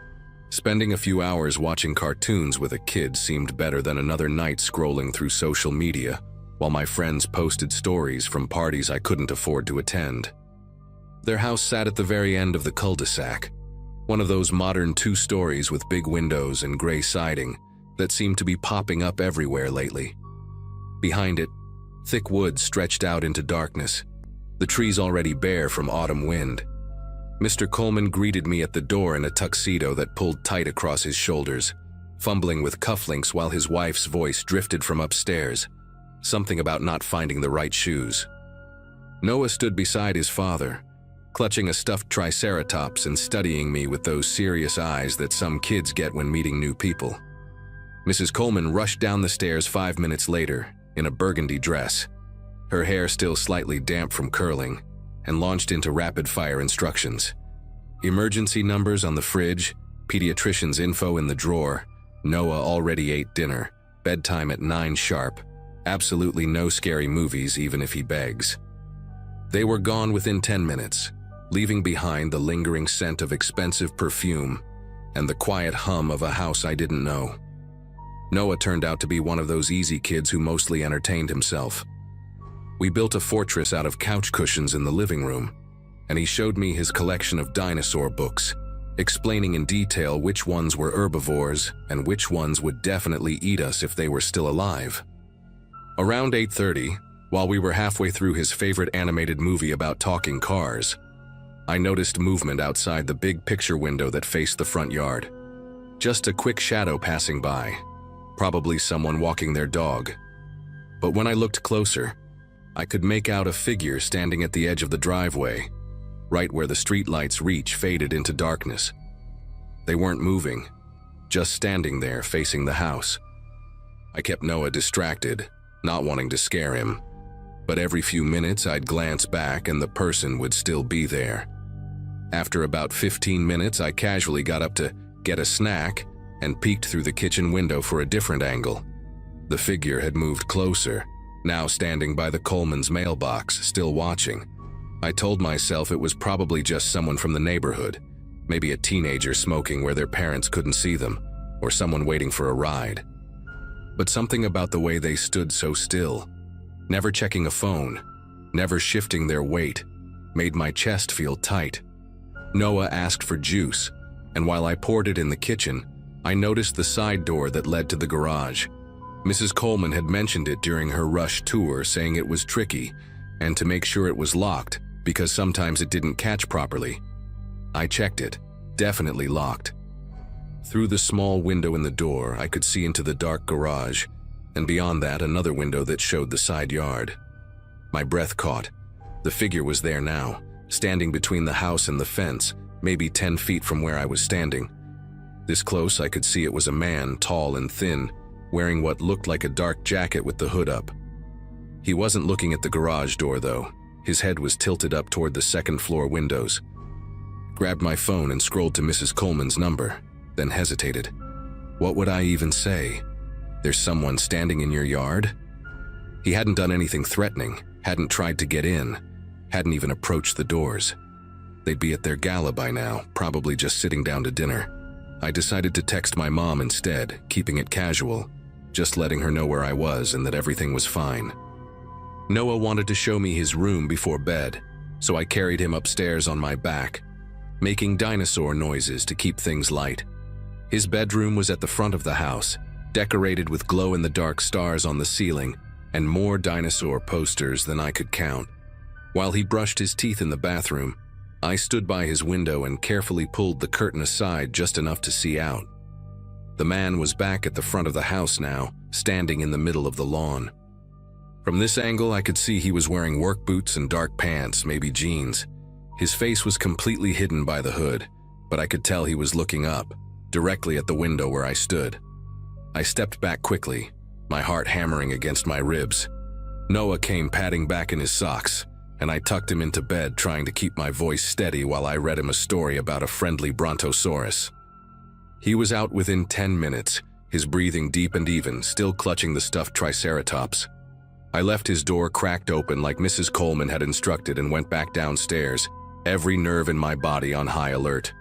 spending a few hours watching cartoons with a kid seemed better than another night scrolling through social media while my friends posted stories from parties I couldn't afford to attend. Their house sat at the very end of the cul-de-sac, one of those modern 2-stories with big windows and gray siding that seemed to be popping up everywhere lately. Behind it, thick woods stretched out into darkness, the trees already bare from autumn wind. Mr. Coleman greeted me at the door in a tuxedo that pulled tight across his shoulders, fumbling with cufflinks while his wife's voice drifted from upstairs, something about not finding the right shoes. Noah stood beside his father, clutching a stuffed triceratops and studying me with those serious eyes that some kids get when meeting new people. Mrs. Coleman rushed down the stairs 5 minutes later, in a burgundy dress, her hair still slightly damp from curling, and launched into rapid-fire instructions. Emergency numbers on the fridge, pediatrician's info in the drawer, Noah already ate dinner, bedtime at 9 sharp, absolutely no scary movies even if he begs. They were gone within 10 minutes, leaving behind the lingering scent of expensive perfume and the quiet hum of a house I didn't know. Noah turned out to be one of those easy kids who mostly entertained himself. We built a fortress out of couch cushions in the living room, and he showed me his collection of dinosaur books, explaining in detail which ones were herbivores and which ones would definitely eat us if they were still alive. Around 8:30, while we were halfway through his favorite animated movie about talking cars, I noticed movement outside the big picture window that faced the front yard. Just a quick shadow passing by, probably someone walking their dog. But when I looked closer, I could make out a figure standing at the edge of the driveway, right where the streetlights reach faded into darkness. They weren't moving, just standing there facing the house. I kept Noah distracted, not wanting to scare him. But every few minutes I'd glance back and the person would still be there. After about 15 minutes, I casually got up to get a snack and peeked through the kitchen window for a different angle. The figure had moved closer, now standing by the Coleman's mailbox, still watching. I told myself it was probably just someone from the neighborhood, maybe a teenager smoking where their parents couldn't see them, or someone waiting for a ride. But something about the way they stood so still, never checking a phone, never shifting their weight, made my chest feel tight. Noah asked for juice, and while I poured it in the kitchen, I noticed the side door that led to the garage. Mrs. Coleman had mentioned it during her rush tour, saying it was tricky, and to make sure it was locked, because sometimes it didn't catch properly. I checked it, definitely locked. Through the small window in the door, I could see into the dark garage, and beyond that, another window that showed the side yard. My breath caught. The figure was there now, standing between the house and the fence, maybe 10 feet from where I was standing. This close, I could see it was a man, tall and thin, wearing what looked like a dark jacket with the hood up. He wasn't looking at the garage door, though. His head was tilted up toward the second-floor windows. Grabbed my phone and scrolled to Mrs. Coleman's number, then hesitated. What would I even say? There's someone standing in your yard? He hadn't done anything threatening, hadn't tried to get in, hadn't even approached the doors. They'd be at their gala by now, probably just sitting down to dinner. I decided to text my mom instead, keeping it casual, just letting her know where I was and that everything was fine. Noah wanted to show me his room before bed, so I carried him upstairs on my back, making dinosaur noises to keep things light. His bedroom was at the front of the house, decorated with glow-in-the-dark stars on the ceiling and more dinosaur posters than I could count. While he brushed his teeth in the bathroom, I stood by his window and carefully pulled the curtain aside just enough to see out. The man was back at the front of the house now, standing in the middle of the lawn. From this angle, I could see he was wearing work boots and dark pants, maybe jeans. His face was completely hidden by the hood, but I could tell he was looking up, directly at the window where I stood. I stepped back quickly, my heart hammering against my ribs. Noah came padding back in his socks, and I tucked him into bed, trying to keep my voice steady while I read him a story about a friendly brontosaurus. He was out within 10 minutes, his breathing deep and even, still clutching the stuffed triceratops. I left his door cracked open like Mrs. Coleman had instructed and went back downstairs, every nerve in my body on high alert.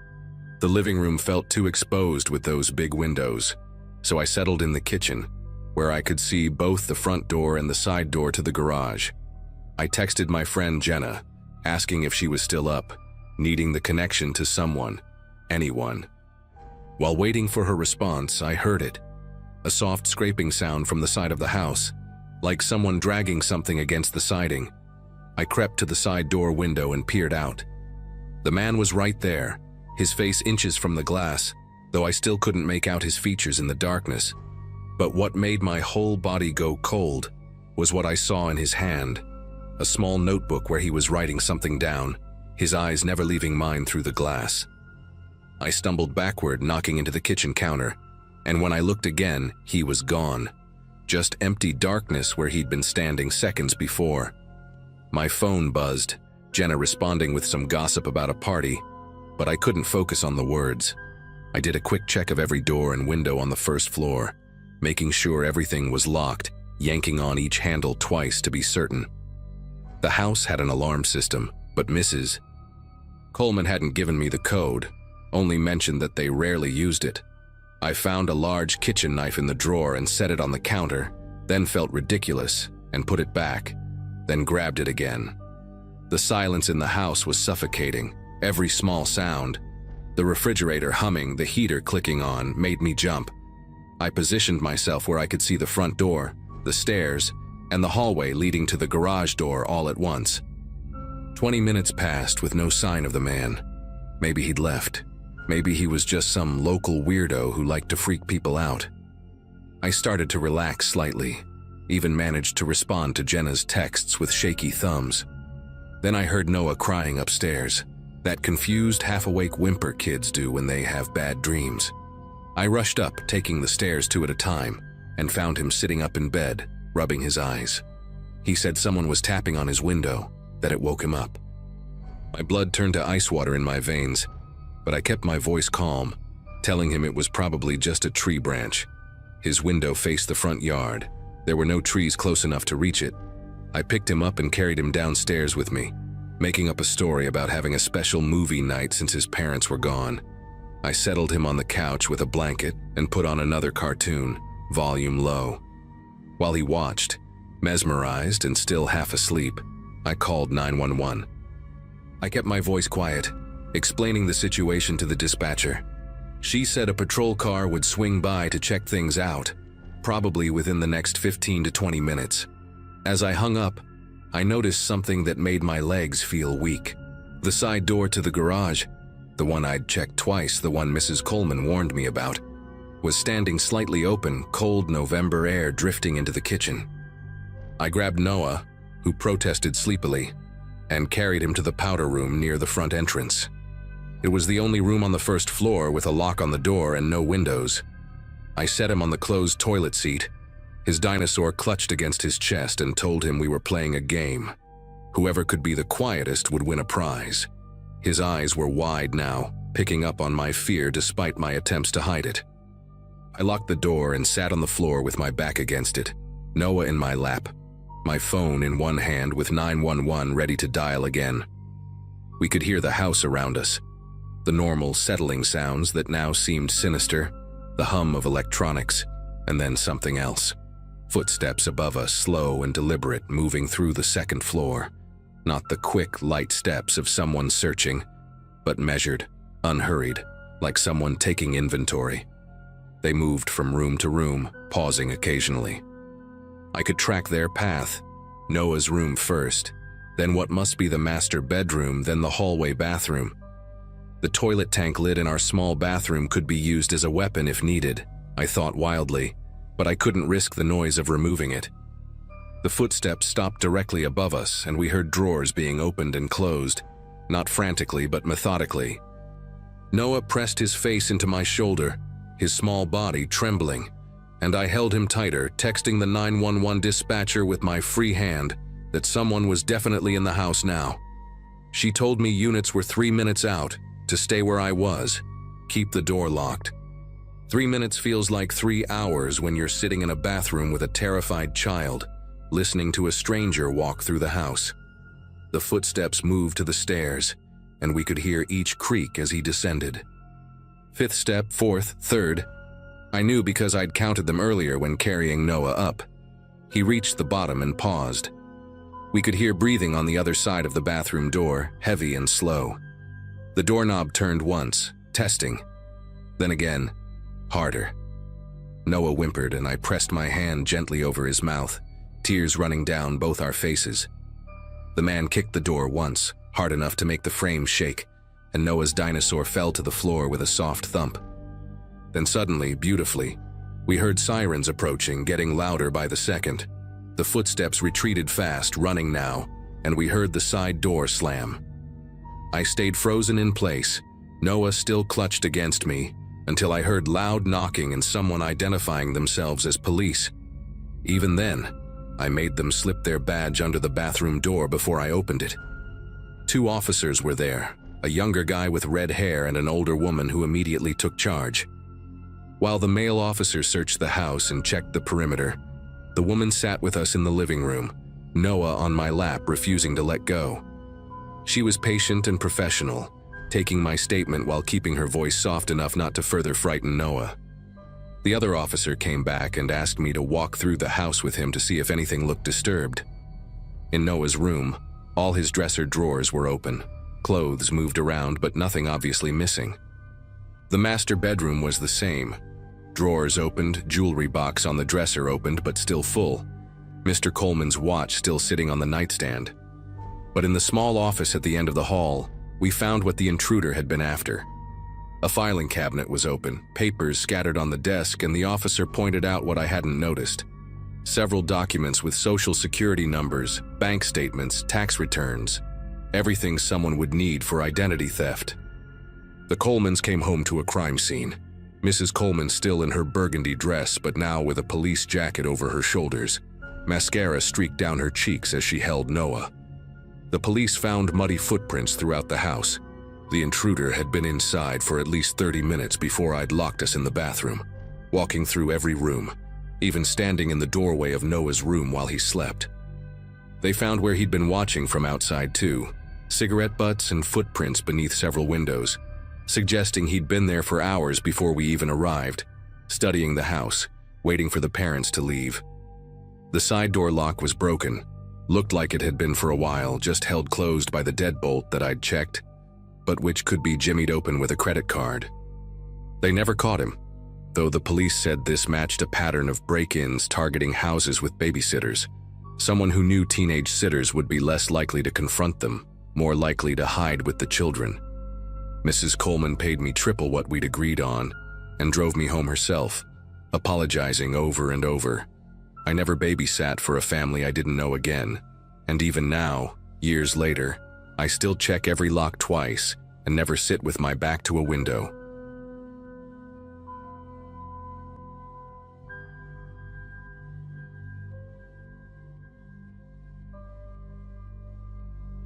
The living room felt too exposed with those big windows, so I settled in the kitchen, where I could see both the front door and the side door to the garage. I texted my friend Jenna, asking if she was still up, needing the connection to someone, anyone. While waiting for her response, I heard it, a soft scraping sound from the side of the house, like someone dragging something against the siding. I crept to the side door window and peered out. The man was right there, his face inches from the glass, though I still couldn't make out his features in the darkness. But what made my whole body go cold was what I saw in his hand, a small notebook where he was writing something down, his eyes never leaving mine through the glass. I stumbled backward, knocking into the kitchen counter, and when I looked again, he was gone. Just empty darkness where he'd been standing seconds before. My phone buzzed, Jenna responding with some gossip about a party, but I couldn't focus on the words. I did a quick check of every door and window on the first floor, making sure everything was locked, yanking on each handle twice to be certain. The house had an alarm system, but Mrs. Coleman hadn't given me the code, only mentioned that they rarely used it. I found a large kitchen knife in the drawer and set it on the counter, then felt ridiculous and put it back, then grabbed it again. The silence in the house was suffocating, every small sound. The refrigerator humming, the heater clicking on, made me jump. I positioned myself where I could see the front door, the stairs, and the hallway leading to the garage door all at once. 20 minutes passed with no sign of the man. Maybe he'd left. Maybe he was just some local weirdo who liked to freak people out. I started to relax slightly, even managed to respond to Jenna's texts with shaky thumbs. Then I heard Noah crying upstairs, that confused, half-awake whimper kids do when they have bad dreams. I rushed up, taking the stairs two at a time, and found him sitting up in bed, rubbing his eyes. He said someone was tapping on his window, that it woke him up. My blood turned to ice water in my veins, but I kept my voice calm, telling him it was probably just a tree branch. His window faced the front yard. There were no trees close enough to reach it. I picked him up and carried him downstairs with me, making up a story about having a special movie night since his parents were gone. I settled him on the couch with a blanket and put on another cartoon, volume low. While he watched, mesmerized and still half asleep, I called 911. I kept my voice quiet, explaining the situation to the dispatcher. She said a patrol car would swing by to check things out, probably within the next 15 to 20 minutes. As I hung up, I noticed something that made my legs feel weak. The side door to the garage, the one I'd checked twice, the one Mrs. Coleman warned me about, was standing slightly open, cold November air drifting into the kitchen. I grabbed Noah, who protested sleepily, and carried him to the powder room near the front entrance. It was the only room on the first floor with a lock on the door and no windows. I set him on the closed toilet seat. His dinosaur clutched against his chest and told him we were playing a game. Whoever could be the quietest would win a prize. His eyes were wide now, picking up on my fear despite my attempts to hide it. I locked the door and sat on the floor with my back against it, Noah in my lap, my phone in one hand with 911 ready to dial again. We could hear the house around us, the normal settling sounds that now seemed sinister, the hum of electronics, and then something else. Footsteps above us, slow and deliberate, moving through the second floor. Not the quick, light steps of someone searching, but measured, unhurried, like someone taking inventory. They moved from room to room, pausing occasionally. I could track their path. Noah's room first, then what must be the master bedroom, then the hallway bathroom. The toilet tank lid in our small bathroom could be used as a weapon if needed, I thought wildly, but I couldn't risk the noise of removing it. The footsteps stopped directly above us, and we heard drawers being opened and closed, not frantically but methodically. Noah pressed his face into my shoulder, his small body trembling, and I held him tighter, texting the 911 dispatcher with my free hand that someone was definitely in the house now. She told me units were 3 minutes out, to stay where I was, keep the door locked. 3 minutes feels like 3 hours when you're sitting in a bathroom with a terrified child, listening to a stranger walk through the house. The footsteps moved to the stairs, and we could hear each creak as he descended. 5th step, 4th, 3rd. I knew because I'd counted them earlier when carrying Noah up. He reached the bottom and paused. We could hear breathing on the other side of the bathroom door, heavy and slow. The doorknob turned once, testing. Then again, harder. Noah whimpered, and I pressed my hand gently over his mouth, tears running down both our faces. The man kicked the door once, hard enough to make the frame shake, and Noah's dinosaur fell to the floor with a soft thump. Then suddenly, beautifully, we heard sirens approaching, getting louder by the second. The footsteps retreated fast, running now, and we heard the side door slam. I stayed frozen in place, Noah still clutched against me, until I heard loud knocking and someone identifying themselves as police. Even then, I made them slip their badge under the bathroom door before I opened it. 2 officers were there, a younger guy with red hair and an older woman who immediately took charge. While the male officer searched the house and checked the perimeter, the woman sat with us in the living room, Noah on my lap, refusing to let go. She was patient and professional, taking my statement while keeping her voice soft enough not to further frighten Noah. The other officer came back and asked me to walk through the house with him to see if anything looked disturbed. In Noah's room, all his dresser drawers were open, clothes moved around but nothing obviously missing. The master bedroom was the same. Drawers opened, jewelry box on the dresser opened but still full, Mr. Coleman's watch still sitting on the nightstand. But in the small office at the end of the hall, we found what the intruder had been after. A filing cabinet was open, papers scattered on the desk, and the officer pointed out what I hadn't noticed. Several documents with social security numbers, bank statements, tax returns, everything someone would need for identity theft. The Colemans came home to a crime scene. Mrs. Coleman still in her burgundy dress, but now with a police jacket over her shoulders. Mascara streaked down her cheeks as she held Noah. The police found muddy footprints throughout the house. The intruder had been inside for at least 30 minutes before I'd locked us in the bathroom, walking through every room, even standing in the doorway of Noah's room while he slept. They found where he'd been watching from outside too, cigarette butts and footprints beneath several windows, suggesting he'd been there for hours before we even arrived, studying the house, waiting for the parents to leave. The side door lock was broken, looked like it had been for a while, just held closed by the deadbolt that I'd checked, but which could be jimmied open with a credit card. They never caught him, though the police said this matched a pattern of break-ins targeting houses with babysitters. Someone who knew teenage sitters would be less likely to confront them, more likely to hide with the children. Mrs. Coleman paid me triple what we'd agreed on and drove me home herself, apologizing over and over. I never babysat for a family I didn't know again, and even now, years later, I still check every lock twice and never sit with my back to a window.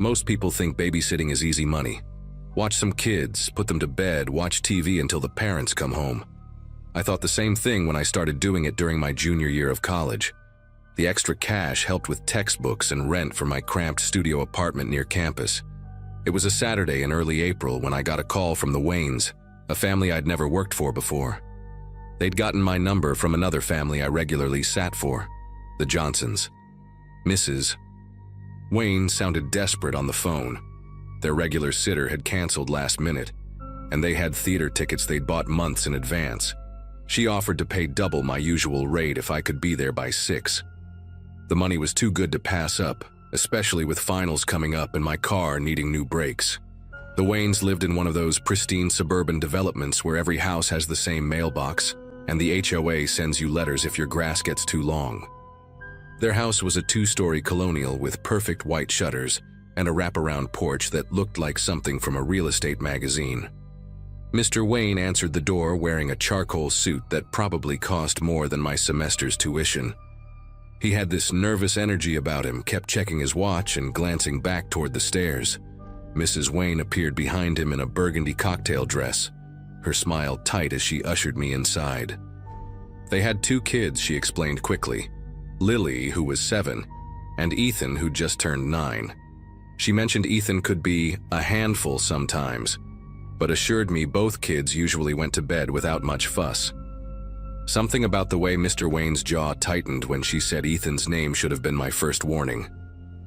Most people think babysitting is easy money. Watch some kids, put them to bed, watch TV until the parents come home. I thought the same thing when I started doing it during my junior year of college. The extra cash helped with textbooks and rent for my cramped studio apartment near campus. It was a Saturday in early April when I got a call from the Waynes, a family I'd never worked for before. They'd gotten my number from another family I regularly sat for, the Johnsons. Mrs. Wayne sounded desperate on the phone. Their regular sitter had canceled last minute, and they had theater tickets they'd bought months in advance. She offered to pay double my usual rate if I could be there by 6. The money was too good to pass up, especially with finals coming up and my car needing new brakes. The Waynes lived in one of those pristine suburban developments where every house has the same mailbox, and the HOA sends you letters if your grass gets too long. Their house was a 2-story colonial with perfect white shutters and a wraparound porch that looked like something from a real estate magazine. Mr. Wayne answered the door wearing a charcoal suit that probably cost more than my semester's tuition. He had this nervous energy about him, kept checking his watch and glancing back toward the stairs. Mrs. Wayne appeared behind him in a burgundy cocktail dress, her smile tight as she ushered me inside. They had 2 kids, she explained quickly. Lily, who was 7, and Ethan, who just turned 9. She mentioned Ethan could be a handful sometimes, but assured me both kids usually went to bed without much fuss. Something about the way Mr. Wayne's jaw tightened when she said Ethan's name should have been my first warning.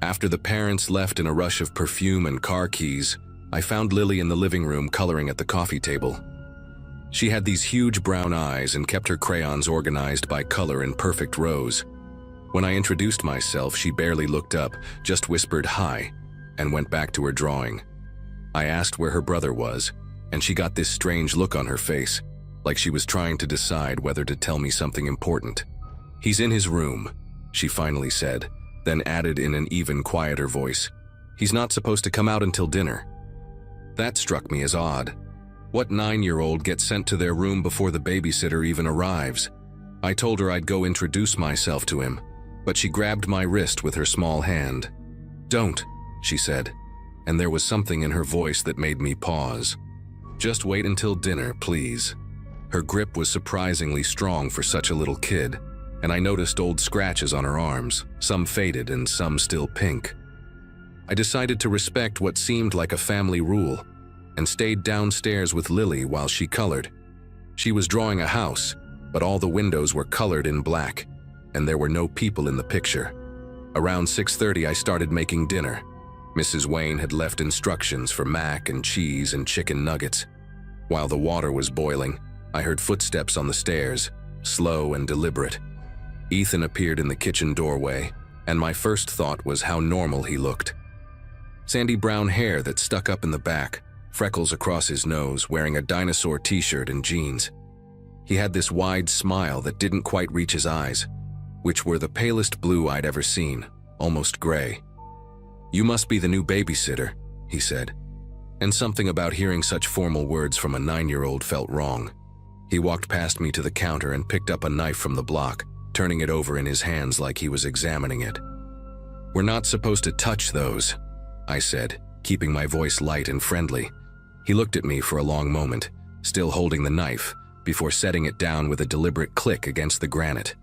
After the parents left in a rush of perfume and car keys, I found Lily in the living room coloring at the coffee table. She had these huge brown eyes and kept her crayons organized by color in perfect rows. When I introduced myself, she barely looked up, just whispered hi, and went back to her drawing. I asked where her brother was, and she got this strange look on her face, like she was trying to decide whether to tell me something important. "He's in his room," she finally said, then added in an even quieter voice, "He's not supposed to come out until dinner." That struck me as odd. What 9-year-old gets sent to their room before the babysitter even arrives? I told her I'd go introduce myself to him, but she grabbed my wrist with her small hand. "Don't," she said, and there was something in her voice that made me pause. "Just wait until dinner, please." Her grip was surprisingly strong for such a little kid, and I noticed old scratches on her arms, some faded and some still pink. I decided to respect what seemed like a family rule, and stayed downstairs with Lily while she colored. She was drawing a house, but all the windows were colored in black, and there were no people in the picture. Around 6:30, I started making dinner. Mrs. Wayne had left instructions for mac and cheese and chicken nuggets. While the water was boiling, I heard footsteps on the stairs, slow and deliberate. Ethan appeared in the kitchen doorway, and my first thought was how normal he looked. Sandy brown hair that stuck up in the back, freckles across his nose, wearing a dinosaur t-shirt and jeans. He had this wide smile that didn't quite reach his eyes, which were the palest blue I'd ever seen, almost gray. "You must be the new babysitter," he said, and something about hearing such formal words from a 9-year-old felt wrong. He walked past me to the counter and picked up a knife from the block, turning it over in his hands like he was examining it. "We're not supposed to touch those," I said, keeping my voice light and friendly. He looked at me for a long moment, still holding the knife, before setting it down with a deliberate click against the granite.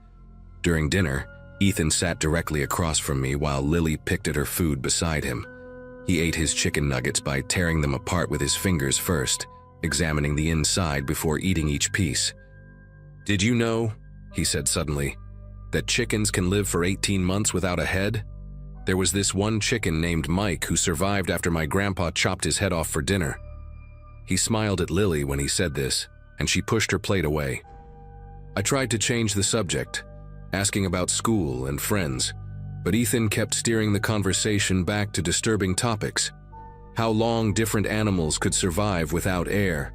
During dinner, Ethan sat directly across from me while Lily picked at her food beside him. He ate his chicken nuggets by tearing them apart with his fingers first, examining the inside before eating each piece. "Did you know," he said suddenly, "that chickens can live for 18 months without a head? There was this one chicken named Mike who survived after my grandpa chopped his head off for dinner." He smiled at Lily when he said this, and she pushed her plate away. I tried to change the subject, asking about school and friends, but Ethan kept steering the conversation back to disturbing topics. How long different animals could survive without air,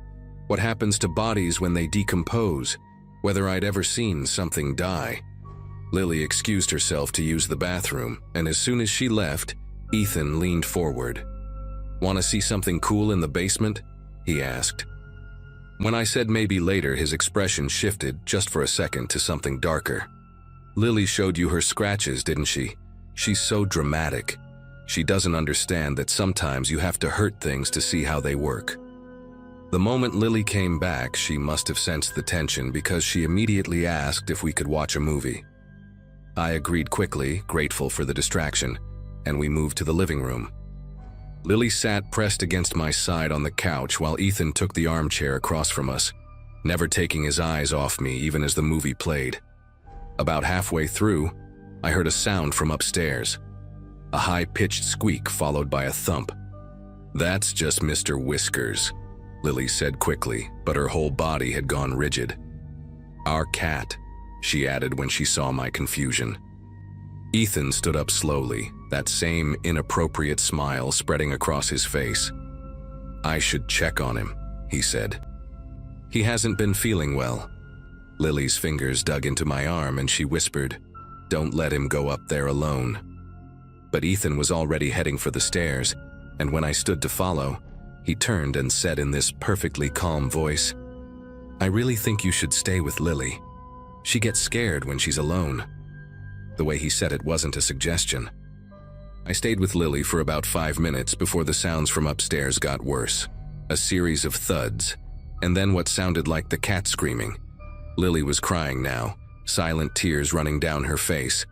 what happens to bodies when they decompose, whether I'd ever seen something die. Lily excused herself to use the bathroom, and as soon as she left, Ethan leaned forward. "Want to see something cool in the basement?" he asked. When I said maybe later, his expression shifted just for a second to something darker. "Lily showed you her scratches, didn't she? She's so dramatic. She doesn't understand that sometimes you have to hurt things to see how they work." The moment Lily came back, she must have sensed the tension because she immediately asked if we could watch a movie. I agreed quickly, grateful for the distraction, and we moved to the living room. Lily sat pressed against my side on the couch while Ethan took the armchair across from us, never taking his eyes off me even as the movie played. About halfway through, I heard a sound from upstairs. A high-pitched squeak followed by a thump. "That's just Mr. Whiskers," Lily said quickly, but her whole body had gone rigid. "Our cat," she added when she saw my confusion. Ethan stood up slowly, that same inappropriate smile spreading across his face. "I should check on him," he said. "He hasn't been feeling well." Lily's fingers dug into my arm and she whispered, "Don't let him go up there alone." But Ethan was already heading for the stairs, and when I stood to follow, he turned and said in this perfectly calm voice, "I really think you should stay with Lily. She gets scared when she's alone." The way he said it wasn't a suggestion. I stayed with Lily for about 5 minutes before the sounds from upstairs got worse. A series of thuds, and then what sounded like the cat screaming. Lily was crying now, silent tears running down her face,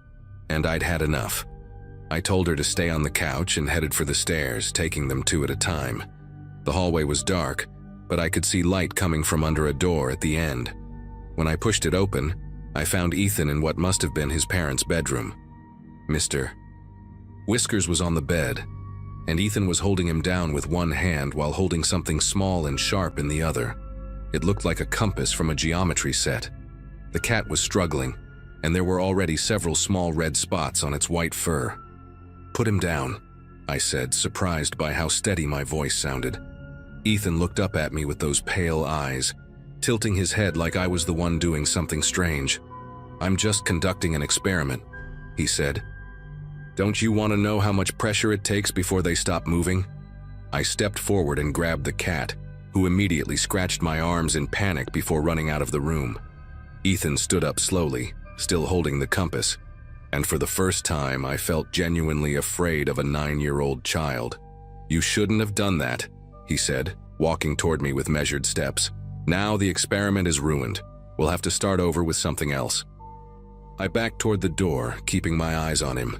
and I'd had enough. I told her to stay on the couch and headed for the stairs, taking them 2 at a time. The hallway was dark, but I could see light coming from under a door at the end. When I pushed it open, I found Ethan in what must have been his parents' bedroom. Mr. Whiskers was on the bed, and Ethan was holding him down with one hand while holding something small and sharp in the other. It looked like a compass from a geometry set. The cat was struggling, and there were already several small red spots on its white fur. "Put him down," I said, surprised by how steady my voice sounded. Ethan looked up at me with those pale eyes, tilting his head like I was the one doing something strange. "I'm just conducting an experiment," he said. "Don't you want to know how much pressure it takes before they stop moving?" I stepped forward and grabbed the cat, who immediately scratched my arms in panic before running out of the room. Ethan stood up slowly, still holding the compass, and for the first time I felt genuinely afraid of a 9-year-old child. "You shouldn't have done that," he said, walking toward me with measured steps. "Now the experiment is ruined. We'll have to start over with something else." I backed toward the door, keeping my eyes on him,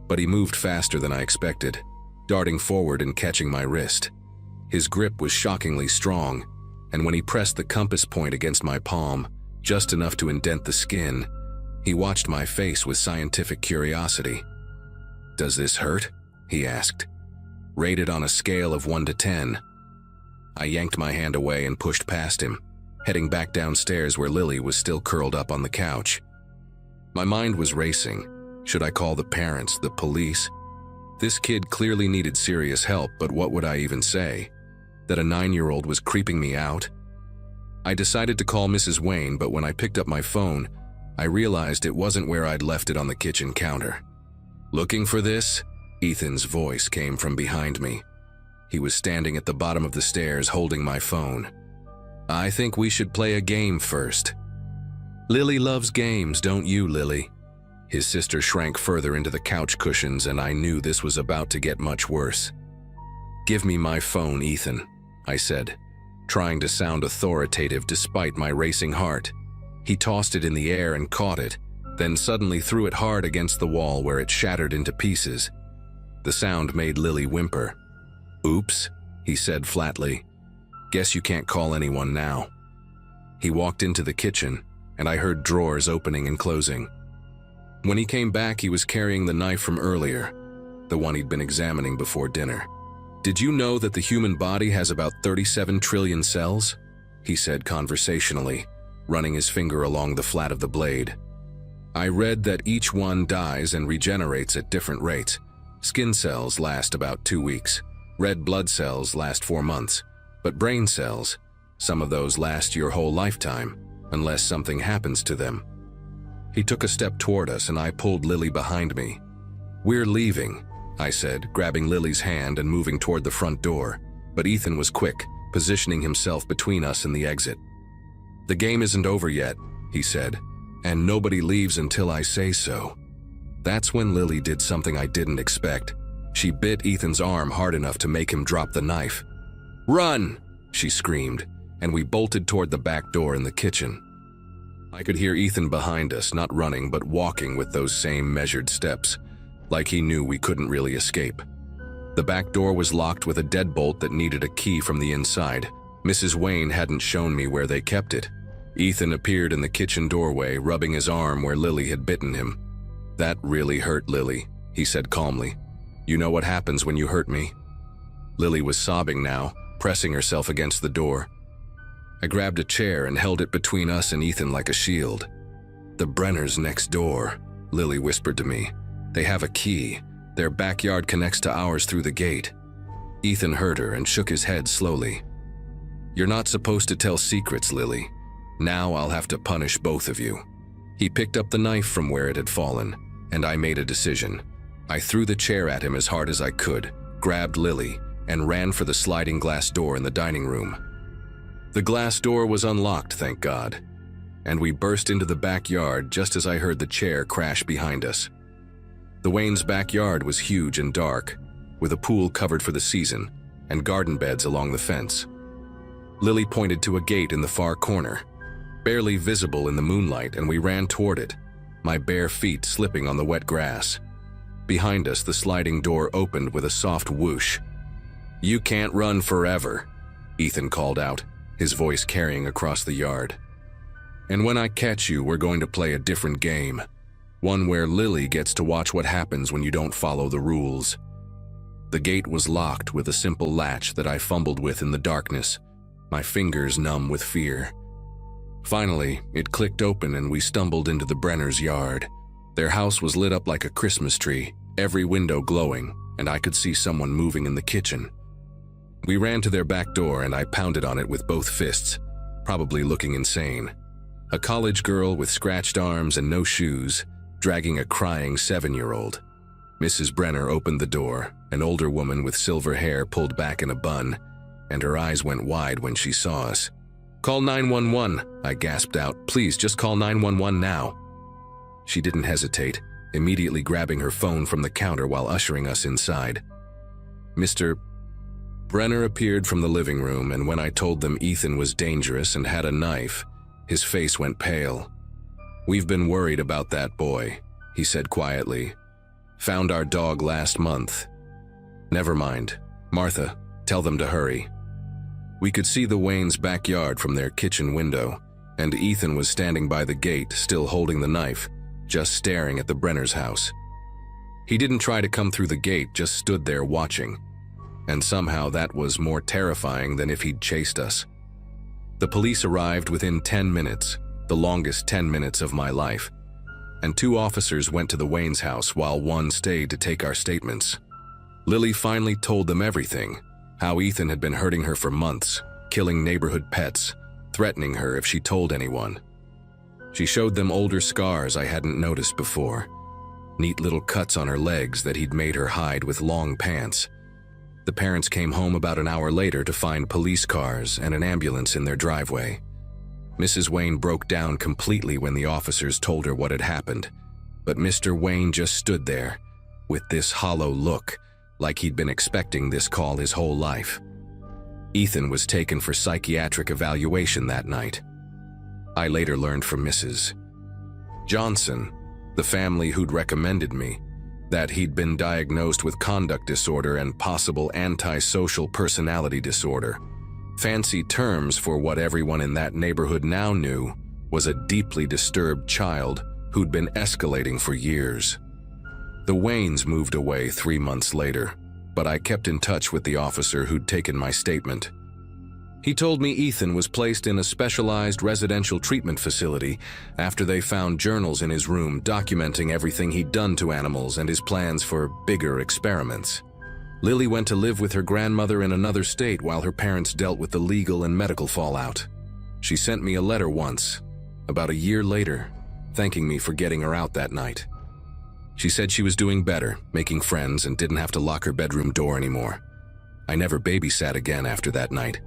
but he moved faster than I expected, darting forward and catching my wrist. His grip was shockingly strong, and when he pressed the compass point against my palm, just enough to indent the skin, he watched my face with scientific curiosity. "Does this hurt?" he asked. "Rated on a scale of 1 to 10. I yanked my hand away and pushed past him, heading back downstairs where Lily was still curled up on the couch. My mind was racing. Should I call the parents, the police? This kid clearly needed serious help, but what would I even say? That a 9-year-old was creeping me out? I decided to call Mrs. Wayne, but when I picked up my phone, I realized it wasn't where I'd left it on the kitchen counter. "Looking for this?" Ethan's voice came from behind me. He was standing at the bottom of the stairs holding my phone. I think we should play a game first. Lily loves games, don't you, Lily? His sister shrank further into the couch cushions, and I knew this was about to get much worse. Give me my phone, Ethan, I said, trying to sound authoritative despite my racing heart. He tossed it in the air and caught it, then suddenly threw it hard against the wall where it shattered into pieces. The sound made Lily whimper. Oops, he said flatly. Guess you can't call anyone now. He walked into the kitchen, and I heard drawers opening and closing. When he came back, he was carrying the knife from earlier, the one he'd been examining before dinner. Did you know that the human body has about 37 trillion cells? He said conversationally, running his finger along the flat of the blade. I read that each one dies and regenerates at different rates. Skin cells last about 2 weeks. Red blood cells last 4 months. But brain cells, some of those last your whole lifetime, unless something happens to them. He took a step toward us and I pulled Lily behind me. We're leaving, I said, grabbing Lily's hand and moving toward the front door, but Ethan was quick, positioning himself between us and the exit. The game isn't over yet, he said, and nobody leaves until I say so. That's when Lily did something I didn't expect. She bit Ethan's arm hard enough to make him drop the knife. Run! She screamed, and we bolted toward the back door in the kitchen. I could hear Ethan behind us, not running but walking with those same measured steps, like he knew we couldn't really escape. The back door was locked with a deadbolt that needed a key from the inside. Mrs. Wayne hadn't shown me where they kept it. Ethan appeared in the kitchen doorway, rubbing his arm where Lily had bitten him. That really hurt, Lily, he said calmly. You know what happens when you hurt me? Lily was sobbing now, pressing herself against the door. I grabbed a chair and held it between us and Ethan like a shield. The Brenners next door, Lily whispered to me. They have a key. Their backyard connects to ours through the gate. Ethan heard her and shook his head slowly. You're not supposed to tell secrets, Lily. Now I'll have to punish both of you. He picked up the knife from where it had fallen, and I made a decision. I threw the chair at him as hard as I could, grabbed Lily, and ran for the sliding glass door in the dining room. The glass door was unlocked, thank God, and we burst into the backyard just as I heard the chair crash behind us. The Waynes' backyard was huge and dark, with a pool covered for the season and garden beds along the fence. Lily pointed to a gate in the far corner, barely visible in the moonlight, and we ran toward it, my bare feet slipping on the wet grass. Behind us, the sliding door opened with a soft whoosh. You can't run forever, Ethan called out, his voice carrying across the yard. And when I catch you, we're going to play a different game. One where Lily gets to watch what happens when you don't follow the rules. The gate was locked with a simple latch that I fumbled with in the darkness, my fingers numb with fear. Finally, it clicked open and we stumbled into the Brenners' yard. Their house was lit up like a Christmas tree, every window glowing, and I could see someone moving in the kitchen. We ran to their back door and I pounded on it with both fists, probably looking insane. A college girl with scratched arms and no shoes, dragging a crying 7-year-old. Mrs. Brenner opened the door, an older woman with silver hair pulled back in a bun, and her eyes went wide when she saw us. Call 911, I gasped out. Please, just call 911 now. She didn't hesitate, immediately grabbing her phone from the counter while ushering us inside. Mr. Brenner appeared from the living room, and when I told them Ethan was dangerous and had a knife, his face went pale. We've been worried about that boy, he said quietly. Found our dog last month. Never mind. Martha, tell them to hurry. We could see the Waynes' backyard from their kitchen window, and Ethan was standing by the gate, still holding the knife, just staring at the Brenners' house. He didn't try to come through the gate, just stood there watching. And somehow that was more terrifying than if he'd chased us. The police arrived within 10 minutes, the longest 10 minutes of my life, and 2 officers went to the Waynes' house while 1 stayed to take our statements. Lily finally told them everything, how Ethan had been hurting her for months, killing neighborhood pets, threatening her if she told anyone. She showed them older scars I hadn't noticed before, neat little cuts on her legs that he'd made her hide with long pants. The parents came home about an hour later to find police cars and an ambulance in their driveway. Mrs. Wayne broke down completely when the officers told her what had happened, but Mr. Wayne just stood there, with this hollow look, like he'd been expecting this call his whole life. Ethan was taken for psychiatric evaluation that night. I later learned from Mrs. Johnson, the family who'd recommended me, that he'd been diagnosed with conduct disorder and possible antisocial personality disorder. Fancy terms for what everyone in that neighborhood now knew was a deeply disturbed child who'd been escalating for years. The Waynes moved away 3 months later, but I kept in touch with the officer who'd taken my statement. He told me Ethan was placed in a specialized residential treatment facility after they found journals in his room documenting everything he'd done to animals and his plans for bigger experiments. Lily went to live with her grandmother in another state while her parents dealt with the legal and medical fallout. She sent me a letter once, about a year later, thanking me for getting her out that night. She said she was doing better, making friends, and didn't have to lock her bedroom door anymore. I never babysat again after that night.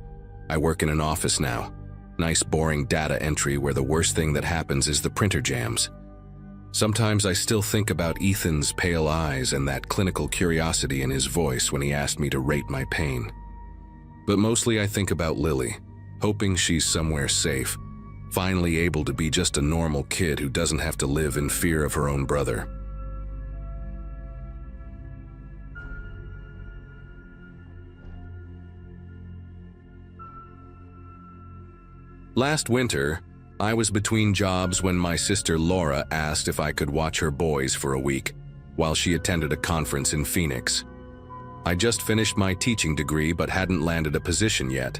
I work in an office now. Nice boring data entry where the worst thing that happens is the printer jams. Sometimes I still think about Ethan's pale eyes and that clinical curiosity in his voice when he asked me to rate my pain. But mostly I think about Lily, hoping she's somewhere safe, finally able to be just a normal kid who doesn't have to live in fear of her own brother. Last winter, I was between jobs when my sister Laura asked if I could watch her boys for a week while she attended a conference in Phoenix. I just finished my teaching degree but hadn't landed a position yet,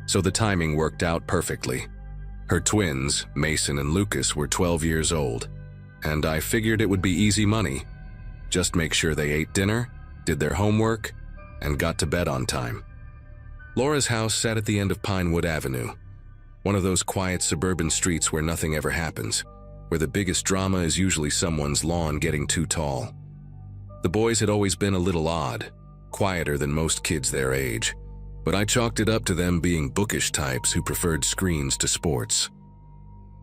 so the timing worked out perfectly. Her twins, Mason and Lucas, were 12 years old, and I figured it would be easy money. Just make sure they ate dinner, did their homework, and got to bed on time. Laura's house sat at the end of Pinewood Avenue, one of those quiet suburban streets where nothing ever happens, where the biggest drama is usually someone's lawn getting too tall. The boys had always been a little odd, quieter than most kids their age, but I chalked it up to them being bookish types who preferred screens to sports.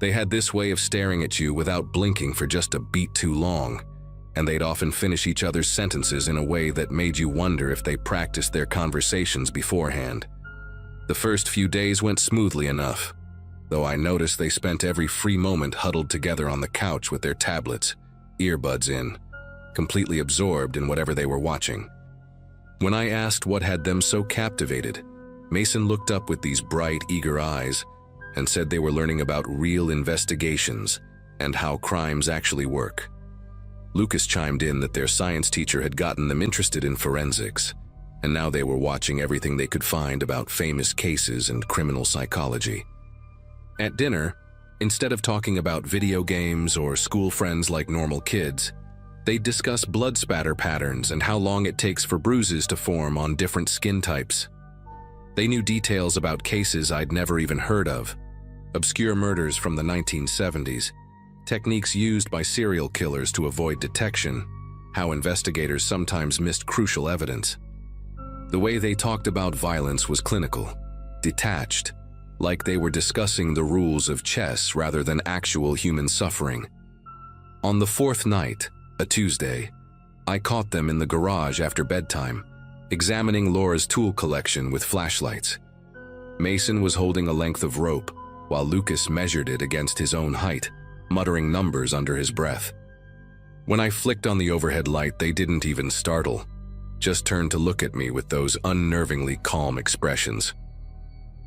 They had this way of staring at you without blinking for just a beat too long, and they'd often finish each other's sentences in a way that made you wonder if they practiced their conversations beforehand. The first few days went smoothly enough, though I noticed they spent every free moment huddled together on the couch with their tablets, earbuds in, completely absorbed in whatever they were watching. When I asked what had them so captivated, Mason looked up with these bright, eager eyes and said they were learning about real investigations and how crimes actually work. Lucas chimed in that their science teacher had gotten them interested in forensics, and now they were watching everything they could find about famous cases and criminal psychology. At dinner, instead of talking about video games or school friends like normal kids, they'd discuss blood spatter patterns and how long it takes for bruises to form on different skin types. They knew details about cases I'd never even heard of, obscure murders from the 1970s, techniques used by serial killers to avoid detection, how investigators sometimes missed crucial evidence. The way they talked about violence was clinical, detached, like they were discussing the rules of chess rather than actual human suffering. On the fourth night, a Tuesday, I caught them in the garage after bedtime, examining Laura's tool collection with flashlights. Mason was holding a length of rope, while Lucas measured it against his own height, muttering numbers under his breath. When I flicked on the overhead light, they didn't even startle, just turned to look at me with those unnervingly calm expressions.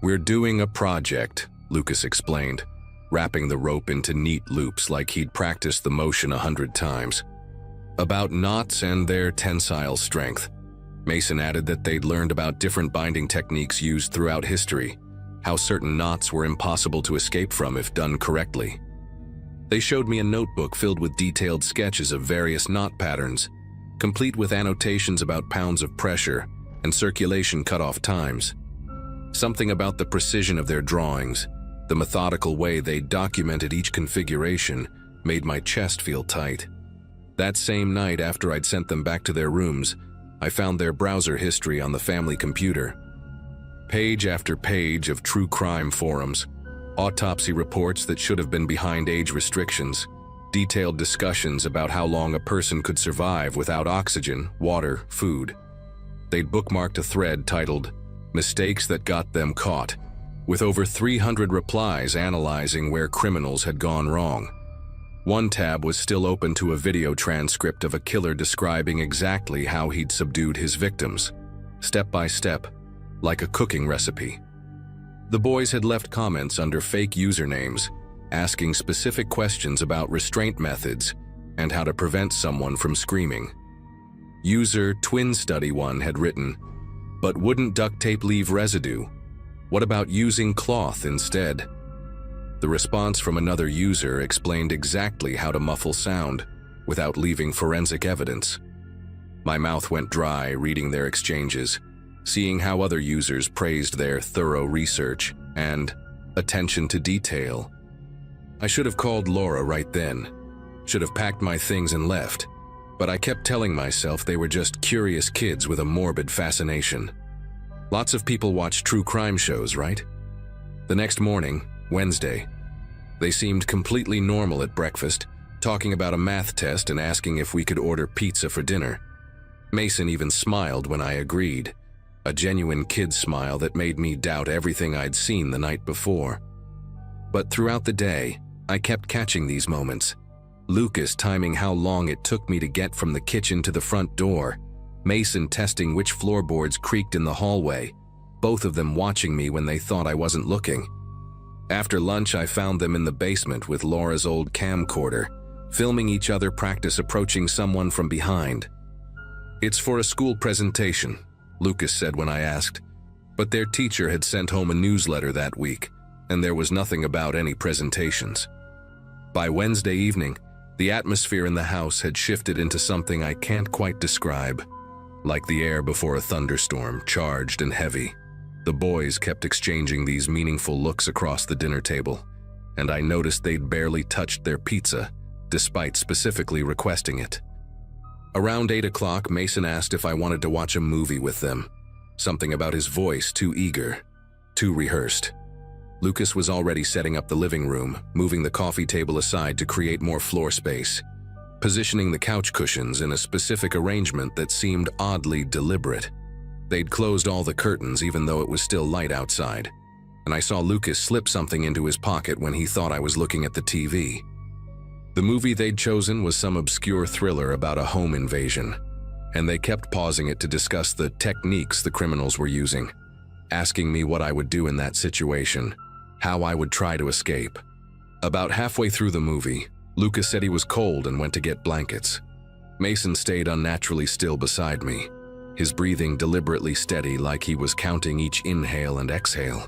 "We're doing a project," Lucas explained, wrapping the rope into neat loops like he'd practiced the motion 100 times. "About knots and their tensile strength." Mason added that they'd learned about different binding techniques used throughout history, how certain knots were impossible to escape from if done correctly. They showed me a notebook filled with detailed sketches of various knot patterns, complete with annotations about pounds of pressure and circulation cutoff times. Something about the precision of their drawings, the methodical way they documented each configuration, made my chest feel tight. That same night after I'd sent them back to their rooms, I found their browser history on the family computer. Page after page of true crime forums, autopsy reports that should have been behind age restrictions, detailed discussions about how long a person could survive without oxygen, water, food. They'd bookmarked a thread titled, "Mistakes That Got Them Caught," with over 300 replies analyzing where criminals had gone wrong. One tab was still open to a video transcript of a killer describing exactly how he'd subdued his victims, step by step, like a cooking recipe. The boys had left comments under fake usernames, asking specific questions about restraint methods and how to prevent someone from screaming. User TwinStudy1 had written, "But wouldn't duct tape leave residue? What about using cloth instead?" The response from another user explained exactly how to muffle sound without leaving forensic evidence. My mouth went dry reading their exchanges, seeing how other users praised their thorough research and attention to detail. I should have called Laura right then, should have packed my things and left, but I kept telling myself they were just curious kids with a morbid fascination. Lots of people watch true crime shows, right? The next morning, Wednesday, they seemed completely normal at breakfast, talking about a math test and asking if we could order pizza for dinner. Mason even smiled when I agreed, a genuine kid smile that made me doubt everything I'd seen the night before. But throughout the day, I kept catching these moments. Lucas timing how long it took me to get from the kitchen to the front door, Mason testing which floorboards creaked in the hallway, both of them watching me when they thought I wasn't looking. After lunch, I found them in the basement with Laura's old camcorder, filming each other practice approaching someone from behind. "It's for a school presentation," Lucas said when I asked, but their teacher had sent home a newsletter that week, and there was nothing about any presentations. By Wednesday evening, the atmosphere in the house had shifted into something I can't quite describe, like the air before a thunderstorm, charged and heavy. The boys kept exchanging these meaningful looks across the dinner table, and I noticed they'd barely touched their pizza, despite specifically requesting it. Around 8 o'clock, Mason asked if I wanted to watch a movie with them. Something about his voice too eager, too rehearsed. Lucas was already setting up the living room, moving the coffee table aside to create more floor space, positioning the couch cushions in a specific arrangement that seemed oddly deliberate. They'd closed all the curtains even though it was still light outside, and I saw Lucas slip something into his pocket when he thought I was looking at the TV. The movie they'd chosen was some obscure thriller about a home invasion, and they kept pausing it to discuss the techniques the criminals were using, asking me what I would do in that situation, how I would try to escape. About halfway through the movie, Lucas said he was cold and went to get blankets. Mason stayed unnaturally still beside me, his breathing deliberately steady like he was counting each inhale and exhale.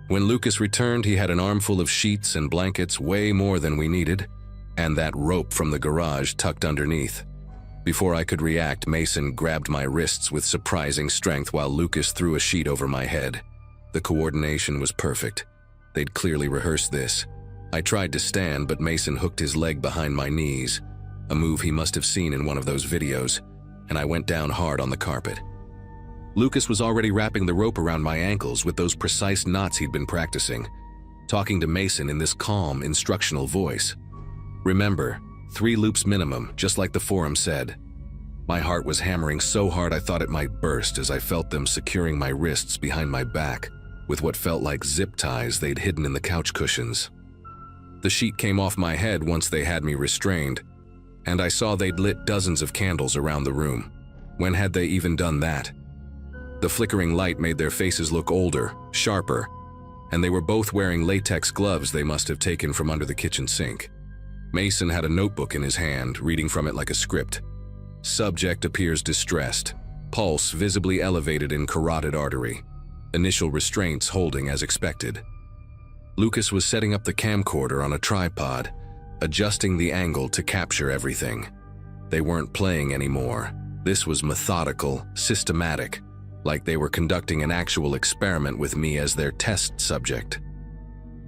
When Lucas returned, he had an armful of sheets and blankets, way more than we needed, and that rope from the garage tucked underneath. Before I could react, Mason grabbed my wrists with surprising strength while Lucas threw a sheet over my head. The coordination was perfect. They'd clearly rehearsed this. I tried to stand, but Mason hooked his leg behind my knees, a move he must have seen in one of those videos, and I went down hard on the carpet. Lucas was already wrapping the rope around my ankles with those precise knots he'd been practicing, talking to Mason in this calm, instructional voice. "Remember, 3 loops minimum, just like the forum said." My heart was hammering so hard I thought it might burst as I felt them securing my wrists behind my back with what felt like zip ties they'd hidden in the couch cushions. The sheet came off my head once they had me restrained, and I saw they'd lit dozens of candles around the room. When had they even done that? The flickering light made their faces look older, sharper, and they were both wearing latex gloves they must have taken from under the kitchen sink. Mason had a notebook in his hand, reading from it like a script. Subject appears distressed, pulse visibly elevated in carotid artery, initial restraints holding as expected. Lucas was setting up the camcorder on a tripod, adjusting the angle to capture everything. They weren't playing anymore. This was methodical, systematic, like they were conducting an actual experiment with me as their test subject.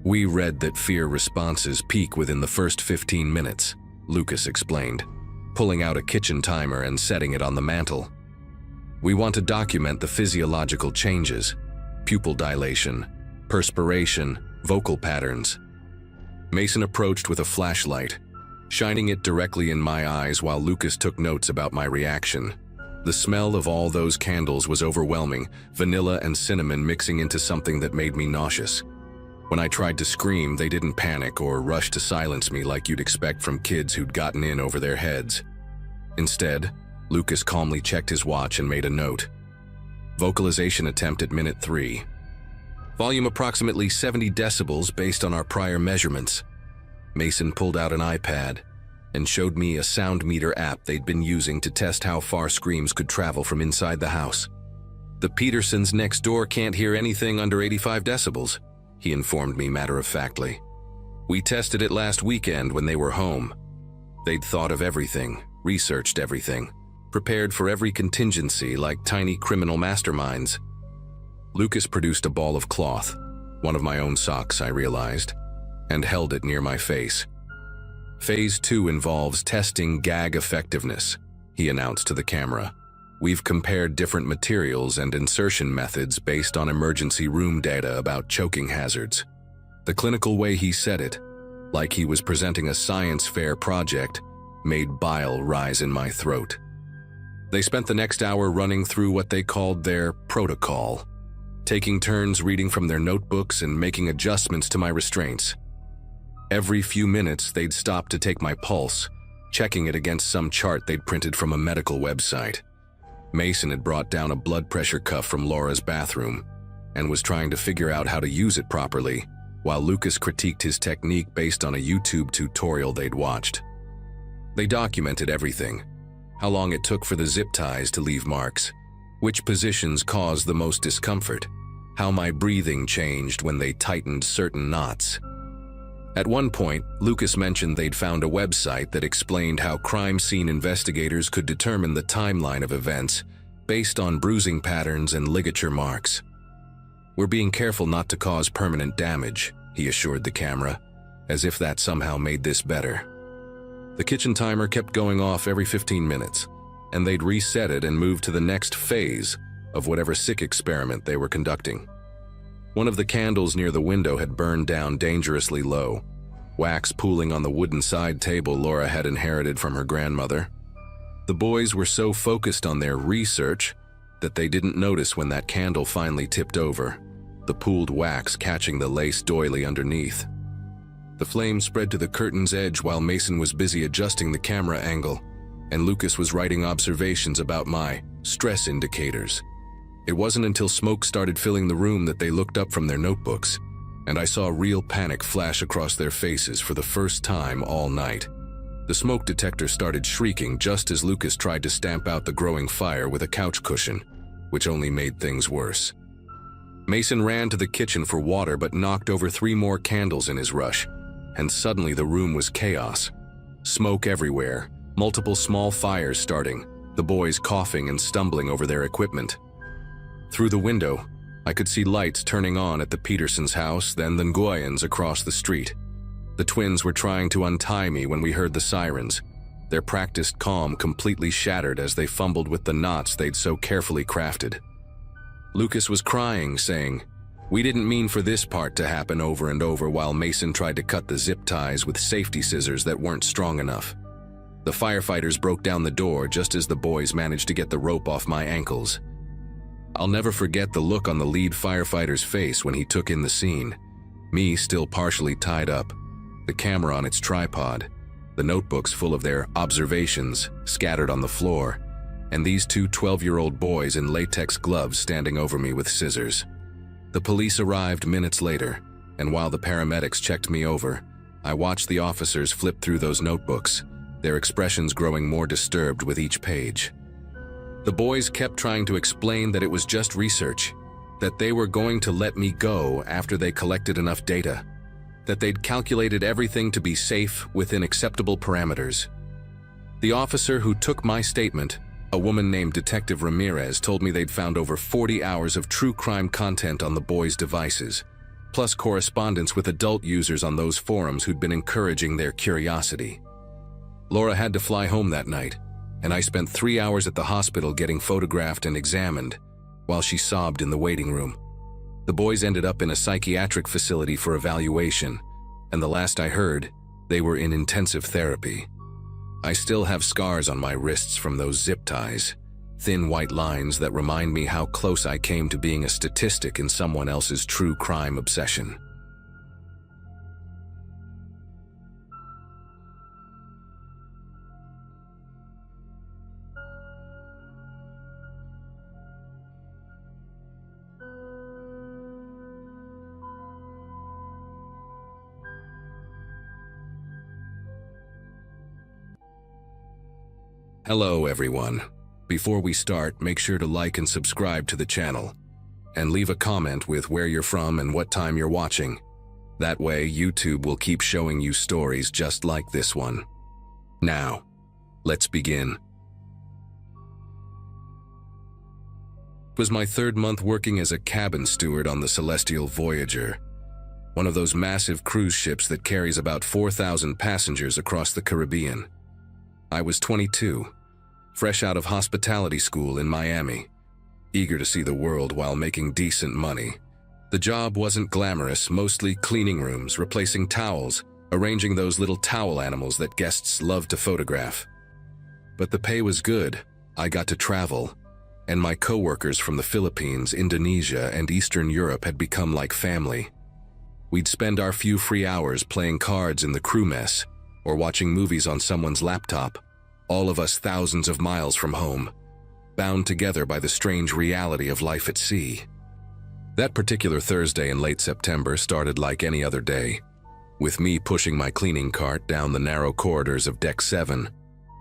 "We read that fear responses peak within the first 15 minutes, Lucas explained, pulling out a kitchen timer and setting it on the mantel. We want to document the physiological changes, pupil dilation, perspiration, vocal patterns. Mason approached with a flashlight, shining it directly in my eyes while Lucas took notes about my reaction. The smell of all those candles was overwhelming, vanilla and cinnamon mixing into something that made me nauseous. When I tried to scream, they didn't panic or rush to silence me like you'd expect from kids who'd gotten in over their heads. Instead, Lucas calmly checked his watch and made a note. Vocalization attempt at minute 3. Volume approximately 70 decibels based on our prior measurements. Mason pulled out an iPad and showed me a sound meter app they'd been using to test how far screams could travel from inside the house. The Petersons next door can't hear anything under 85 decibels, he informed me matter-of-factly. We tested it last weekend when they were home. They'd thought of everything, researched everything, prepared for every contingency like tiny criminal masterminds. Lucas produced a ball of cloth, one of my own socks, I realized, and held it near my face. Phase 2 involves testing gag effectiveness, he announced to the camera. We've compared different materials and insertion methods based on emergency room data about choking hazards. The clinical way he said it, like he was presenting a science fair project, made bile rise in my throat. They spent the next hour running through what they called their protocol, taking turns reading from their notebooks and making adjustments to my restraints. Every few minutes, they'd stop to take my pulse, checking it against some chart they'd printed from a medical website. Mason had brought down a blood pressure cuff from Laura's bathroom and was trying to figure out how to use it properly, while Lucas critiqued his technique based on a YouTube tutorial they'd watched. They documented everything: how long it took for the zip ties to leave marks, which positions caused the most discomfort, how my breathing changed when they tightened certain knots. At one point, Lucas mentioned they'd found a website that explained how crime scene investigators could determine the timeline of events based on bruising patterns and ligature marks. We're being careful not to cause permanent damage, he assured the camera, as if that somehow made this better. The kitchen timer kept going off every 15 minutes, and they'd reset it and move to the next phase of whatever sick experiment they were conducting. One of the candles near the window had burned down dangerously low, wax pooling on the wooden side table Laura had inherited from her grandmother. The boys were so focused on their research that they didn't notice when that candle finally tipped over, the pooled wax catching the lace doily underneath. The flame spread to the curtain's edge while Mason was busy adjusting the camera angle, and Lucas was writing observations about my stress indicators. It wasn't until smoke started filling the room that they looked up from their notebooks, and I saw real panic flash across their faces for the first time all night. The smoke detector started shrieking just as Lucas tried to stamp out the growing fire with a couch cushion, which only made things worse. Mason ran to the kitchen for water but knocked over 3 more candles in his rush, and suddenly the room was chaos. Smoke everywhere, multiple small fires starting, the boys coughing and stumbling over their equipment. Through the window, I could see lights turning on at the Petersons' house, then the Ngoyans across the street. The twins were trying to untie me when we heard the sirens, their practiced calm completely shattered as they fumbled with the knots they'd so carefully crafted. Lucas was crying, saying, "We didn't mean for this part to happen," over and over, while Mason tried to cut the zip ties with safety scissors that weren't strong enough. The firefighters broke down the door just as the boys managed to get the rope off my ankles. I'll never forget the look on the lead firefighter's face when he took in the scene. Me still partially tied up, the camera on its tripod, the notebooks full of their observations scattered on the floor, and these 2 12-year-old boys in latex gloves standing over me with scissors. The police arrived minutes later, and while the paramedics checked me over, I watched the officers flip through those notebooks, their expressions growing more disturbed with each page. The boys kept trying to explain that it was just research, that they were going to let me go after they collected enough data, that they'd calculated everything to be safe within acceptable parameters. The officer who took my statement, a woman named Detective Ramirez, told me they'd found over 40 hours of true crime content on the boys' devices, plus correspondence with adult users on those forums who'd been encouraging their curiosity. Laura had to fly home that night, and I spent 3 hours at the hospital getting photographed and examined, while she sobbed in the waiting room. The boys ended up in a psychiatric facility for evaluation, and the last I heard, they were in intensive therapy. I still have scars on my wrists from those zip ties, thin white lines that remind me how close I came to being a statistic in someone else's true crime obsession. Hello everyone. Before we start, make sure to like and subscribe to the channel, and leave a comment with where you're from and what time you're watching. That way, YouTube will keep showing you stories just like this one. Now, let's begin. It was my 3rd month working as a cabin steward on the Celestial Voyager, one of those massive cruise ships that carries about 4,000 passengers across the Caribbean. I was 22, fresh out of hospitality school in Miami, eager to see the world while making decent money. The job wasn't glamorous, mostly cleaning rooms, replacing towels, arranging those little towel animals that guests love to photograph. But the pay was good. I got to travel, and my coworkers from the Philippines, Indonesia, and Eastern Europe had become like family. We'd spend our few free hours playing cards in the crew mess or watching movies on someone's laptop, all of us thousands of miles from home, bound together by the strange reality of life at sea. That particular Thursday in late September started like any other day, with me pushing my cleaning cart down the narrow corridors of Deck 7,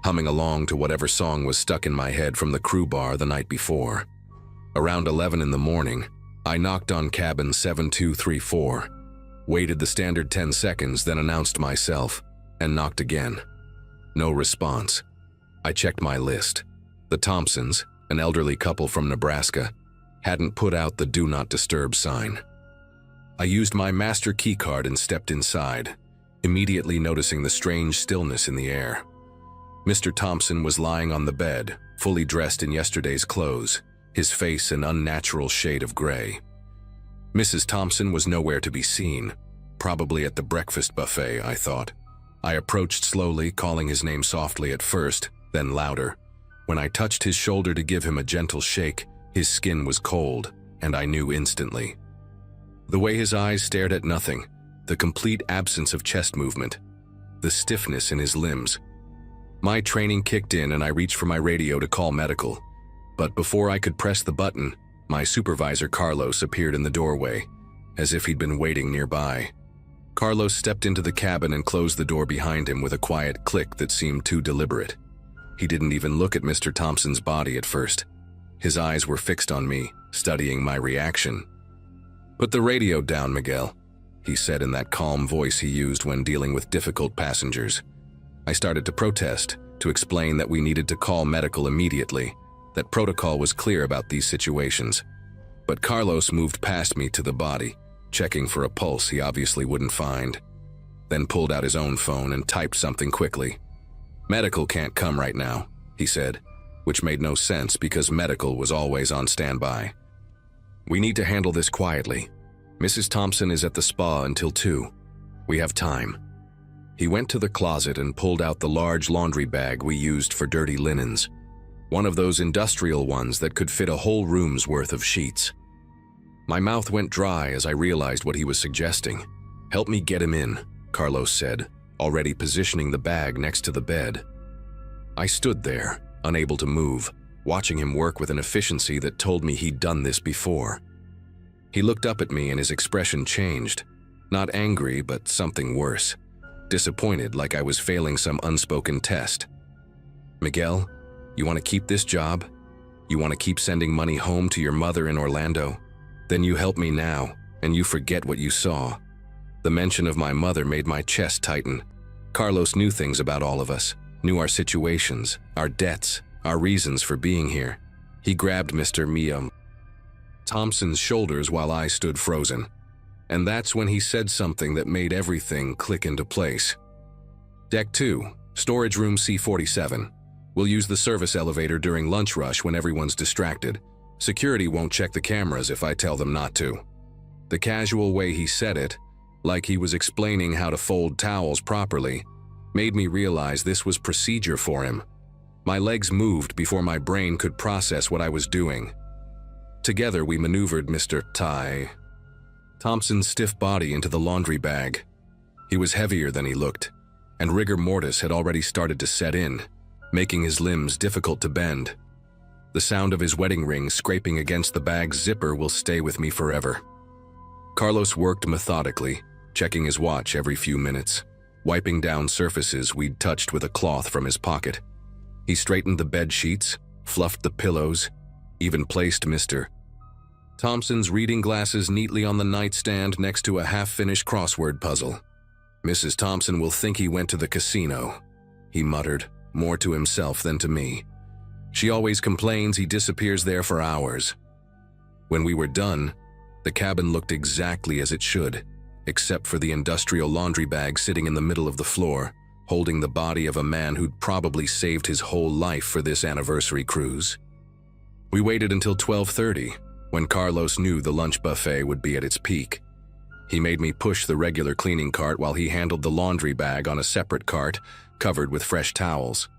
humming along to whatever song was stuck in my head from the crew bar the night before. Around 11 in the morning, I knocked on cabin 7234, waited the standard 10 seconds, then announced myself, and knocked again. No response. I checked my list. The Thompsons, an elderly couple from Nebraska, hadn't put out the Do Not Disturb sign. I used my master key card and stepped inside, immediately noticing the strange stillness in the air. Mr. Thompson was lying on the bed, fully dressed in yesterday's clothes, his face an unnatural shade of gray. Mrs. Thompson was nowhere to be seen, probably at the breakfast buffet, I thought. I approached slowly, calling his name softly at first, then louder. When I touched his shoulder to give him a gentle shake, his skin was cold, and I knew instantly. The way his eyes stared at nothing, the complete absence of chest movement, the stiffness in his limbs. My training kicked in and I reached for my radio to call medical. But before I could press the button, my supervisor Carlos appeared in the doorway, as if he'd been waiting nearby. Carlos stepped into the cabin and closed the door behind him with a quiet click that seemed too deliberate. He didn't even look at Mr. Thompson's body at first. His eyes were fixed on me, studying my reaction. "Put the radio down, Miguel," he said in that calm voice he used when dealing with difficult passengers. I started to protest, to explain that we needed to call medical immediately, that protocol was clear about these situations. But Carlos moved past me to the body, checking for a pulse he obviously wouldn't find, then pulled out his own phone and typed something quickly. "Medical can't come right now," he said, which made no sense because medical was always on standby. "We need to handle this quietly. Mrs. Thompson is at the spa until 2. We have time." He went to the closet and pulled out the large laundry bag we used for dirty linens, one of those industrial ones that could fit a whole room's worth of sheets. My mouth went dry as I realized what he was suggesting. "Help me get him in," Carlos said, already positioning the bag next to the bed. I stood there, unable to move, watching him work with an efficiency that told me he'd done this before. He looked up at me and his expression changed. Not angry, but something worse. Disappointed, like I was failing some unspoken test. "Miguel, you want to keep this job? You want to keep sending money home to your mother in Orlando? Then you help me now, and you forget what you saw." The mention of my mother made my chest tighten. Carlos knew things about all of us, knew our situations, our debts, our reasons for being here. He grabbed Mr. Thompson's shoulders while I stood frozen. And that's when he said something that made everything click into place. "Deck 2, storage room C47. We'll use the service elevator during lunch rush when everyone's distracted. Security won't check the cameras if I tell them not to." The casual way he said it, like he was explaining how to fold towels properly, made me realize this was procedure for him. My legs moved before my brain could process what I was doing. Together we maneuvered Mr. Thompson's stiff body into the laundry bag. He was heavier than he looked, and rigor mortis had already started to set in, making his limbs difficult to bend. The sound of his wedding ring scraping against the bag's zipper will stay with me forever. Carlos worked methodically, checking his watch every few minutes, wiping down surfaces we'd touched with a cloth from his pocket. He straightened the bed sheets, fluffed the pillows, even placed Mr. Thompson's reading glasses neatly on the nightstand next to a half-finished crossword puzzle. "Mrs. Thompson will think he went to the casino," he muttered, more to himself than to me. "She always complains he disappears there for hours." When we were done, the cabin looked exactly as it should, except for the industrial laundry bag sitting in the middle of the floor, holding the body of a man who'd probably saved his whole life for this anniversary cruise. We waited until 12:30, when Carlos knew the lunch buffet would be at its peak. He made me push the regular cleaning cart while he handled the laundry bag on a separate cart, covered with fresh towels.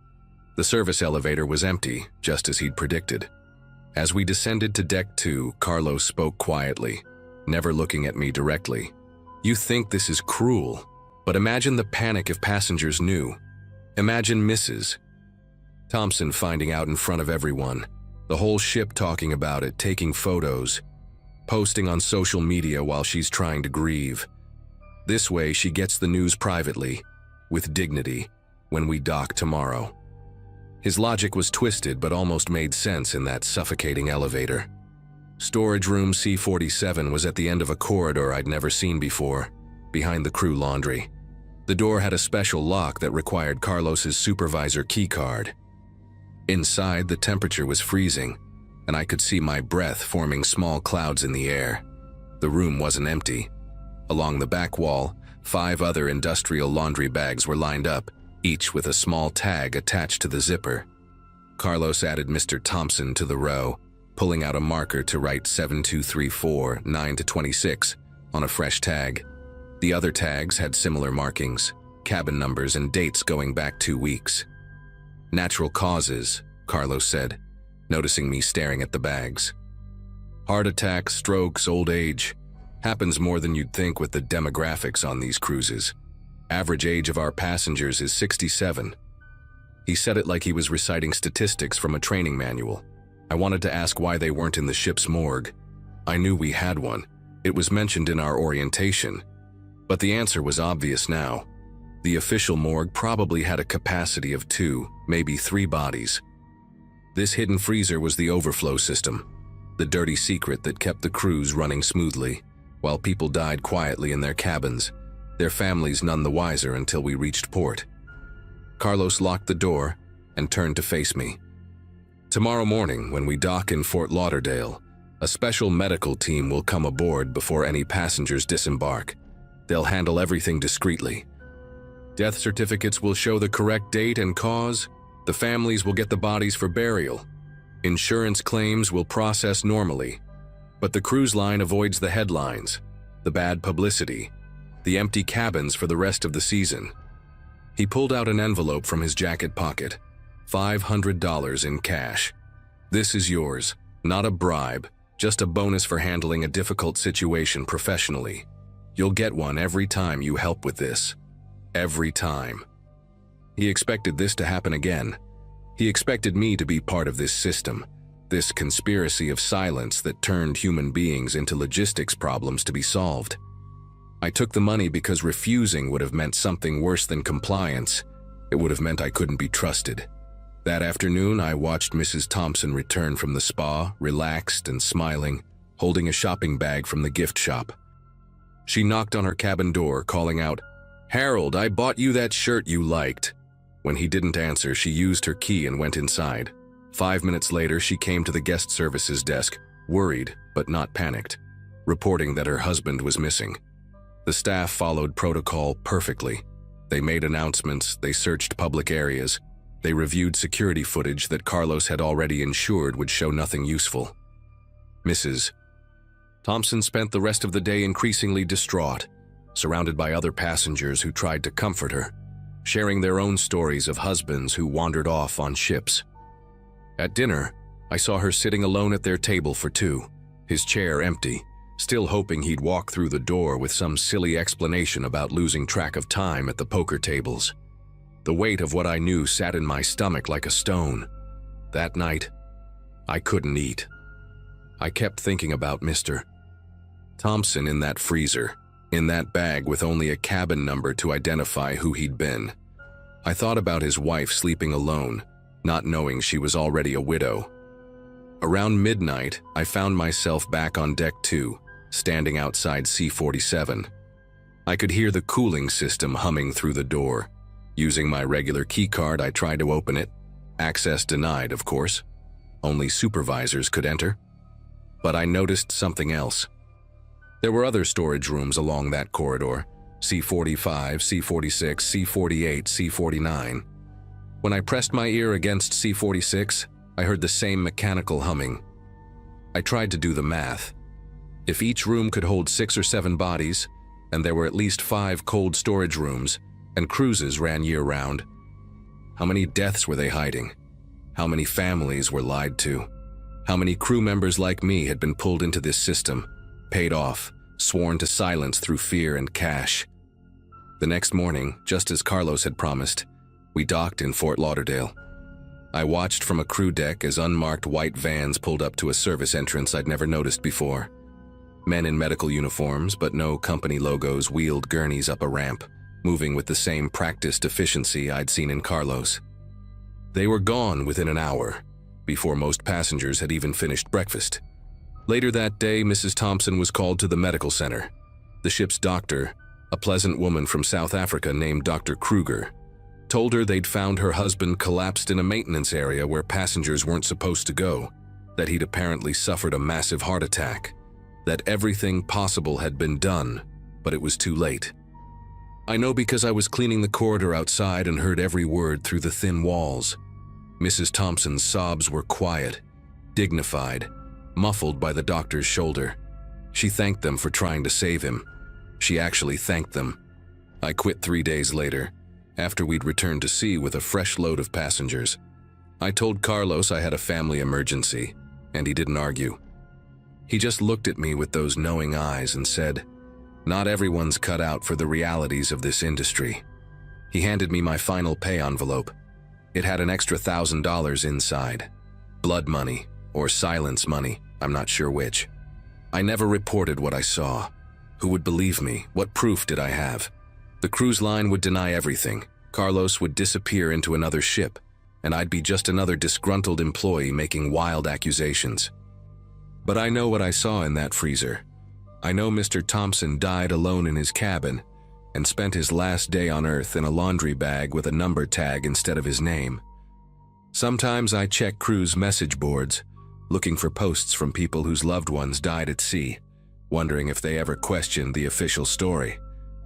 The service elevator was empty, just as he'd predicted. As we descended to Deck 2, Carlos spoke quietly, never looking at me directly. "You think this is cruel, but imagine the panic if passengers knew. Imagine Mrs. Thompson finding out in front of everyone, the whole ship talking about it, taking photos, posting on social media while she's trying to grieve. This way she gets the news privately, with dignity, when we dock tomorrow." His logic was twisted but almost made sense in that suffocating elevator. Storage room C-47 was at the end of a corridor I'd never seen before, behind the crew laundry. The door had a special lock that required Carlos's supervisor keycard. Inside, the temperature was freezing, and I could see my breath forming small clouds in the air. The room wasn't empty. Along the back wall, 5 other industrial laundry bags were lined up, each with a small tag attached to the zipper. Carlos added Mr. Thompson to the row, pulling out a marker to write 7234 9-26 on a fresh tag. The other tags had similar markings, cabin numbers and dates going back 2 weeks. "Natural causes," Carlos said, noticing me staring at the bags. "Heart attacks, strokes, old age. Happens more than you'd think with the demographics on these cruises. Average age of our passengers is 67. He said it like he was reciting statistics from a training manual. I wanted to ask why they weren't in the ship's morgue. I knew we had one. It was mentioned in our orientation. But the answer was obvious now. The official morgue probably had a capacity of 2, maybe 3 bodies. This hidden freezer was the overflow system, the dirty secret that kept the cruise running smoothly, while people died quietly in their cabins, their families none the wiser until we reached port. Carlos locked the door and turned to face me. "Tomorrow morning, when we dock in Fort Lauderdale, a special medical team will come aboard before any passengers disembark. They'll handle everything discreetly. Death certificates will show the correct date and cause. The families will get the bodies for burial. Insurance claims will process normally. But the cruise line avoids the headlines, the bad publicity, the empty cabins for the rest of the season." He pulled out an envelope from his jacket pocket, $500 in cash. "This is yours, not a bribe, just a bonus for handling a difficult situation professionally. You'll get one every time you help with this. Every time." He expected this to happen again. He expected me to be part of this system, this conspiracy of silence that turned human beings into logistics problems to be solved. I took the money because refusing would have meant something worse than compliance. It would have meant I couldn't be trusted. That afternoon, I watched Mrs. Thompson return from the spa, relaxed and smiling, holding a shopping bag from the gift shop. She knocked on her cabin door, calling out, "Harold, I bought you that shirt you liked." When he didn't answer, she used her key and went inside. 5 minutes later, she came to the guest services desk, worried but not panicked, reporting that her husband was missing. The staff followed protocol perfectly. They made announcements, they searched public areas, They reviewed security footage that Carlos had already ensured would show nothing useful. Mrs. Thompson spent the rest of the day increasingly distraught, surrounded by other passengers who tried to comfort her, sharing their own stories of husbands who wandered off on ships. At dinner, I saw her sitting alone at their table for two, his chair empty, still hoping he'd walk through the door with some silly explanation about losing track of time at the poker tables. The weight of what I knew sat in my stomach like a stone. That night, I couldn't eat. I kept thinking about Mr. Thompson in that freezer, in that bag with only a cabin number to identify who he'd been. I thought about his wife sleeping alone, not knowing she was already a widow. Around midnight, I found myself back on deck 2, standing outside C-47. I could hear the cooling system humming through the door. Using my regular keycard, I tried to open it. Access denied, of course. Only supervisors could enter. But I noticed something else. There were other storage rooms along that corridor, C-45, C-46, C-48, C-49. When I pressed my ear against C-46, I heard the same mechanical humming. I tried to do the math. If each room could hold 6 or 7 bodies, and there were at least 5 cold storage rooms, and cruises ran year-round, how many deaths were they hiding? How many families were lied to? How many crew members like me had been pulled into this system, paid off, sworn to silence through fear and cash? The next morning, just as Carlos had promised, we docked in Fort Lauderdale. I watched from a crew deck as unmarked white vans pulled up to a service entrance I'd never noticed before. Men in medical uniforms, but no company logos, wheeled gurneys up a ramp, moving with the same practiced efficiency I'd seen in Carlos. They were gone within an hour, before most passengers had even finished breakfast. Later that day, Mrs. Thompson was called to the medical center. The ship's doctor, a pleasant woman from South Africa named Dr. Kruger, told her they'd found her husband collapsed in a maintenance area where passengers weren't supposed to go, that he'd apparently suffered a massive heart attack, that everything possible had been done, but it was too late. I know because I was cleaning the corridor outside and heard every word through the thin walls. Mrs. Thompson's sobs were quiet, dignified, muffled by the doctor's shoulder. She thanked them for trying to save him. She actually thanked them. I quit 3 days later, after we'd returned to sea with a fresh load of passengers. I told Carlos I had a family emergency, and he didn't argue. He just looked at me with those knowing eyes and said, "Not everyone's cut out for the realities of this industry." He handed me my final pay envelope. It had an extra $1,000 inside. Blood money, or silence money, I'm not sure which. I never reported what I saw. Who would believe me? What proof did I have? The cruise line would deny everything. Carlos would disappear into another ship, and I'd be just another disgruntled employee making wild accusations. But I know what I saw in that freezer. I know Mr. Thompson died alone in his cabin and spent his last day on Earth in a laundry bag with a number tag instead of his name. Sometimes I check cruise message boards, looking for posts from people whose loved ones died at sea, wondering if they ever questioned the official story.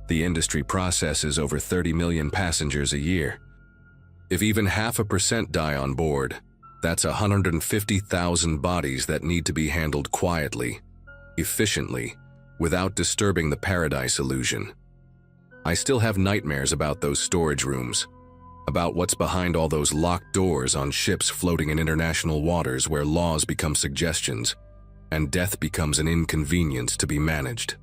The industry processes over 30 million passengers a year. If even 0.5% die on board, that's 150,000 bodies that need to be handled quietly, efficiently, without disturbing the paradise illusion. I still have nightmares about those storage rooms, about what's behind all those locked doors on ships floating in international waters where laws become suggestions and death becomes an inconvenience to be managed.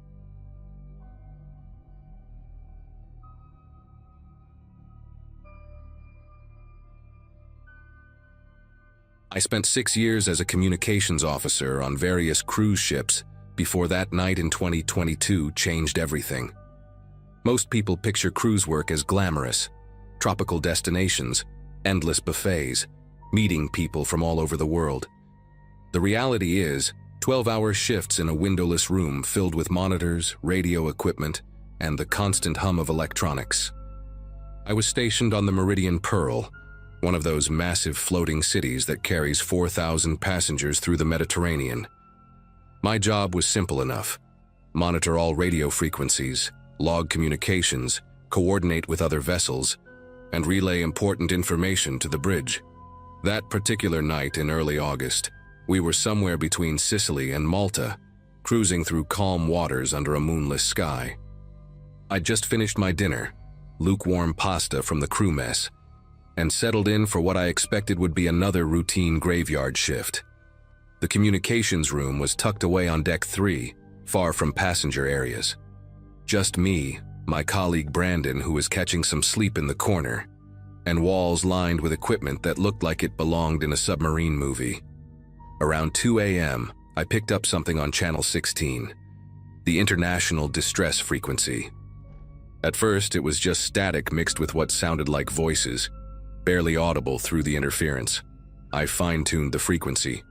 I spent 6 years as a communications officer on various cruise ships before that night in 2022 changed everything. Most people picture cruise work as glamorous, tropical destinations, endless buffets, meeting people from all over the world. The reality is 12-hour shifts in a windowless room filled with monitors, radio equipment, and the constant hum of electronics. I was stationed on the Meridian Pearl, one of those massive floating cities that carries 4,000 passengers through the Mediterranean. My job was simple enough: monitor all radio frequencies, log communications, coordinate with other vessels, and relay important information to the bridge. That particular night in early August, we were somewhere between Sicily and Malta, cruising through calm waters under a moonless sky. I'd just finished my dinner, lukewarm pasta from the crew mess, and settled in for what I expected would be another routine graveyard shift. The communications room was tucked away on deck 3, far from passenger areas. Just me, my colleague Brandon, who was catching some sleep in the corner, and walls lined with equipment that looked like it belonged in a submarine movie. Around 2 a.m., I picked up something on channel 16, the international distress frequency. At first, it was just static mixed with what sounded like voices, barely audible through the interference. I fine-tuned the frequency,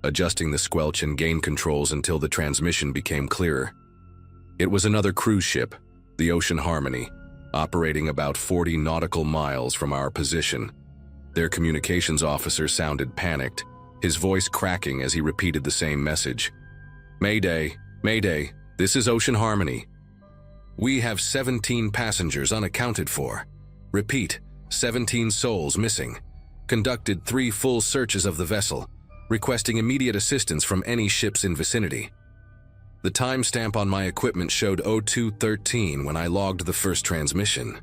adjusting the squelch and gain controls until the transmission became clearer. It was another cruise ship, the Ocean Harmony, operating about 40 nautical miles from our position. Their communications officer sounded panicked, his voice cracking as he repeated the same message. "Mayday, Mayday, this is Ocean Harmony. We have 17 passengers unaccounted for. Repeat, 17 souls missing. Conducted 3 full searches of the vessel, requesting immediate assistance from any ships in vicinity." The timestamp on my equipment showed 02:13 when I logged the first transmission.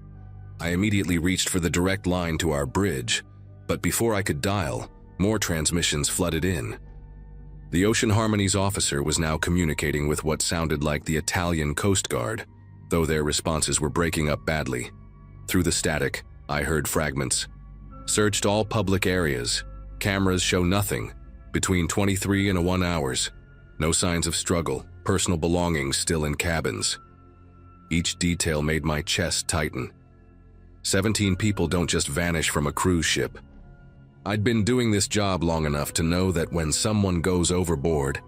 I immediately reached for the direct line to our bridge, but before I could dial, more transmissions flooded in. The Ocean Harmony's officer was now communicating with what sounded like the Italian Coast Guard, though their responses were breaking up badly. Through the static, I heard fragments. "Searched all public areas. Cameras show nothing. Between 23 and 1 hours. No signs of struggle. Personal belongings still in cabins." Each detail made my chest tighten. 17 people don't just vanish from a cruise ship. I'd been doing this job long enough to know that when someone goes overboard,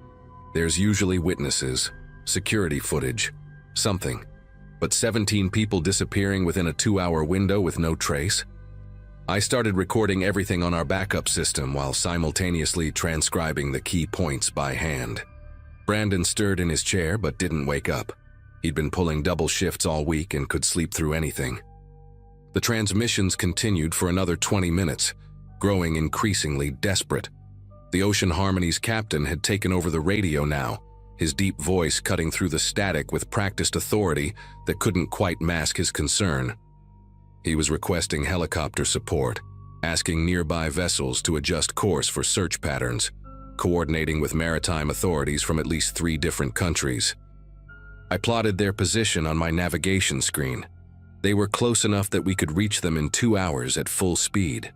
there's usually witnesses, security footage, something. But 17 people disappearing within a 2-hour window with no trace? I started recording everything on our backup system while simultaneously transcribing the key points by hand. Brandon stirred in his chair but didn't wake up. He'd been pulling double shifts all week and could sleep through anything. The transmissions continued for another 20 minutes, growing increasingly desperate. The Ocean Harmony's captain had taken over the radio now, his deep voice cutting through the static with practiced authority that couldn't quite mask his concern. He was requesting helicopter support, asking nearby vessels to adjust course for search patterns, coordinating with maritime authorities from at least 3 different countries. I plotted their position on my navigation screen. They were close enough that we could reach them in 2 hours at full speed.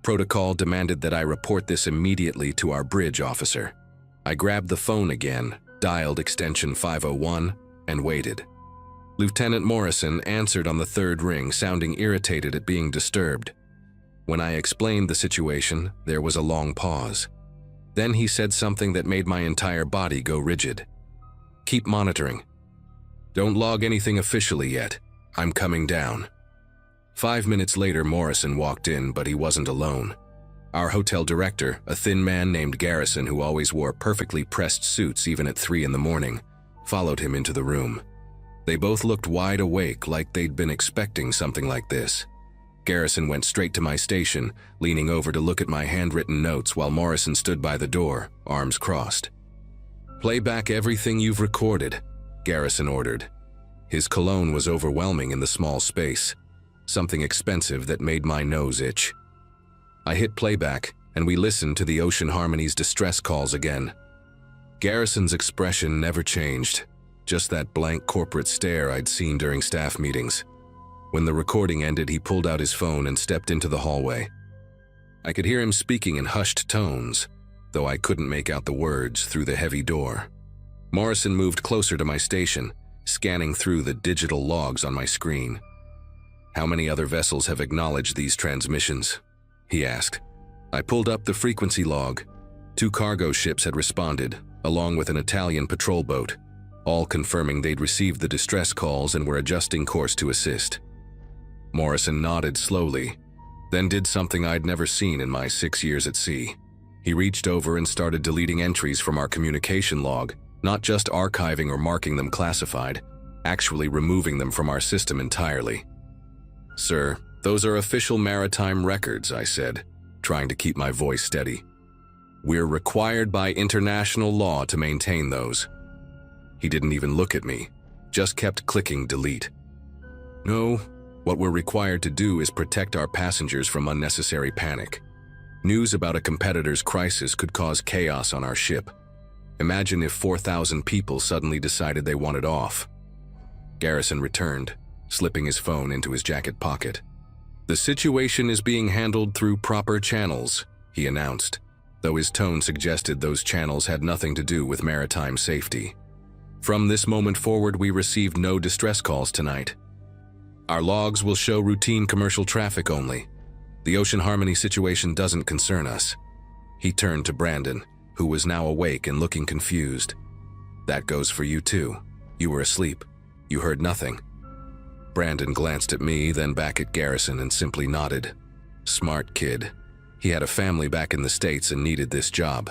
Protocol demanded that I report this immediately to our bridge officer. I grabbed the phone again, dialed extension 501, and waited. Lieutenant Morrison answered on the 3rd ring, sounding irritated at being disturbed. When I explained the situation, there was a long pause. Then he said something that made my entire body go rigid. "Keep monitoring. Don't log anything officially yet. I'm coming down." 5 minutes later, Morrison walked in, but he wasn't alone. Our hotel director, a thin man named Garrison who always wore perfectly pressed suits even at 3 in the morning, followed him into the room. They both looked wide awake, like they'd been expecting something like this. Garrison went straight to my station, leaning over to look at my handwritten notes while Morrison stood by the door, arms crossed. "Play back everything you've recorded," Garrison ordered. His cologne was overwhelming in the small space, something expensive that made my nose itch. I hit playback, and we listened to the Ocean Harmony's distress calls again. Garrison's expression never changed, just that blank corporate stare I'd seen during staff meetings. When the recording ended, he pulled out his phone and stepped into the hallway. I could hear him speaking in hushed tones, though I couldn't make out the words through the heavy door. Morrison moved closer to my station, scanning through the digital logs on my screen. "How many other vessels have acknowledged these transmissions?" he asked. I pulled up the frequency log. 2 cargo ships had responded, along with an Italian patrol boat, all confirming they'd received the distress calls and were adjusting course to assist. Morrison nodded slowly, then did something I'd never seen in my 6 years at sea. He reached over and started deleting entries from our communication log, not just archiving or marking them classified, actually removing them from our system entirely. "Sir, Those are official maritime records, I said, trying to keep my voice steady. We're required by international law to maintain those. He didn't even look at me, just kept clicking delete. No, what we're required to do is protect our passengers from unnecessary panic. News about a competitor's crisis could cause chaos on our ship. Imagine if 4,000 people suddenly decided they wanted off. Garrison returned, slipping his phone into his jacket pocket. The situation is being handled through proper channels, he announced, though his tone suggested those channels had nothing to do with maritime safety. From this moment forward, we received no distress calls tonight. Our logs will show routine commercial traffic only. The Ocean Harmony situation doesn't concern us. He turned to Brandon, who was now awake and looking confused. That goes for you too. You were asleep. You heard nothing. Brandon glanced at me, then back at Garrison and simply nodded. Smart kid. He had a family back in the States and needed this job.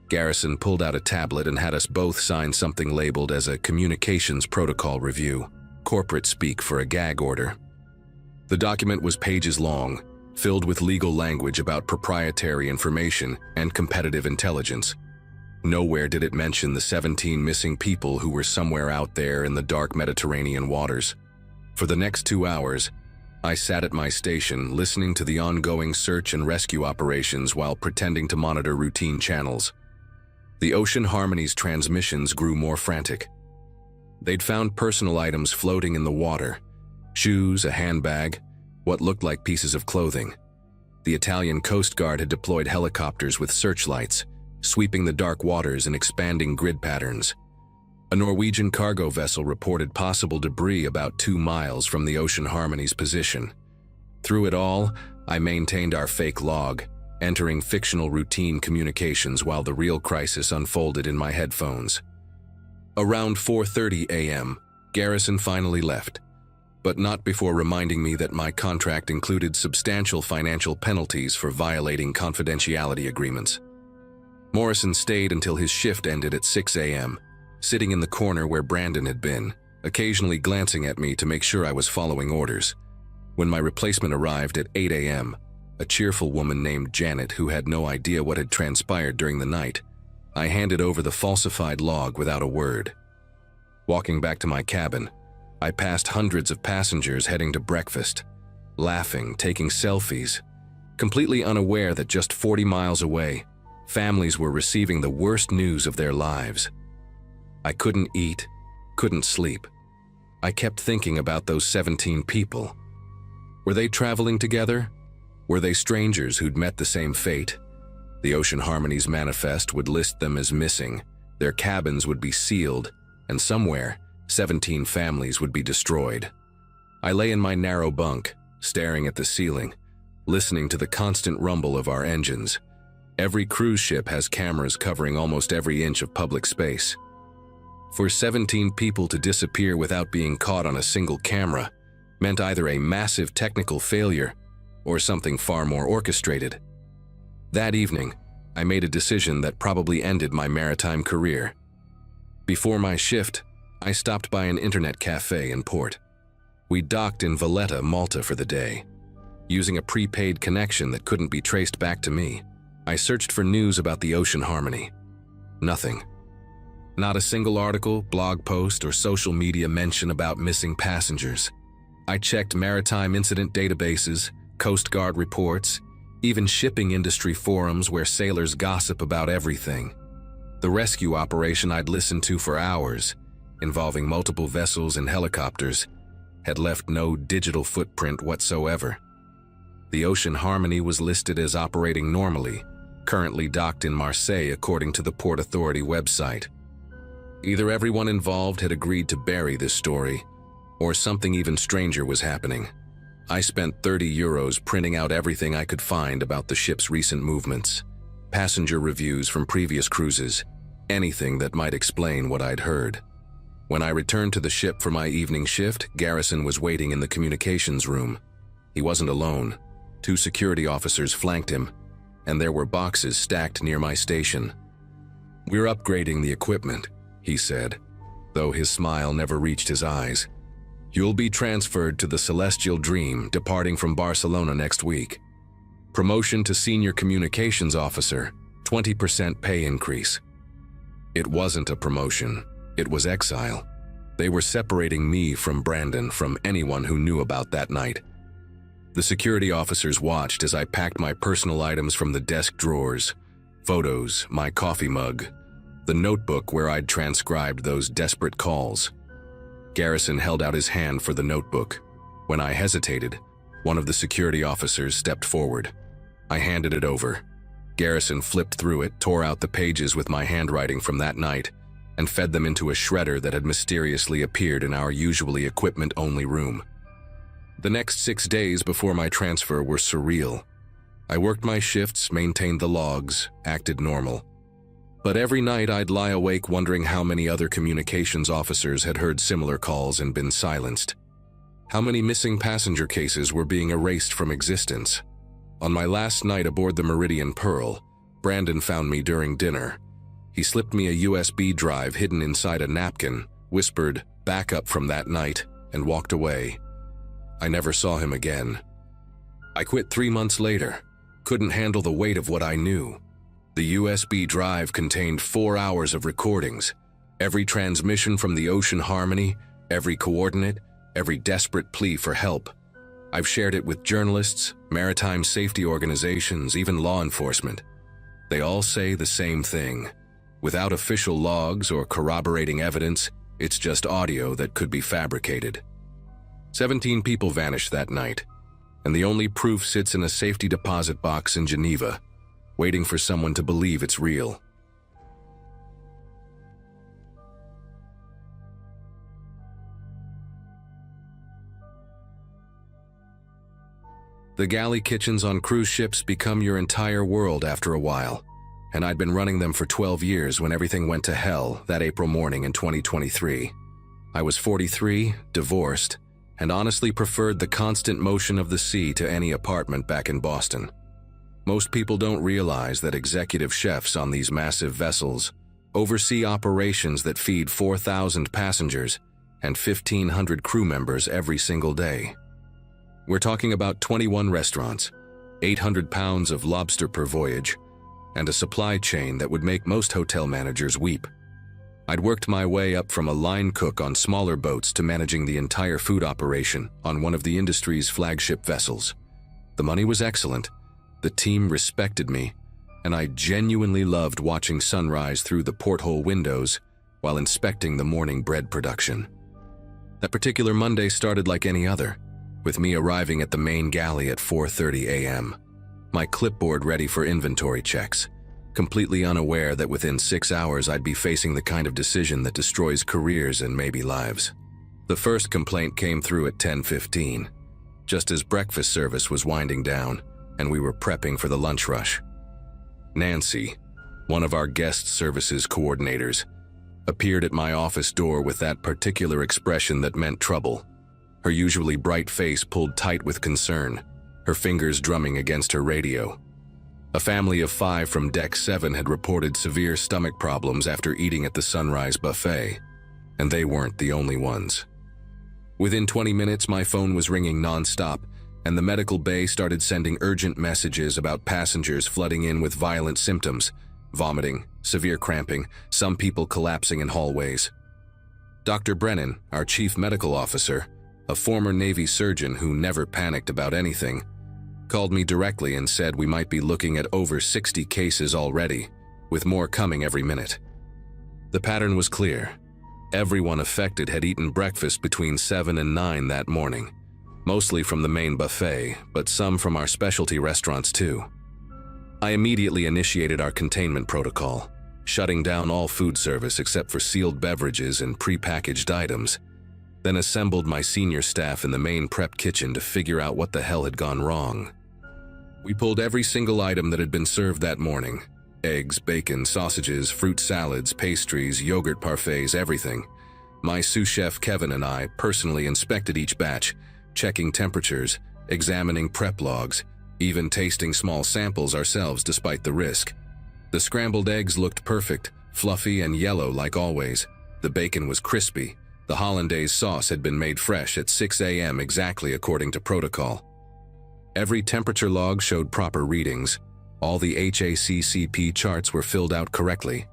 Garrison pulled out a tablet and had us both sign something labeled as a communications protocol review, corporate speak for a gag order. The document was pages long, filled with legal language about proprietary information and competitive intelligence. Nowhere did it mention the 17 missing people who were somewhere out there in the dark Mediterranean waters. For the next 2 hours, I sat at my station listening to the ongoing search and rescue operations while pretending to monitor routine channels. The Ocean Harmony's transmissions grew more frantic. They'd found personal items floating in the water, shoes, a handbag, what looked like pieces of clothing. The Italian Coast Guard had deployed helicopters with searchlights, sweeping the dark waters in expanding grid patterns. A Norwegian cargo vessel reported possible debris about 2 miles from the Ocean Harmony's position. Through it all, I maintained our fake log, entering fictional routine communications while the real crisis unfolded in my headphones. Around 4:30 a.m., Garrison finally left, but not before reminding me that my contract included substantial financial penalties for violating confidentiality agreements. Morrison stayed until his shift ended at 6 a.m., sitting in the corner where Brandon had been, occasionally glancing at me to make sure I was following orders. When my replacement arrived at 8 a.m., a cheerful woman named Janet who had no idea what had transpired during the night, I handed over the falsified log without a word. Walking back to my cabin, I passed hundreds of passengers heading to breakfast, laughing, taking selfies, completely unaware that just 40 miles away, families were receiving the worst news of their lives. I couldn't eat, couldn't sleep. I kept thinking about those 17 people. Were they traveling together? Were they strangers who'd met the same fate? The Ocean Harmony's manifest would list them as missing, their cabins would be sealed, and somewhere, 17 families would be destroyed. I lay in my narrow bunk, staring at the ceiling, listening to the constant rumble of our engines. Every cruise ship has cameras covering almost every inch of public space. For 17 people to disappear without being caught on a single camera meant either a massive technical failure or something far more orchestrated. That evening, I made a decision that probably ended my maritime career. Before my shift, I stopped by an internet cafe in port. We docked in Valletta, Malta for the day. Using a prepaid connection that couldn't be traced back to me, I searched for news about the Ocean Harmony. Nothing. Not a single article, blog post, or social media mention about missing passengers. I checked maritime incident databases, Coast Guard reports, even shipping industry forums where sailors gossip about everything. The rescue operation I'd listened to for hours, involving multiple vessels and helicopters, had left no digital footprint whatsoever. The Ocean Harmony was listed as operating normally, currently docked in Marseille according to the Port Authority website. Either everyone involved had agreed to bury this story, or something even stranger was happening. I spent €30 printing out everything I could find about the ship's recent movements, passenger reviews from previous cruises, anything that might explain what I'd heard. When I returned to the ship for my evening shift, Garrison was waiting in the communications room. He wasn't alone. 2 security officers flanked him, and there were boxes stacked near my station. "We're upgrading the equipment," he said, though his smile never reached his eyes. You'll be transferred to the Celestial Dream, departing from Barcelona next week. Promotion to Senior Communications Officer, 20% pay increase. It wasn't a promotion, it was exile. They were separating me from Brandon from anyone who knew about that night. The security officers watched as I packed my personal items from the desk drawers, photos, my coffee mug, the notebook where I'd transcribed those desperate calls. Garrison held out his hand for the notebook. When I hesitated, one of the security officers stepped forward. I handed it over. Garrison flipped through it, tore out the pages with my handwriting from that night, and fed them into a shredder that had mysteriously appeared in our usually equipment-only room. The next 6 days before my transfer were surreal. I worked my shifts, maintained the logs, acted normal. But every night I'd lie awake wondering how many other communications officers had heard similar calls and been silenced. How many missing passenger cases were being erased from existence. On my last night aboard the Meridian Pearl, Brandon found me during dinner. He slipped me a USB drive hidden inside a napkin, whispered, "Backup from that night," and walked away. I never saw him again. I quit 3 months later. Couldn't handle the weight of what I knew. The USB drive contained 4 hours of recordings. Every transmission from the Ocean Harmony, every coordinate, every desperate plea for help. I've shared it with journalists, maritime safety organizations, even law enforcement. They all say the same thing. Without official logs or corroborating evidence, it's just audio that could be fabricated. 17 people vanished that night, and the only proof sits in a safety deposit box in Geneva, waiting for someone to believe it's real. The galley kitchens on cruise ships become your entire world after a while, and I'd been running them for 12 years when everything went to hell that April morning in 2023. I was 43, divorced, and honestly preferred the constant motion of the sea to any apartment back in Boston. Most people don't realize that executive chefs on these massive vessels oversee operations that feed 4,000 passengers and 1,500 crew members every single day. We're talking about 21 restaurants, 800 pounds of lobster per voyage, and a supply chain that would make most hotel managers weep. I'd worked my way up from a line cook on smaller boats to managing the entire food operation on one of the industry's flagship vessels. The money was excellent, the team respected me, and I genuinely loved watching sunrise through the porthole windows while inspecting the morning bread production. That particular Monday started like any other, with me arriving at the main galley at 4:30 a.m., my clipboard ready for inventory checks, completely unaware that within 6 hours I'd be facing the kind of decision that destroys careers and maybe lives. The first complaint came through at 10:15, just as breakfast service was winding down and we were prepping for the lunch rush. Nancy, one of our guest services coordinators, appeared at my office door with that particular expression that meant trouble. Her usually bright face pulled tight with concern, her fingers drumming against her radio. A family of 5 from Deck 7 had reported severe stomach problems after eating at the Sunrise Buffet, and they weren't the only ones. Within 20 minutes, my phone was ringing nonstop, and the medical bay started sending urgent messages about passengers flooding in with violent symptoms, vomiting, severe cramping, some people collapsing in hallways. Dr. Brennan, our chief medical officer, a former Navy surgeon who never panicked about anything, called me directly and said we might be looking at over 60 cases already, with more coming every minute. The pattern was clear. Everyone affected had eaten breakfast between 7 and 9 that morning, mostly from the main buffet, but some from our specialty restaurants too. I immediately initiated our containment protocol, shutting down all food service except for sealed beverages and prepackaged items, then assembled my senior staff in the main prep kitchen to figure out what the hell had gone wrong. We pulled every single item that had been served that morning: eggs, bacon, sausages, fruit salads, pastries, yogurt parfaits, everything. My sous chef Kevin and I personally inspected each batch, checking temperatures, examining prep logs, even tasting small samples ourselves despite the risk. The scrambled eggs looked perfect, fluffy and yellow like always. The bacon was crispy, The hollandaise sauce had been made fresh at 6 a.m. exactly according to protocol. Every temperature log showed proper readings. All the HACCP charts were filled out correctly.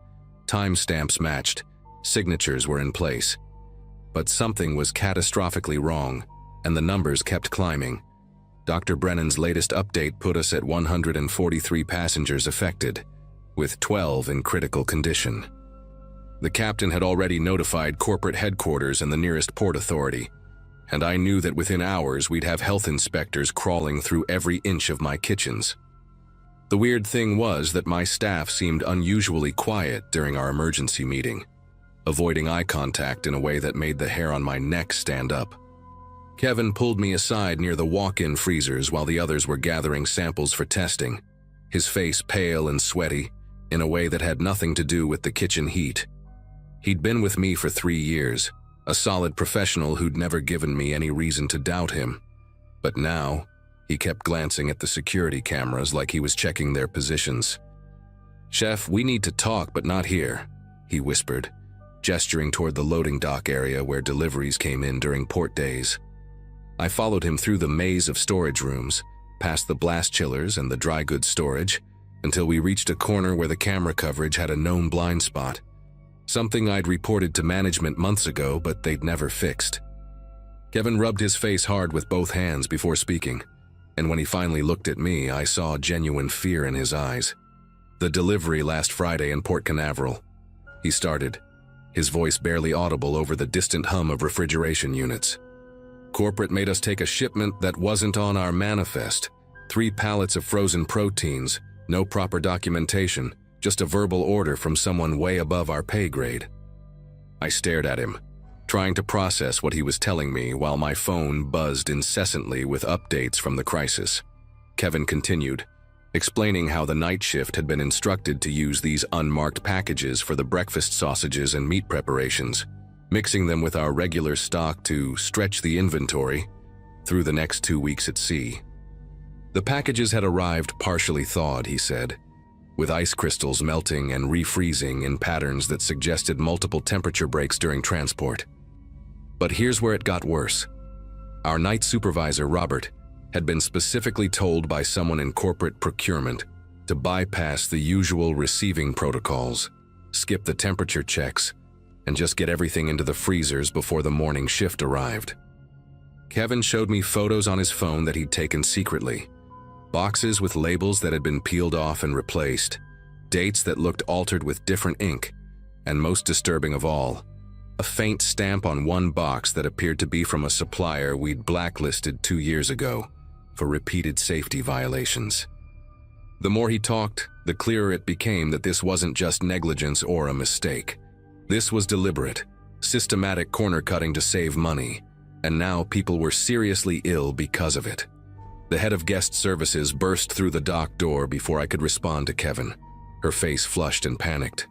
Timestamps matched. Signatures were in place. But something was catastrophically wrong, and the numbers kept climbing. Dr. Brennan's latest update put us at 143 passengers affected, with 12 in critical condition. The captain had already notified corporate headquarters and the nearest port authority, and I knew that within hours we'd have health inspectors crawling through every inch of my kitchens. The weird thing was that my staff seemed unusually quiet during our emergency meeting, avoiding eye contact in a way that made the hair on my neck stand up. Kevin pulled me aside near the walk-in freezers while the others were gathering samples for testing, his face pale and sweaty, in a way that had nothing to do with the kitchen heat. He'd been with me for 3 years, a solid professional who'd never given me any reason to doubt him. But now, he kept glancing at the security cameras like he was checking their positions. "Chef, we need to talk, but not here," he whispered, gesturing toward the loading dock area where deliveries came in during port days. I followed him through the maze of storage rooms, past the blast chillers and the dry goods storage, until we reached a corner where the camera coverage had a known blind spot. Something I'd reported to management months ago, but they'd never fixed. Kevin rubbed his face hard with both hands before speaking, and when he finally looked at me, I saw genuine fear in his eyes. "The delivery last Friday in Port Canaveral," he started, his voice barely audible over the distant hum of refrigeration units. "Corporate made us take a shipment that wasn't on our manifest. 3 pallets of frozen proteins, no proper documentation, just a verbal order from someone way above our pay grade." I stared at him, trying to process what he was telling me while my phone buzzed incessantly with updates from the crisis. Kevin continued, explaining how the night shift had been instructed to use these unmarked packages for the breakfast sausages and meat preparations, mixing them with our regular stock to stretch the inventory through the next 2 weeks at sea. The packages had arrived partially thawed, he said, with ice crystals melting and refreezing in patterns that suggested multiple temperature breaks during transport. But here's where it got worse. Our night supervisor, Robert, had been specifically told by someone in corporate procurement to bypass the usual receiving protocols, skip the temperature checks, and just get everything into the freezers before the morning shift arrived. Kevin showed me photos on his phone that he'd taken secretly. Boxes with labels that had been peeled off and replaced, dates that looked altered with different ink, and most disturbing of all, a faint stamp on one box that appeared to be from a supplier we'd blacklisted 2 years ago for repeated safety violations. The more he talked, the clearer it became that this wasn't just negligence or a mistake. This was deliberate, systematic corner-cutting to save money, and now people were seriously ill because of it. The head of guest services burst through the dock door before I could respond to Kevin, her face flushed and panicked.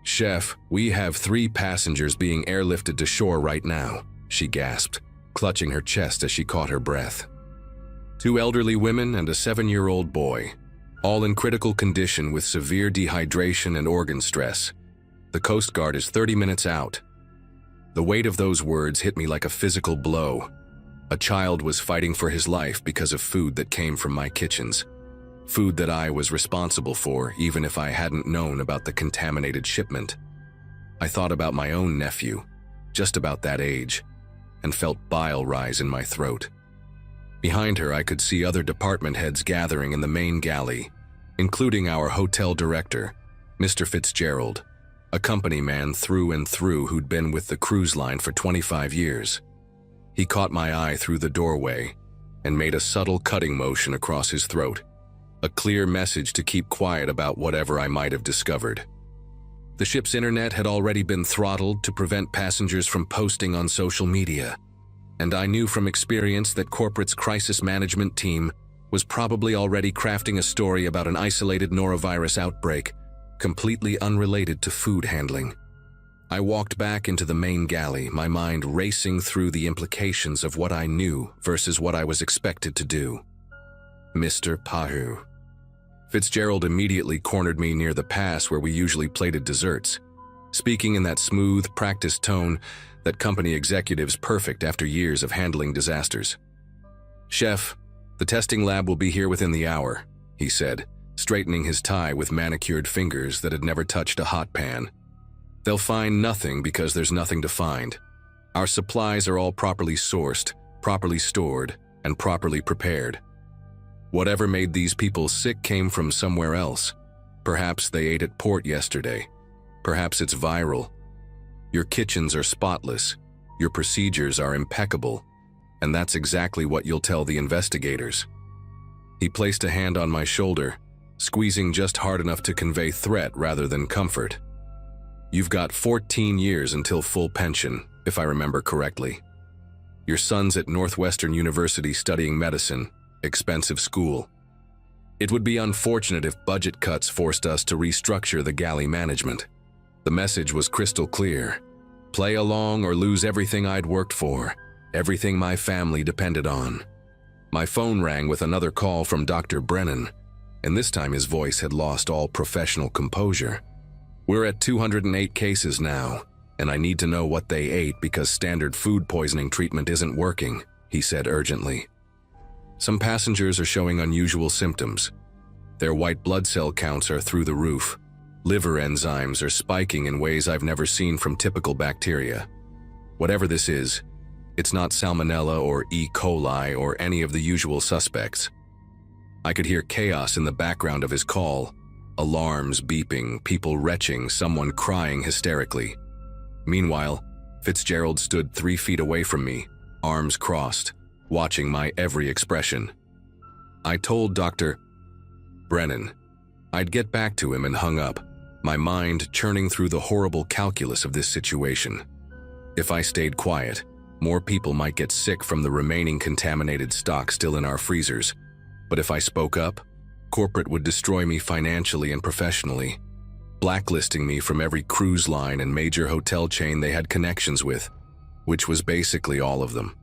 "Chef, we have 3 passengers being airlifted to shore right now," she gasped, clutching her chest as she caught her breath. 2 elderly women and a 7-year-old boy, all in critical condition with severe dehydration and organ stress. The Coast Guard is 30 minutes out. The weight of those words hit me like a physical blow. A child was fighting for his life because of food that came from my kitchens. Food that I was responsible for, even if I hadn't known about the contaminated shipment. I thought about my own nephew, just about that age, and felt bile rise in my throat. Behind her, I could see other department heads gathering in the main galley, including our hotel director, Mr. Fitzgerald, a company man through and through who'd been with the cruise line for 25 years. He caught my eye through the doorway and made a subtle cutting motion across his throat, a clear message to keep quiet about whatever I might have discovered. The ship's internet had already been throttled to prevent passengers from posting on social media, and I knew from experience that corporate's crisis management team was probably already crafting a story about an isolated norovirus outbreak, completely unrelated to food handling. I walked back into the main galley, my mind racing through the implications of what I knew versus what I was expected to do. "Mr. Pahu." Fitzgerald immediately cornered me near the pass where we usually plated desserts, speaking in that smooth, practiced tone that company executives perfect after years of handling disasters. "Chef, the testing lab will be here within the hour," he said, straightening his tie with manicured fingers that had never touched a hot pan. "They'll find nothing because there's nothing to find. Our supplies are all properly sourced, properly stored, and properly prepared. Whatever made these people sick came from somewhere else. Perhaps they ate at port yesterday. Perhaps it's viral. Your kitchens are spotless. Your procedures are impeccable. And that's exactly what you'll tell the investigators." He placed a hand on my shoulder, squeezing just hard enough to convey threat rather than comfort. "You've got 14 years until full pension, if I remember correctly. Your son's at Northwestern University studying medicine, expensive school. It would be unfortunate if budget cuts forced us to restructure the galley management." The message was crystal clear. Play along or lose everything I'd worked for, everything my family depended on. My phone rang with another call from Dr. Brennan, and this time his voice had lost all professional composure. "We're at 208 cases now, and I need to know what they ate because standard food poisoning treatment isn't working," he said urgently. "Some passengers are showing unusual symptoms. Their white blood cell counts are through the roof. Liver enzymes are spiking in ways I've never seen from typical bacteria. Whatever this is, it's not Salmonella or E. coli or any of the usual suspects." I could hear chaos in the background of his call, alarms beeping, people retching, someone crying hysterically. Meanwhile, Fitzgerald stood 3 feet away from me, arms crossed, watching my every expression. I told Dr. Brennan I'd get back to him and hung up, my mind churning through the horrible calculus of this situation. If I stayed quiet, more people might get sick from the remaining contaminated stock still in our freezers. But if I spoke up, corporate would destroy me financially and professionally, blacklisting me from every cruise line and major hotel chain they had connections with, which was basically all of them.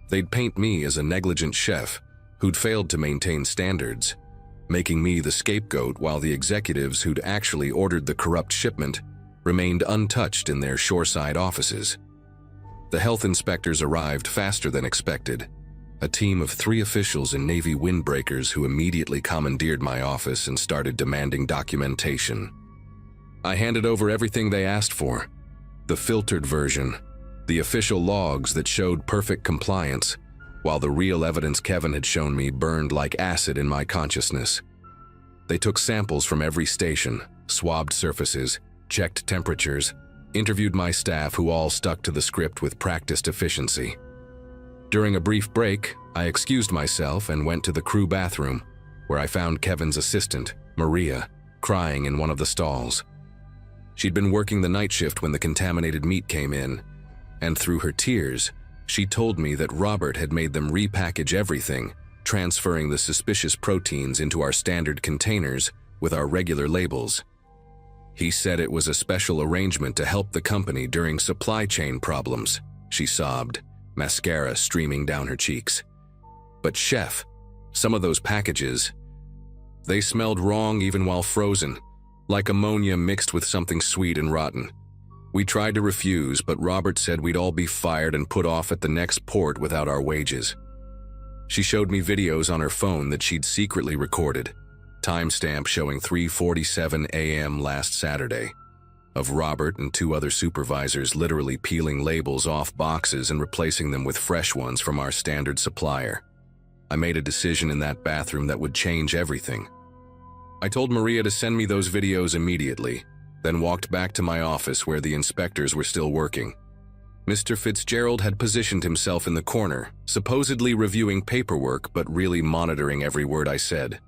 They'd paint me as a negligent chef who'd failed to maintain standards, making me the scapegoat while the executives who'd actually ordered the corrupt shipment remained untouched in their shoreside offices. The health inspectors arrived faster than expected, a team of 3 officials in Navy windbreakers who immediately commandeered my office and started demanding documentation. I handed over everything they asked for, the filtered version, the official logs that showed perfect compliance, while the real evidence Kevin had shown me burned like acid in my consciousness. They took samples from every station, swabbed surfaces, checked temperatures, interviewed my staff who all stuck to the script with practiced efficiency. During a brief break, I excused myself and went to the crew bathroom, where I found Kevin's assistant, Maria, crying in one of the stalls. She'd been working the night shift when the contaminated meat came in, and through her tears, she told me that Robert had made them repackage everything, transferring the suspicious proteins into our standard containers with our regular labels. He said it was a special arrangement to help the company during supply chain problems, she sobbed, mascara streaming down her cheeks. But chef, some of those packages, they smelled wrong even while frozen, like ammonia mixed with something sweet and rotten. We tried to refuse, but Robert said we'd all be fired and put off at the next port without our wages. She showed me videos on her phone that she'd secretly recorded, timestamp showing 3:47 a.m. last Saturday, of Robert and 2 other supervisors literally peeling labels off boxes and replacing them with fresh ones from our standard supplier. I made a decision in that bathroom that would change everything. I told Maria to send me those videos immediately, then walked back to my office where the inspectors were still working. Mr. Fitzgerald had positioned himself in the corner, supposedly reviewing paperwork but really monitoring every word I said.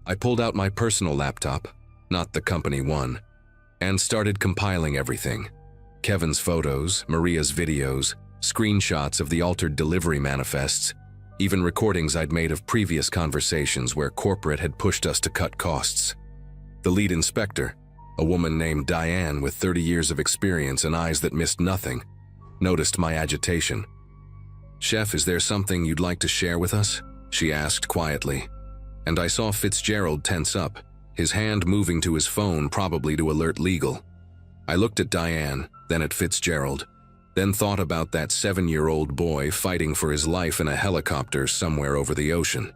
I pulled out my personal laptop, not the company one, and started compiling everything. Kevin's photos, Maria's videos, screenshots of the altered delivery manifests, even recordings I'd made of previous conversations where corporate had pushed us to cut costs. The lead inspector, a woman named Diane with 30 years of experience and eyes that missed nothing, noticed my agitation. "Chef, is there something you'd like to share with us?" she asked quietly, and I saw Fitzgerald tense up, his hand moving to his phone, probably to alert legal. I looked at Diane, then at Fitzgerald, Then thought about that 7-year-old boy fighting for his life in a helicopter somewhere over the ocean.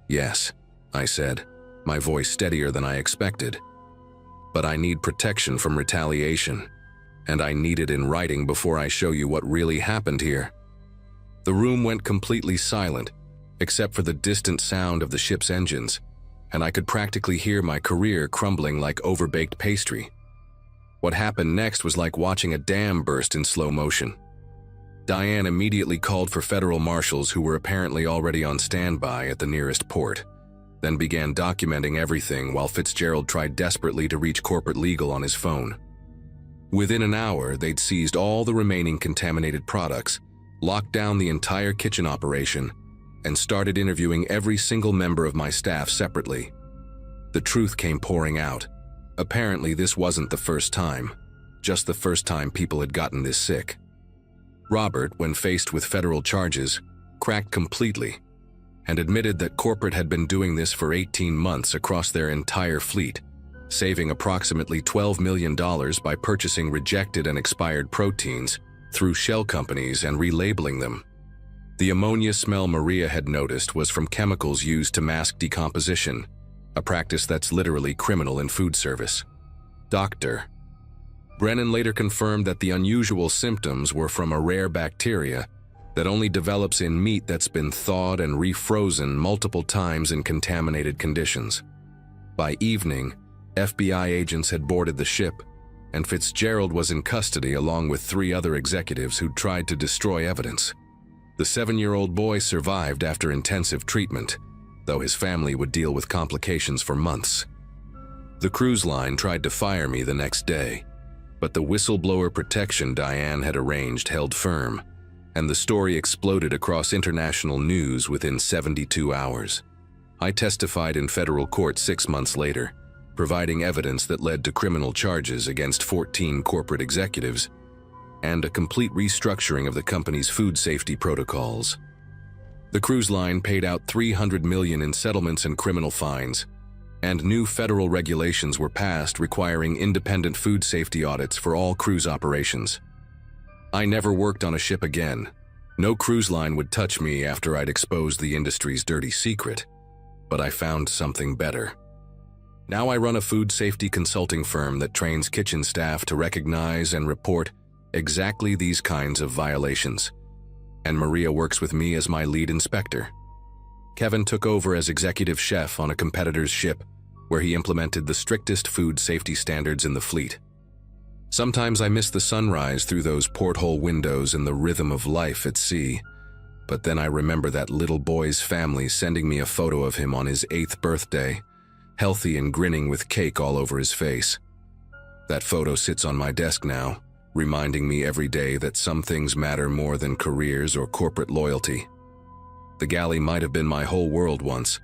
Yes, I said, my voice steadier than I expected. But I need protection from retaliation, and I need it in writing before I show you what really happened here. The room went completely silent, except for the distant sound of the ship's engines, and I could practically hear my career crumbling like overbaked pastry. What happened next was like watching a dam burst in slow motion. Diane immediately called for federal marshals who were apparently already on standby at the nearest port, then began documenting everything while Fitzgerald tried desperately to reach corporate legal on his phone. Within an hour, they'd seized all the remaining contaminated products, locked down the entire kitchen operation, and started interviewing every single member of my staff separately. The truth came pouring out. Apparently, this wasn't the first time, just the first time people had gotten this sick. Robert, when faced with federal charges, cracked completely and admitted that corporate had been doing this for 18 months across their entire fleet, saving approximately $12 million by purchasing rejected and expired proteins through shell companies and relabeling them. The ammonia smell Maria had noticed was from chemicals used to mask decomposition, a practice that's literally criminal in food service. Dr. Brennan later confirmed that the unusual symptoms were from a rare bacteria that only develops in meat that's been thawed and refrozen multiple times in contaminated conditions. By evening, FBI agents had boarded the ship, and Fitzgerald was in custody along with 3 other executives who tried to destroy evidence. The 7-year-old boy survived after intensive treatment, though his family would deal with complications for months. The cruise line tried to fire me the next day, but the whistleblower protection Diane had arranged held firm, and the story exploded across international news within 72 hours. I testified in federal court 6 months later, providing evidence that led to criminal charges against 14 corporate executives and a complete restructuring of the company's food safety protocols. The cruise line paid out $300 million in settlements and criminal fines, and new federal regulations were passed requiring independent food safety audits for all cruise operations. I never worked on a ship again. No cruise line would touch me after I'd exposed the industry's dirty secret, but I found something better. Now I run a food safety consulting firm that trains kitchen staff to recognize and report exactly these kinds of violations, and Maria works with me as my lead inspector. Kevin took over as executive chef on a competitor's ship, where he implemented the strictest food safety standards in the fleet. Sometimes I miss the sunrise through those porthole windows and the rhythm of life at sea, but then I remember that little boy's family sending me a photo of him on his 8th birthday, healthy and grinning with cake all over his face. That photo sits on my desk now, reminding me every day that some things matter more than careers or corporate loyalty. The galley might have been my whole world once,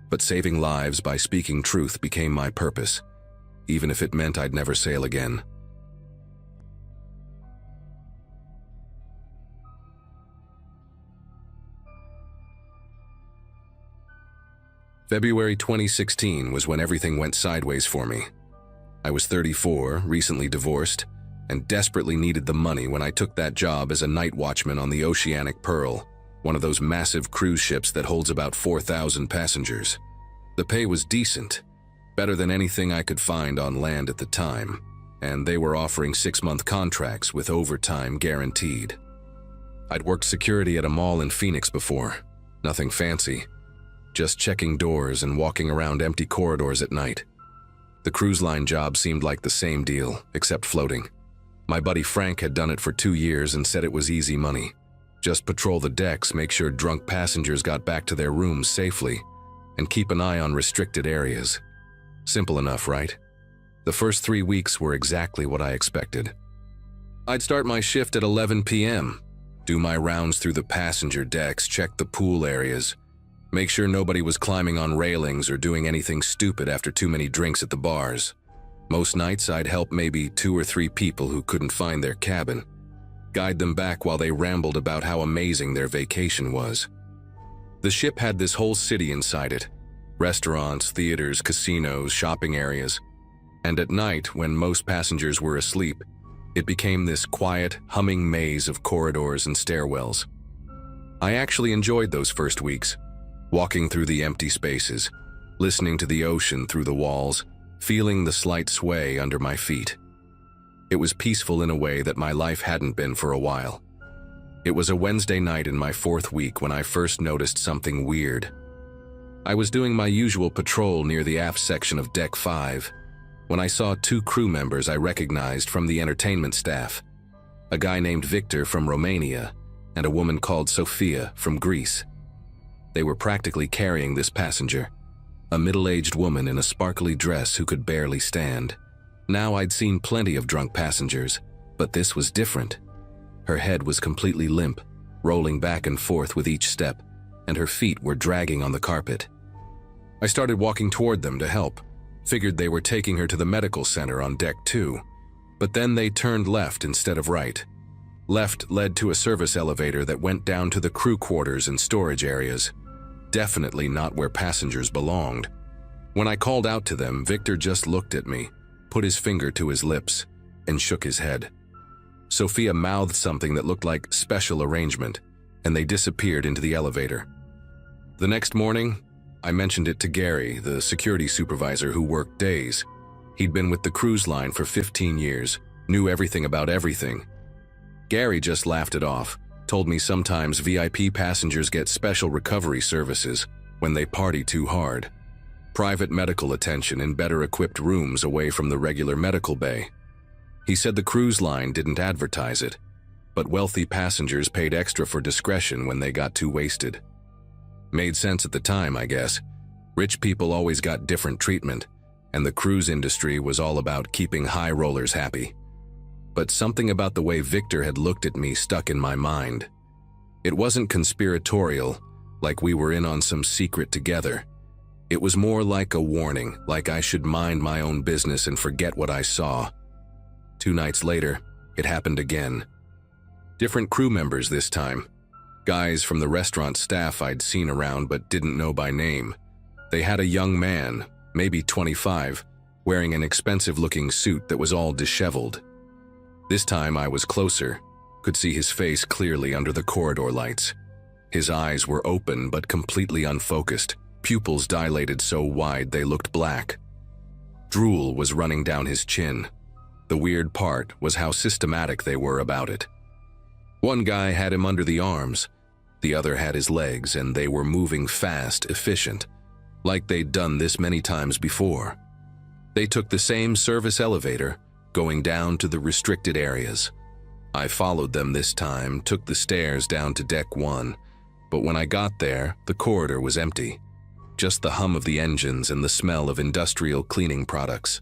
but saving lives by speaking truth became my purpose, even if it meant I'd never sail again. February 2016 was when everything went sideways for me. I was 34, recently divorced, and desperately needed the money when I took that job as a night watchman on the Oceanic Pearl, one of those massive cruise ships that holds about 4,000 passengers. The pay was decent, better than anything I could find on land at the time, and they were offering 6-month contracts with overtime guaranteed. I'd worked security at a mall in Phoenix before, nothing fancy, just checking doors and walking around empty corridors at night. The cruise line job seemed like the same deal, except floating. My buddy Frank had done it for 2 years and said it was easy money. Just patrol the decks, make sure drunk passengers got back to their rooms safely, and keep an eye on restricted areas. Simple enough, right? The first 3 weeks were exactly what I expected. I'd start my shift at 11 p.m., do my rounds through the passenger decks, check the pool areas, make sure nobody was climbing on railings or doing anything stupid after too many drinks at the bars. Most nights I'd help maybe 2 or 3 people who couldn't find their cabin, guide them back while they rambled about how amazing their vacation was. The ship had this whole city inside it, restaurants, theaters, casinos, shopping areas, and at night, when most passengers were asleep, It became this quiet, humming maze of corridors and stairwells. I actually enjoyed those first weeks, walking through the empty spaces, listening to the ocean through the walls, feeling the slight sway under my feet. It was peaceful in a way that my life hadn't been for a while. It was a Wednesday night in my 4th week when I first noticed something weird. I was doing my usual patrol near the aft section of Deck 5 when I saw 2 crew members I recognized from the entertainment staff, a guy named Victor from Romania and a woman called Sophia from Greece. They were practically carrying this passenger, a middle-aged woman in a sparkly dress who could barely stand. Now I'd seen plenty of drunk passengers, but this was different. Her head was completely limp, rolling back and forth with each step, and her feet were dragging on the carpet. I started walking toward them to help, figured they were taking her to the medical center on Deck 2, but then they turned left instead of right. Left led to a service elevator that went down to the crew quarters and storage areas. Definitely not where passengers belonged. When I called out to them, Victor just looked at me, put his finger to his lips, and shook his head. Sophia mouthed something that looked like special arrangement, and they disappeared into the elevator. The next morning, I mentioned it to Gary, the security supervisor who worked days. He'd been with the cruise line for 15 years, knew everything about everything. Gary just laughed it off, told me sometimes VIP passengers get special recovery services when they party too hard. Private medical attention in better-equipped rooms away from the regular medical bay. He said the cruise line didn't advertise it, but wealthy passengers paid extra for discretion when they got too wasted. Made sense at the time, I guess. Rich people always got different treatment, and the cruise industry was all about keeping high rollers happy. But something about the way Victor had looked at me stuck in my mind. It wasn't conspiratorial, like we were in on some secret together. It was more like a warning, like I should mind my own business and forget what I saw. 2 nights later, it happened again. Different crew members this time. Guys from the restaurant staff I'd seen around but didn't know by name. They had a young man, maybe 25, wearing an expensive-looking suit that was all disheveled. This time I was closer, could see his face clearly under the corridor lights. His eyes were open but completely unfocused, pupils dilated so wide they looked black. Drool was running down his chin. The weird part was how systematic they were about it. One guy had him under the arms, the other had his legs, and they were moving fast, efficient, like they'd done this many times before. They took the same service elevator, going down to the restricted areas. I followed them this time, took the stairs down to Deck 1, but when I got there, the corridor was empty. Just the hum of the engines and the smell of industrial cleaning products.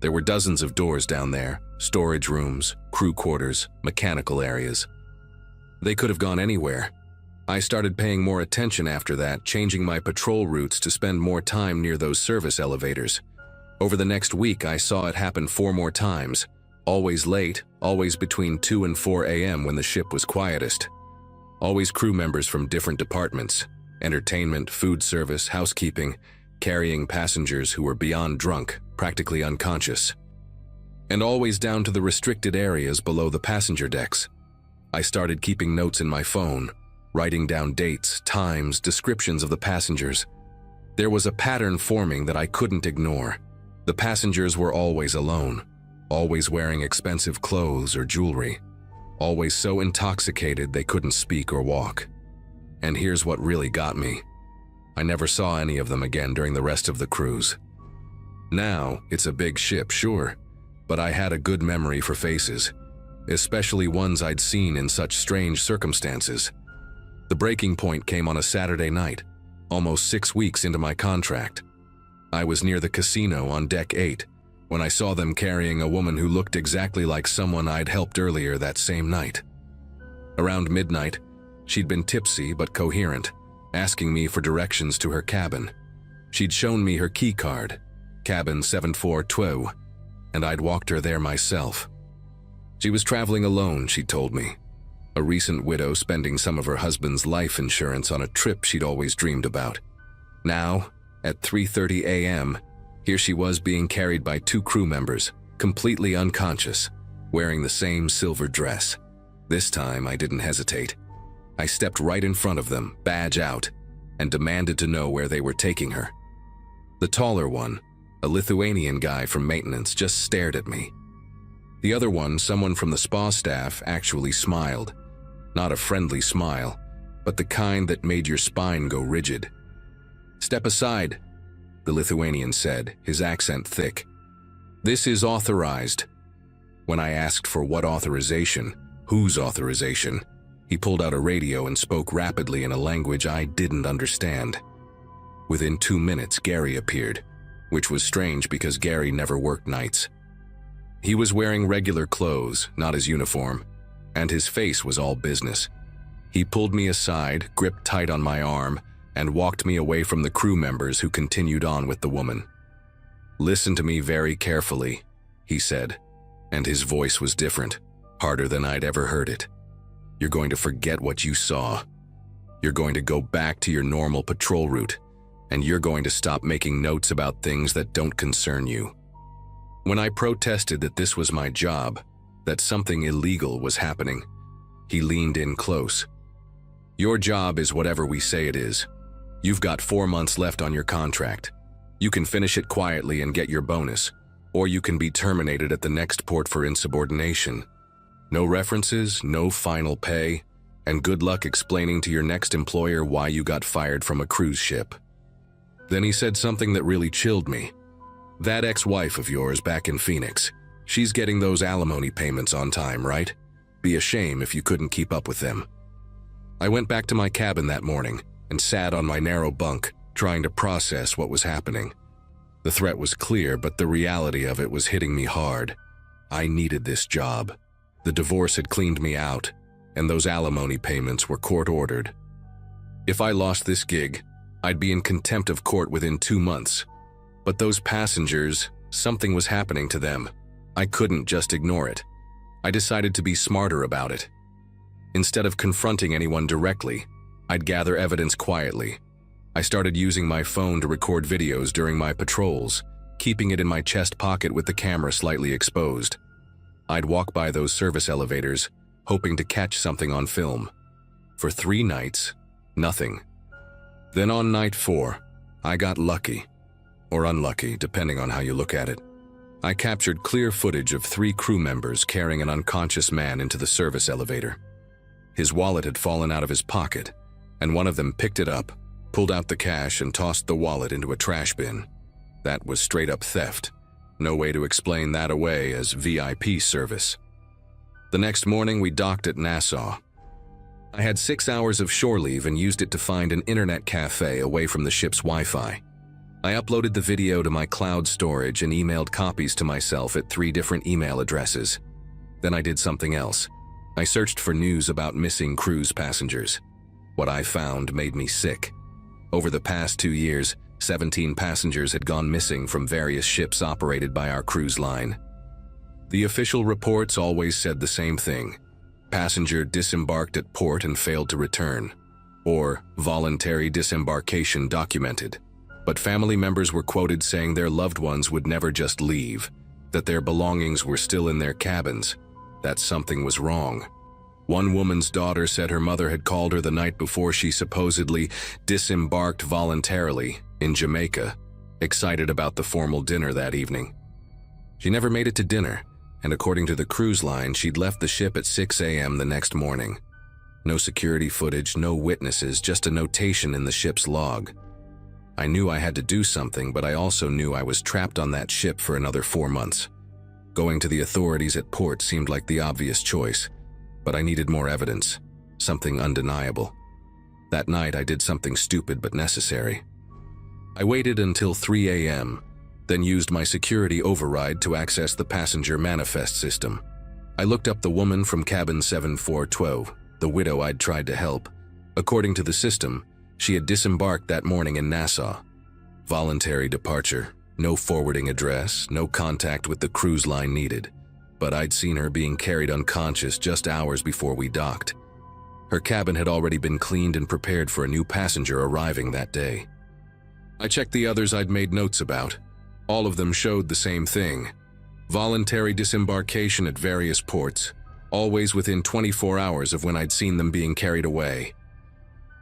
There were dozens of doors down there, storage rooms, crew quarters, mechanical areas. They could have gone anywhere. I started paying more attention after that, changing my patrol routes to spend more time near those service elevators. Over the next week, I saw it happen 4 more times. Always late, always between 2 and 4 a.m. when the ship was quietest. Always crew members from different departments, entertainment, food service, housekeeping, carrying passengers who were beyond drunk, practically unconscious. And always down to the restricted areas below the passenger decks. I started keeping notes in my phone, writing down dates, times, descriptions of the passengers. There was a pattern forming that I couldn't ignore. The passengers were always alone, always wearing expensive clothes or jewelry, always so intoxicated they couldn't speak or walk. And here's what really got me. I never saw any of them again during the rest of the cruise. Now, it's a big ship, sure, but I had a good memory for faces, especially ones I'd seen in such strange circumstances. The breaking point came on a Saturday night, almost 6 weeks into my contract. I was near the casino on Deck 8 when I saw them carrying a woman who looked exactly like someone I'd helped earlier that same night. Around midnight, she'd been tipsy but coherent, asking me for directions to her cabin. She'd shown me her key card, cabin 742, and I'd walked her there myself. She was traveling alone, she told me, a recent widow spending some of her husband's life insurance on a trip she'd always dreamed about. Now, at 3:30 a.m., here she was being carried by 2 crew members, completely unconscious, wearing the same silver dress. This time, I didn't hesitate. I stepped right in front of them, badge out, and demanded to know where they were taking her. The taller one, a Lithuanian guy from maintenance, just stared at me. The other one, someone from the spa staff, actually smiled. Not a friendly smile, but the kind that made your spine go rigid. "Step aside," the Lithuanian said, his accent thick. "This is authorized." When I asked for what authorization, whose authorization, he pulled out a radio and spoke rapidly in a language I didn't understand. Within 2 minutes, Gary appeared, which was strange because Gary never worked nights. He was wearing regular clothes, not his uniform, and his face was all business. He pulled me aside, gripped tight on my arm, and walked me away from the crew members who continued on with the woman. "Listen to me very carefully," he said, and his voice was different, harder than I'd ever heard it. "You're going to forget what you saw. You're going to go back to your normal patrol route, and you're going to stop making notes about things that don't concern you." When I protested that this was my job, that something illegal was happening, he leaned in close. "Your job is whatever we say it is. You've got 4 months left on your contract. You can finish it quietly and get your bonus, or you can be terminated at the next port for insubordination. No references, no final pay, and good luck explaining to your next employer why you got fired from a cruise ship." Then he said something that really chilled me. "That ex-wife of yours back in Phoenix, she's getting those alimony payments on time, right? Be a shame if you couldn't keep up with them." I went back to my cabin that morning and sat on my narrow bunk, trying to process what was happening. The threat was clear, but the reality of it was hitting me hard. I needed this job. The divorce had cleaned me out, and those alimony payments were court-ordered. If I lost this gig, I'd be in contempt of court within 2 months. But those passengers, something was happening to them. I couldn't just ignore it. I decided to be smarter about it. Instead of confronting anyone directly, I'd gather evidence quietly. I started using my phone to record videos during my patrols, keeping it in my chest pocket with the camera slightly exposed. I'd walk by those service elevators, hoping to catch something on film. For 3 nights, nothing. Then on night 4, I got lucky. Or unlucky, depending on how you look at it. I captured clear footage of 3 crew members carrying an unconscious man into the service elevator. His wallet had fallen out of his pocket, and one of them picked it up, pulled out the cash, and tossed the wallet into a trash bin. That was straight-up theft. No way to explain that away as VIP service. The next morning, we docked at Nassau. I had 6 hours of shore leave and used it to find an internet cafe away from the ship's Wi-Fi. I uploaded the video to my cloud storage and emailed copies to myself at 3 different email addresses. Then I did something else. I searched for news about missing cruise passengers. What I found made me sick. Over the past 2 years, 17 passengers had gone missing from various ships operated by our cruise line. The official reports always said the same thing. Passenger disembarked at port and failed to return. Or voluntary disembarkation documented. But family members were quoted saying their loved ones would never just leave, that their belongings were still in their cabins, that something was wrong. One woman's daughter said her mother had called her the night before she supposedly disembarked voluntarily in Jamaica, excited about the formal dinner that evening. She never made it to dinner, and according to the cruise line, she'd left the ship at 6 a.m. the next morning. No security footage, no witnesses, just a notation in the ship's log. I knew I had to do something, but I also knew I was trapped on that ship for another 4 months. Going to the authorities at port seemed like the obvious choice, but I needed more evidence, something undeniable. That night, I did something stupid but necessary. I waited until 3 a.m., then used my security override to access the passenger manifest system. I looked up the woman from cabin 7412, the widow I'd tried to help. According to the system, she had disembarked that morning in Nassau. Voluntary departure, no forwarding address, no contact with the cruise line needed. But I'd seen her being carried unconscious just hours before we docked. Her cabin had already been cleaned and prepared for a new passenger arriving that day. I checked the others I'd made notes about. All of them showed the same thing. Voluntary disembarkation at various ports, always within 24 hours of when I'd seen them being carried away.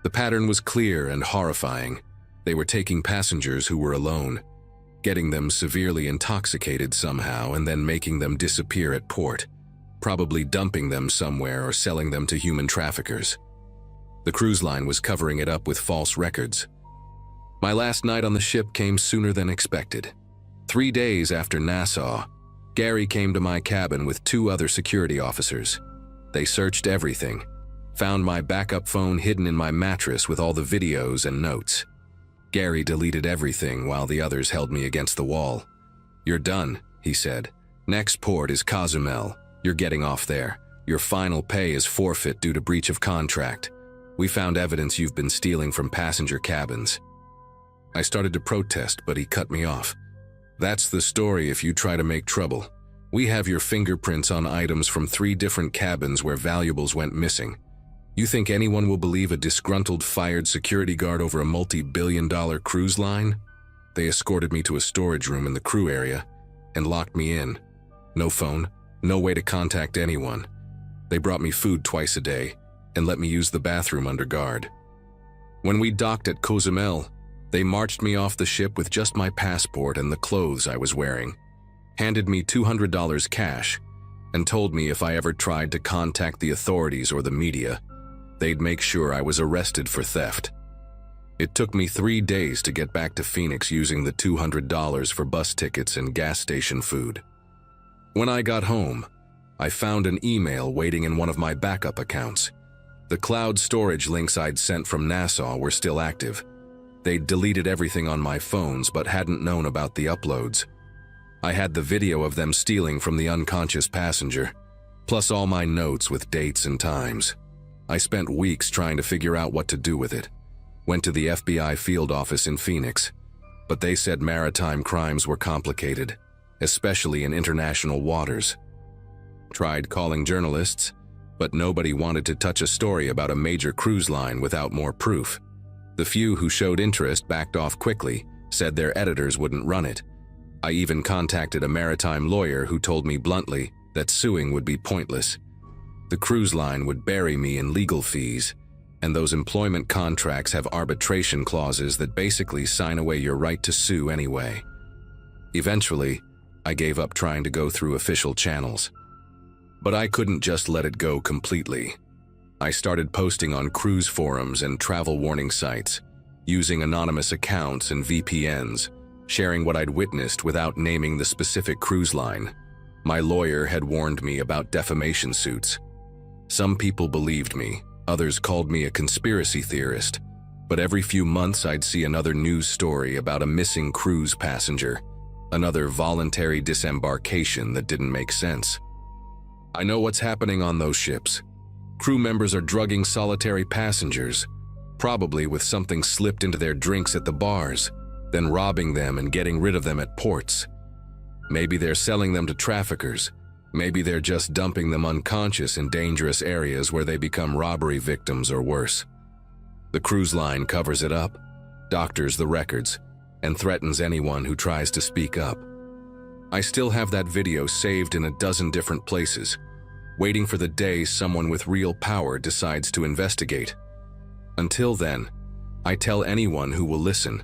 The pattern was clear and horrifying. They were taking passengers who were alone, getting them severely intoxicated somehow, and then making them disappear at port, probably dumping them somewhere or selling them to human traffickers. The cruise line was covering it up with false records. My last night on the ship came sooner than expected. 3 days after Nassau, Gary came to my cabin with 2 other security officers. They searched everything, found my backup phone hidden in my mattress with all the videos and notes. Gary deleted everything while the others held me against the wall. "You're done," he said. "Next port is Cozumel. You're getting off there. Your final pay is forfeit due to breach of contract. We found evidence you've been stealing from passenger cabins." I started to protest, but he cut me off. "That's the story if you try to make trouble. We have your fingerprints on items from 3 different cabins where valuables went missing. You think anyone will believe a disgruntled fired security guard over a multi-billion-dollar cruise line?" They escorted me to a storage room in the crew area and locked me in. No phone, no way to contact anyone. They brought me food twice a day and let me use the bathroom under guard. When we docked at Cozumel, they marched me off the ship with just my passport and the clothes I was wearing, handed me $200 cash, and told me if I ever tried to contact the authorities or the media, they'd make sure I was arrested for theft. It took me 3 days to get back to Phoenix using the $200 for bus tickets and gas station food. When I got home, I found an email waiting in one of my backup accounts. The cloud storage links I'd sent from Nassau were still active. They'd deleted everything on my phones but hadn't known about the uploads. I had the video of them stealing from the unconscious passenger, plus all my notes with dates and times. I spent weeks trying to figure out what to do with it. Went to the FBI field office in Phoenix, but they said maritime crimes were complicated, especially in international waters. Tried calling journalists, but nobody wanted to touch a story about a major cruise line without more proof. The few who showed interest backed off quickly, said their editors wouldn't run it. I even contacted a maritime lawyer who told me bluntly that suing would be pointless. The cruise line would bury me in legal fees, and those employment contracts have arbitration clauses that basically sign away your right to sue anyway. Eventually, I gave up trying to go through official channels. But I couldn't just let it go completely. I started posting on cruise forums and travel warning sites, using anonymous accounts and VPNs, sharing what I'd witnessed without naming the specific cruise line. My lawyer had warned me about defamation suits. Some people believed me, others called me a conspiracy theorist, but every few months I'd see another news story about a missing cruise passenger, another voluntary disembarkation that didn't make sense. I know what's happening on those ships. Crew members are drugging solitary passengers, probably with something slipped into their drinks at the bars, then robbing them and getting rid of them at ports. Maybe they're selling them to traffickers. Maybe they're just dumping them unconscious in dangerous areas where they become robbery victims or worse. The cruise line covers it up, doctors the records, and threatens anyone who tries to speak up. I still have that video saved in a dozen different places, waiting for the day someone with real power decides to investigate. Until then, I tell anyone who will listen,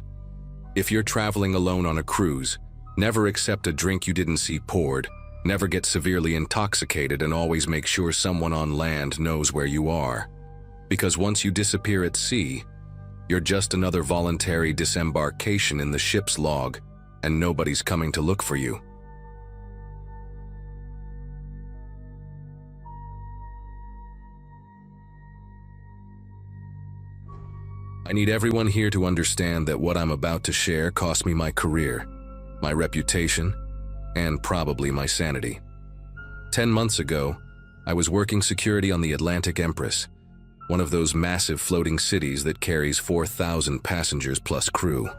if you're traveling alone on a cruise, never accept a drink you didn't see poured, never get severely intoxicated, and always make sure someone on land knows where you are. Because once you disappear at sea, you're just another voluntary disembarkation in the ship's log, and nobody's coming to look for you. I need everyone here to understand that what I'm about to share cost me my career, my reputation, and probably my sanity. 10 months ago, I was working security on the Atlantic Empress, one of those massive floating cities that carries 4,000 passengers plus crew.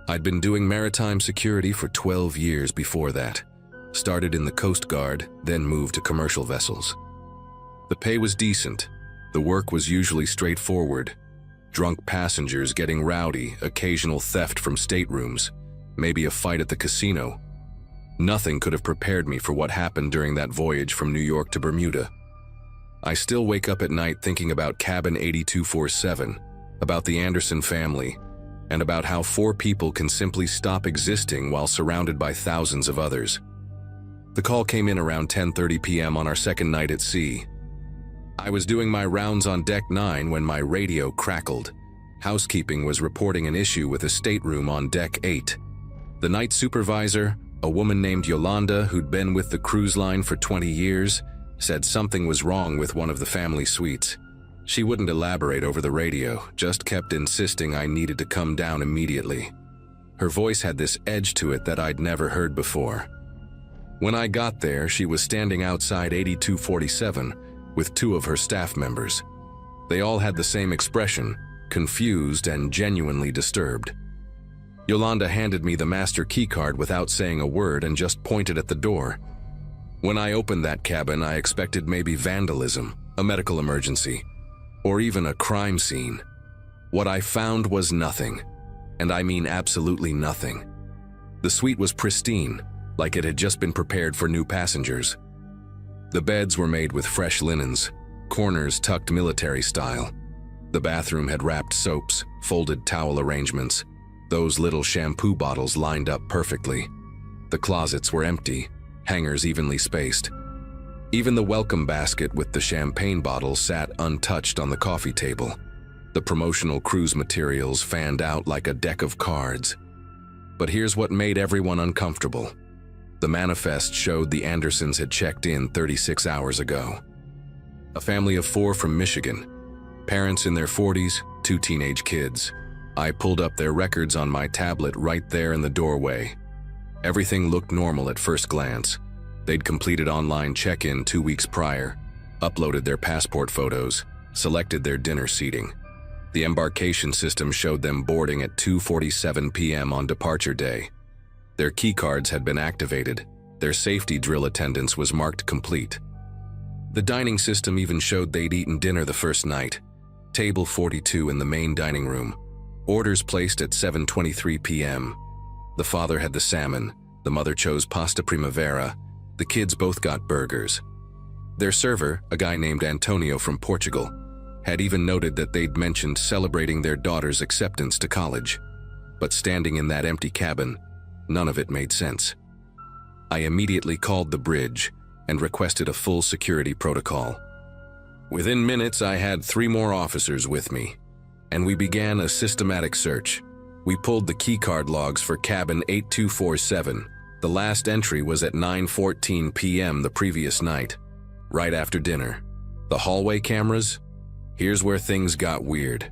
I'd been doing maritime security for 12 years before that. Started in the Coast Guard, then moved to commercial vessels. The pay was decent. The work was usually straightforward. Drunk passengers getting rowdy, occasional theft from staterooms, maybe a fight at the casino. Nothing could have prepared me for what happened during that voyage from New York to Bermuda. I still wake up at night thinking about cabin 8247, about the Anderson family, and about how 4 people can simply stop existing while surrounded by thousands of others. The call came in around 10:30 p.m. on our second night at sea. I was doing my rounds on Deck 9 when my radio crackled. Housekeeping was reporting an issue with a stateroom on Deck 8. The night supervisor, a woman named Yolanda who'd been with the cruise line for 20 years, said something was wrong with one of the family suites. She wouldn't elaborate over the radio, just kept insisting I needed to come down immediately. Her voice had this edge to it that I'd never heard before. When I got there, she was standing outside 8247 with 2 of her staff members. They all had the same expression, confused and genuinely disturbed. Yolanda handed me the master keycard without saying a word and just pointed at the door. When I opened that cabin, I expected maybe vandalism, a medical emergency, or even a crime scene. What I found was nothing, and I mean absolutely nothing. The suite was pristine, like it had just been prepared for new passengers. The beds were made with fresh linens, corners tucked military style. The bathroom had wrapped soaps, folded towel arrangements, those little shampoo bottles lined up perfectly. The closets were empty, hangers evenly spaced. Even the welcome basket with the champagne bottle sat untouched on the coffee table. The promotional cruise materials fanned out like a deck of cards. But here's what made everyone uncomfortable. The manifest showed the Andersons had checked in 36 hours ago. A family of 4 from Michigan. Parents in their 40s, 2 teenage kids. I pulled up their records on my tablet right there in the doorway. Everything looked normal at first glance. They'd completed online check-in 2 weeks prior, uploaded their passport photos, selected their dinner seating. The embarkation system showed them boarding at 2:47 p.m. on departure day. Their keycards had been activated. Their safety drill attendance was marked complete. The dining system even showed they'd eaten dinner the first night. Table 42 in the main dining room. Orders placed at 7:23 p.m. The father had the salmon, the mother chose pasta primavera, the kids both got burgers. Their server, a guy named Antonio from Portugal, had even noted that they'd mentioned celebrating their daughter's acceptance to college. But standing in that empty cabin, none of it made sense. I immediately called the bridge and requested a full security protocol. Within minutes, I had 3 more officers with me, and we began a systematic search. We pulled the keycard logs for cabin 8247. The last entry was at 9:14 p.m. the previous night, right after dinner. The hallway cameras? Here's where things got weird.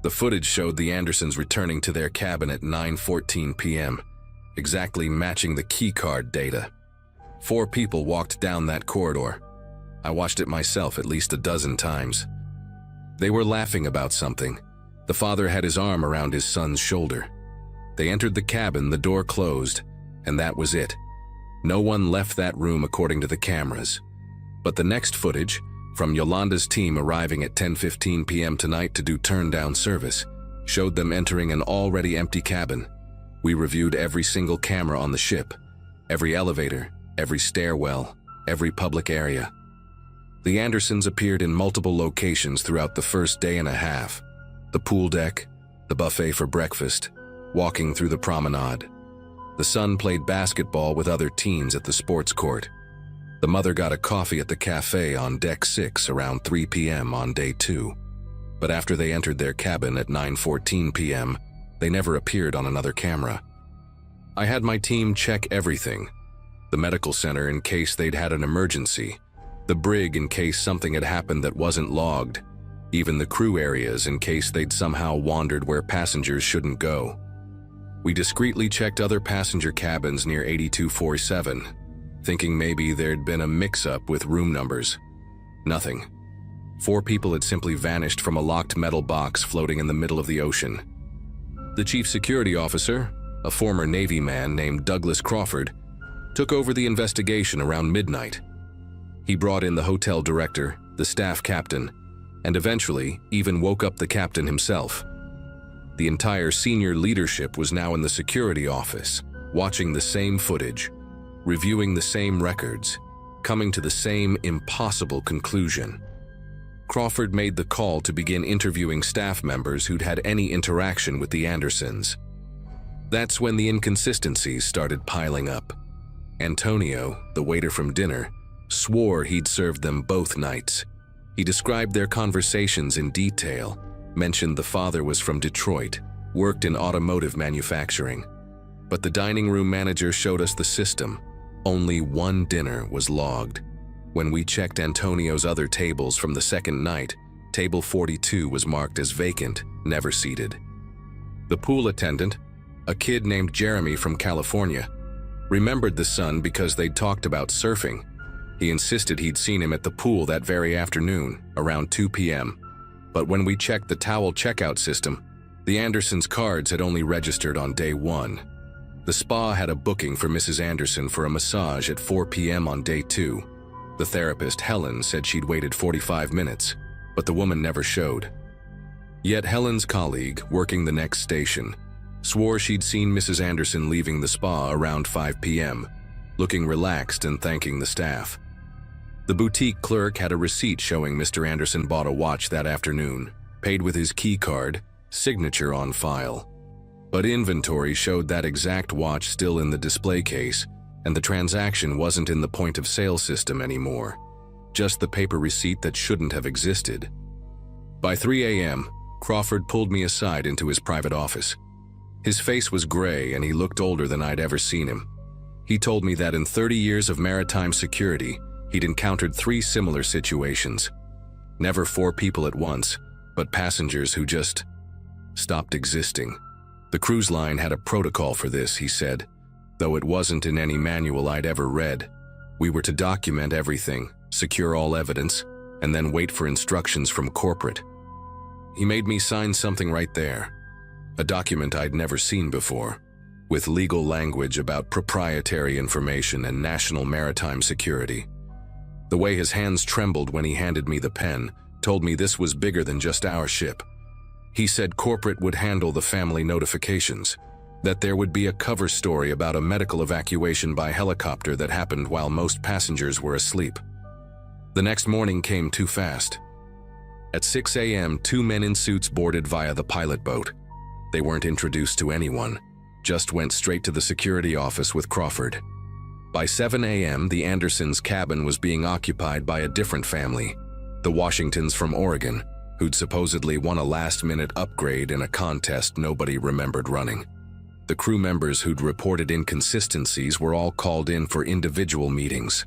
The footage showed the Andersons returning to their cabin at 9:14 p.m., exactly matching the keycard data. 4 people walked down that corridor. I watched it myself at least a dozen times. They were laughing about something. The father had his arm around his son's shoulder. They entered the cabin, the door closed, and that was it. No one left that room according to the cameras. But the next footage, from Yolanda's team arriving at 10:15 p.m. tonight to do turn-down service, showed them entering an already empty cabin. We reviewed every single camera on the ship, every elevator, every stairwell, every public area. The Andersons appeared in multiple locations throughout the first day and a half. The pool deck, the buffet for breakfast, walking through the promenade. The son played basketball with other teens at the sports court. The mother got a coffee at the cafe on Deck 6 around 3 p.m. on day 2. But after they entered their cabin at 9:14 p.m., they never appeared on another camera. I had my team check everything. The medical center in case they'd had an emergency. The brig in case something had happened that wasn't logged. Even the crew areas in case they'd somehow wandered where passengers shouldn't go. We discreetly checked other passenger cabins near 8247, thinking maybe there'd been a mix-up with room numbers. Nothing. 4 people had simply vanished from a locked metal box floating in the middle of the ocean. The chief security officer, a former Navy man named Douglas Crawford, took over the investigation around midnight. He brought in the hotel director, the staff captain, and eventually even woke up the captain himself. The entire senior leadership was now in the security office, watching the same footage. reviewing the same records, coming to the same impossible conclusion. Crawford made the call to begin interviewing staff members who'd had any interaction with the Andersons. That's when the inconsistencies started piling up. Antonio, the waiter from dinner, swore he'd served them both nights. He described their conversations in detail, mentioned the father was from Detroit, worked in automotive manufacturing. But the dining room manager showed us the system. Only one dinner was logged. When we checked Antonio's other tables from the second night, table 42 was marked as vacant, never seated. The pool attendant, a kid named Jeremy from California, remembered the son because they'd talked about surfing. He insisted he'd seen him at the pool that very afternoon, around 2 p.m. But when we checked the towel checkout system, the Andersons' cards had only registered on day 1. The spa had a booking for Mrs. Anderson for a massage at 4 p.m. on day 2. The therapist, Helen, said she'd waited 45 minutes, but the woman never showed. Yet Helen's colleague, working the next station, swore she'd seen Mrs. Anderson leaving the spa around 5 p.m., looking relaxed and thanking the staff. The boutique clerk had a receipt showing Mr. Anderson bought a watch that afternoon, paid with his key card, signature on file. But inventory showed that exact watch still in the display case, and the transaction wasn't in the point-of-sale system anymore, just the paper receipt that shouldn't have existed. By 3 a.m., Crawford pulled me aside into his private office. His face was gray and he looked older than I'd ever seen him. He told me that in 30 years of maritime security, he'd encountered 3 similar situations. Never 4 people at once, but passengers who just stopped existing. The cruise line had a protocol for this, he said, though it wasn't in any manual I'd ever read. We were to document everything, secure all evidence, and then wait for instructions from corporate. He made me sign something right there, a document I'd never seen before, with legal language about proprietary information and national maritime security. The way his hands trembled when he handed me the pen told me this was bigger than just our ship. He said corporate would handle the family notifications, that there would be a cover story about a medical evacuation by helicopter that happened while most passengers were asleep. The next morning came too fast. At 6 a.m., 2 men in suits boarded via the pilot boat. They weren't introduced to anyone, just went straight to the security office with Crawford. By 7 a.m., the Andersons' cabin was being occupied by a different family, the Washingtons from Oregon, who'd supposedly won a last-minute upgrade in a contest nobody remembered running. The crew members who'd reported inconsistencies were all called in for individual meetings.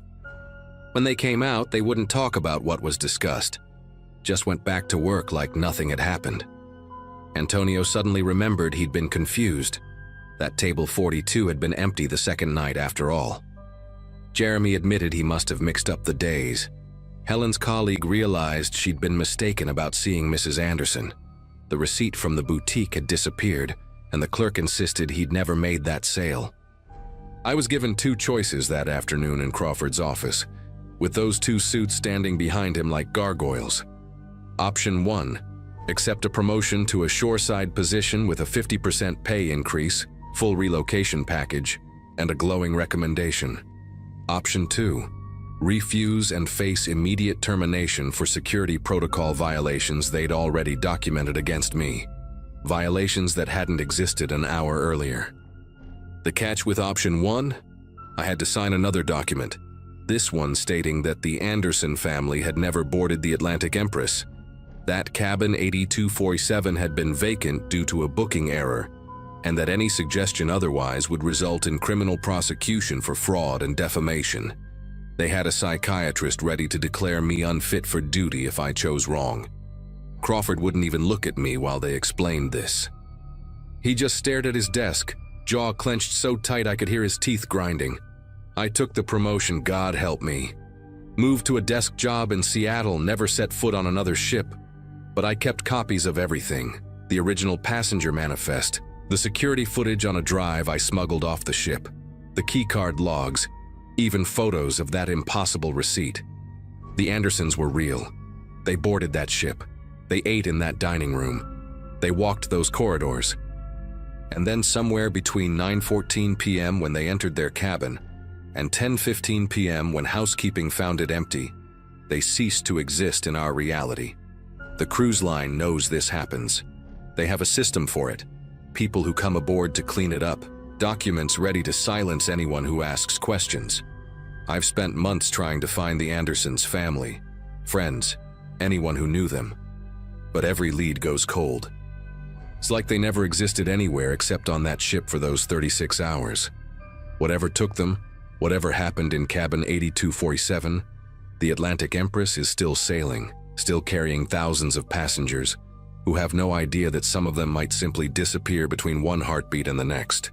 When they came out, they wouldn't talk about what was discussed, just went back to work like nothing had happened. Antonio suddenly remembered he'd been confused. That table 42 had been empty the second night after all. Jeremy admitted he must have mixed up the days. Helen's colleague realized she'd been mistaken about seeing Mrs. Anderson. The receipt from the boutique had disappeared, and the clerk insisted he'd never made that sale. I was given 2 choices that afternoon in Crawford's office, with those 2 suits standing behind him like gargoyles. Option 1, accept a promotion to a shoreside position with a 50% pay increase, full relocation package, and a glowing recommendation. Option 2, refuse and face immediate termination for security protocol violations they'd already documented against me, violations that hadn't existed an hour earlier. The catch with option 1? I had to sign another document, this one stating that the Anderson family had never boarded the Atlantic Empress. That cabin 8247 had been vacant due to a booking error, and that any suggestion otherwise would result in criminal prosecution for fraud and defamation. They had a psychiatrist ready to declare me unfit for duty if I chose wrong. Crawford wouldn't even look at me while they explained this. He just stared at his desk, jaw clenched so tight I could hear his teeth grinding. I took the promotion, God help me. Moved to a desk job in Seattle, never set foot on another ship. But I kept copies of everything, the original passenger manifest, the security footage on a drive I smuggled off the ship, the keycard logs, even photos of that impossible receipt. The Andersons were real. They boarded that ship. They ate in that dining room. They walked those corridors. And then somewhere between 9:14 p.m. when they entered their cabin and 10:15 p.m. when housekeeping found it empty, they ceased to exist in our reality. The cruise line knows this happens. They have a system for it. People who come aboard to clean it up, documents ready to silence anyone who asks questions. I've spent months trying to find the Andersons' family, friends, anyone who knew them. But every lead goes cold. It's like they never existed anywhere except on that ship for those 36 hours. Whatever took them, whatever happened in cabin 8247, the Atlantic Empress is still sailing, still carrying thousands of passengers who have no idea that some of them might simply disappear between one heartbeat and the next.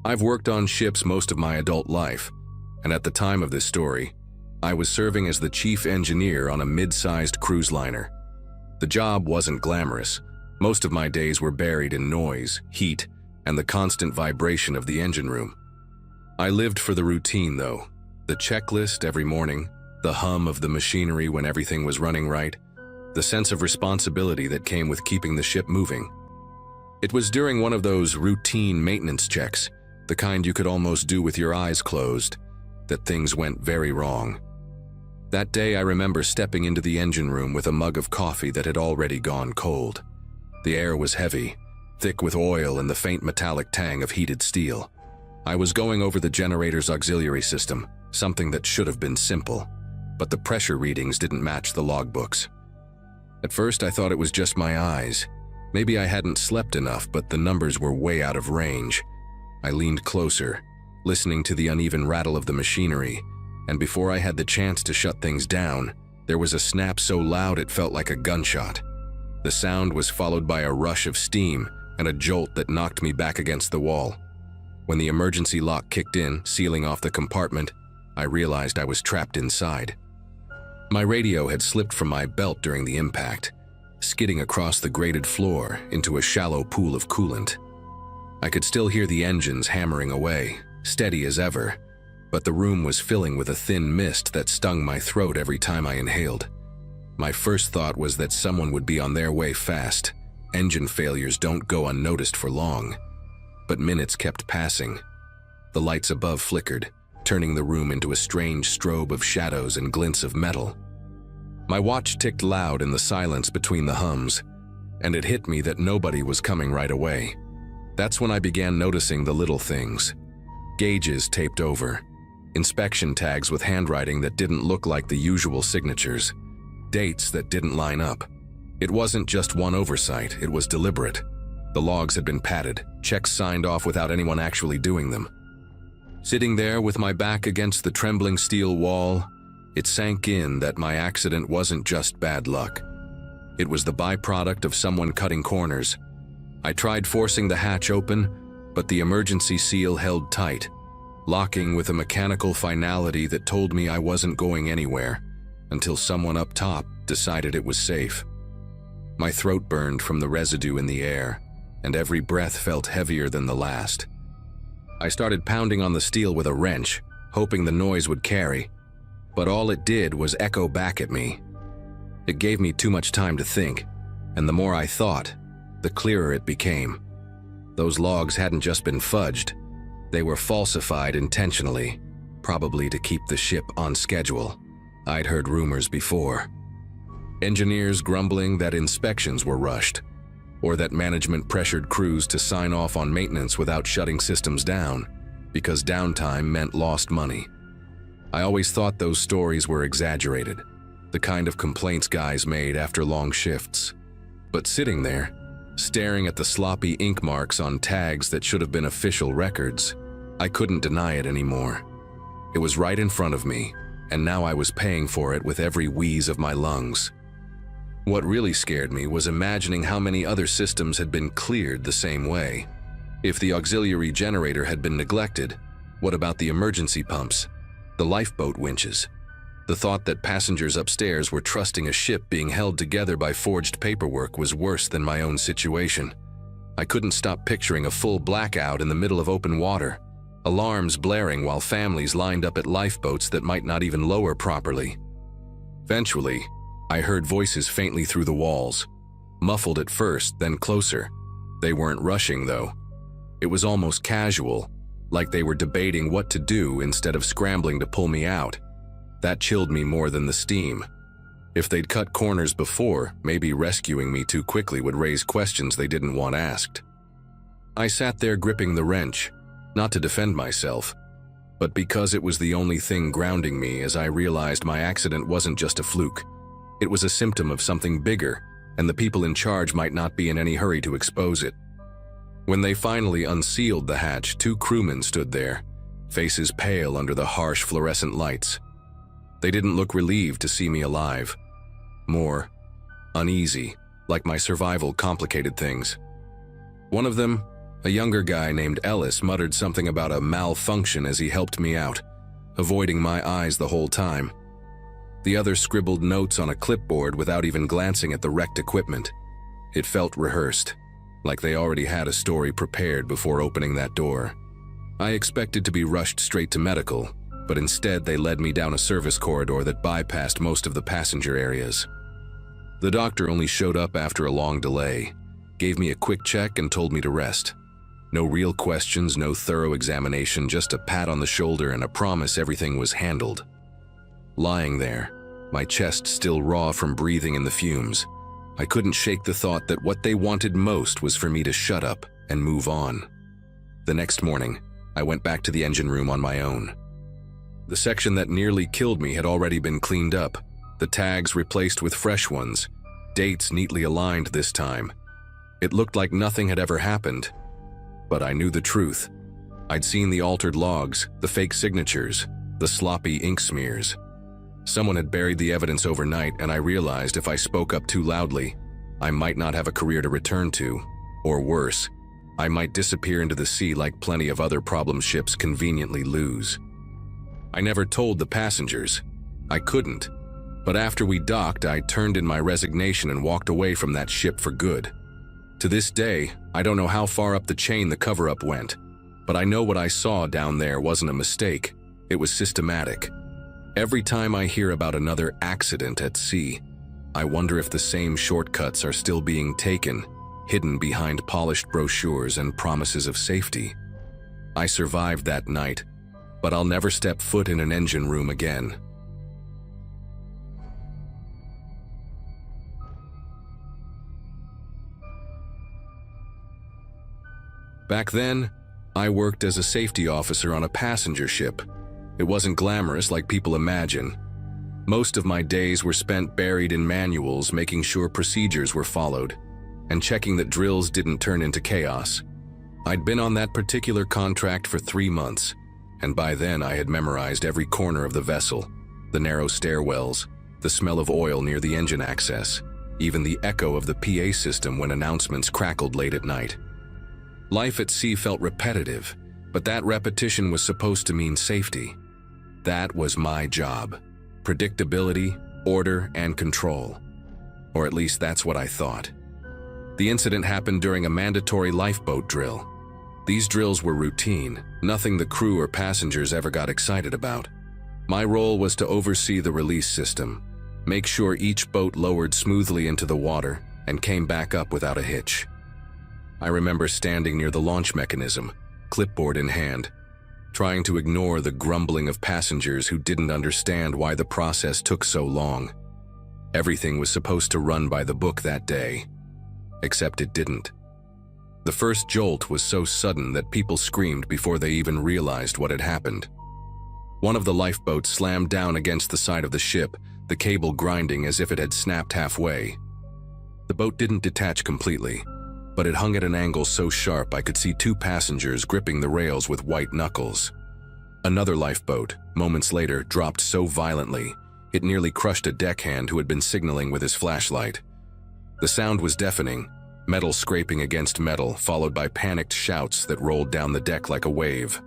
I've worked on ships most of my adult life, and at the time of this story, I was serving as the chief engineer on a mid-sized cruise liner. The job wasn't glamorous. Most of my days were buried in noise, heat, and the constant vibration of the engine room. I lived for the routine, though. The checklist every morning, the hum of the machinery when everything was running right, the sense of responsibility that came with keeping the ship moving. It was during one of those routine maintenance checks, the kind you could almost do with your eyes closed, that things went very wrong. That day I remember stepping into the engine room with a mug of coffee that had already gone cold. The air was heavy, thick with oil and the faint metallic tang of heated steel. I was going over the generator's auxiliary system, something that should have been simple, but the pressure readings didn't match the logbooks. At first I thought it was just my eyes. Maybe I hadn't slept enough, but the numbers were way out of range. I leaned closer, listening to the uneven rattle of the machinery, and before I had the chance to shut things down, there was a snap so loud it felt like a gunshot. The sound was followed by a rush of steam and a jolt that knocked me back against the wall. When the emergency lock kicked in, sealing off the compartment, I realized I was trapped inside. My radio had slipped from my belt during the impact, skidding across the grated floor into a shallow pool of coolant. I could still hear the engines hammering away, steady as ever, but the room was filling with a thin mist that stung my throat every time I inhaled. My first thought was that someone would be on their way fast. Engine failures don't go unnoticed for long. But minutes kept passing. The lights above flickered, turning the room into a strange strobe of shadows and glints of metal. My watch ticked loud in the silence between the hums, and it hit me that nobody was coming right away. That's when I began noticing the little things. Gauges taped over, inspection tags with handwriting that didn't look like the usual signatures, dates that didn't line up. It wasn't just one oversight, it was deliberate. The logs had been padded, checks signed off without anyone actually doing them. Sitting there with my back against the trembling steel wall, it sank in that my accident wasn't just bad luck. It was the byproduct of someone cutting corners. I tried forcing the hatch open, but the emergency seal held tight, locking with a mechanical finality that told me I wasn't going anywhere until someone up top decided it was safe. My throat burned from the residue in the air, and every breath felt heavier than the last. I started pounding on the steel with a wrench, hoping the noise would carry, but all it did was echo back at me. It gave me too much time to think, and the more I thought, the clearer it became. Those logs hadn't just been fudged, they were falsified intentionally, probably to keep the ship on schedule. I'd heard rumors before. Engineers grumbling that inspections were rushed, or that management pressured crews to sign off on maintenance without shutting systems down, because downtime meant lost money. I always thought those stories were exaggerated, the kind of complaints guys made after long shifts. But sitting there, staring at the sloppy ink marks on tags that should have been official records, I couldn't deny it anymore. It was right in front of me, and now I was paying for it with every wheeze of my lungs. What really scared me was imagining how many other systems had been cleared the same way. If the auxiliary generator had been neglected, what about the emergency pumps, the lifeboat winches? The thought that passengers upstairs were trusting a ship being held together by forged paperwork was worse than my own situation. I couldn't stop picturing a full blackout in the middle of open water, alarms blaring while families lined up at lifeboats that might not even lower properly. Eventually, I heard voices faintly through the walls, muffled at first, then closer. They weren't rushing, though. It was almost casual, like they were debating what to do instead of scrambling to pull me out. That chilled me more than the steam. If they'd cut corners before, maybe rescuing me too quickly would raise questions they didn't want asked. I sat there gripping the wrench, not to defend myself, but because it was the only thing grounding me as I realized my accident wasn't just a fluke. It was a symptom of something bigger, and the people in charge might not be in any hurry to expose it. When they finally unsealed the hatch, 2 crewmen stood there, faces pale under the harsh fluorescent lights. They didn't look relieved to see me alive. More uneasy, like my survival complicated things. One of them, a younger guy named Ellis, muttered something about a malfunction as he helped me out, avoiding my eyes the whole time. The other scribbled notes on a clipboard without even glancing at the wrecked equipment. It felt rehearsed, like they already had a story prepared before opening that door. I expected to be rushed straight to medical, but instead they led me down a service corridor that bypassed most of the passenger areas. The doctor only showed up after a long delay, gave me a quick check and told me to rest. No real questions, no thorough examination, just a pat on the shoulder and a promise everything was handled. Lying there, my chest still raw from breathing in the fumes, I couldn't shake the thought that what they wanted most was for me to shut up and move on. The next morning, I went back to the engine room on my own. The section that nearly killed me had already been cleaned up, the tags replaced with fresh ones, dates neatly aligned this time. It looked like nothing had ever happened. But I knew the truth. I'd seen the altered logs, the fake signatures, the sloppy ink smears. Someone had buried the evidence overnight, and I realized if I spoke up too loudly, I might not have a career to return to, or worse, I might disappear into the sea like plenty of other problem ships conveniently lose. I never told the passengers. I couldn't. But after we docked, I turned in my resignation and walked away from that ship for good. To this day, I don't know how far up the chain the cover-up went, but I know what I saw down there wasn't a mistake. It was systematic. Every time I hear about another accident at sea, I wonder if the same shortcuts are still being taken, hidden behind polished brochures and promises of safety. I survived that night, but I'll never step foot in an engine room again. Back then, I worked as a safety officer on a passenger ship. It wasn't glamorous like people imagine. Most of my days were spent buried in manuals, making sure procedures were followed, and checking that drills didn't turn into chaos. I'd been on that particular contract for 3 months, and by then I had memorized every corner of the vessel, the narrow stairwells, the smell of oil near the engine access, even the echo of the PA system when announcements crackled late at night. Life at sea felt repetitive, but that repetition was supposed to mean safety. That was my job. Predictability, order, and control. Or at least that's what I thought. The incident happened during a mandatory lifeboat drill. These drills were routine, nothing the crew or passengers ever got excited about. My role was to oversee the release system, make sure each boat lowered smoothly into the water and came back up without a hitch. I remember standing near the launch mechanism, clipboard in hand, trying to ignore the grumbling of passengers who didn't understand why the process took so long. Everything was supposed to run by the book that day, except it didn't. The first jolt was so sudden that people screamed before they even realized what had happened. One of the lifeboats slammed down against the side of the ship, the cable grinding as if it had snapped halfway. The boat didn't detach completely, but it hung at an angle so sharp I could see 2 passengers gripping the rails with white knuckles. Another lifeboat, moments later, dropped so violently, it nearly crushed a deckhand who had been signaling with his flashlight. The sound was deafening, metal scraping against metal, followed by panicked shouts that rolled down the deck like a wave.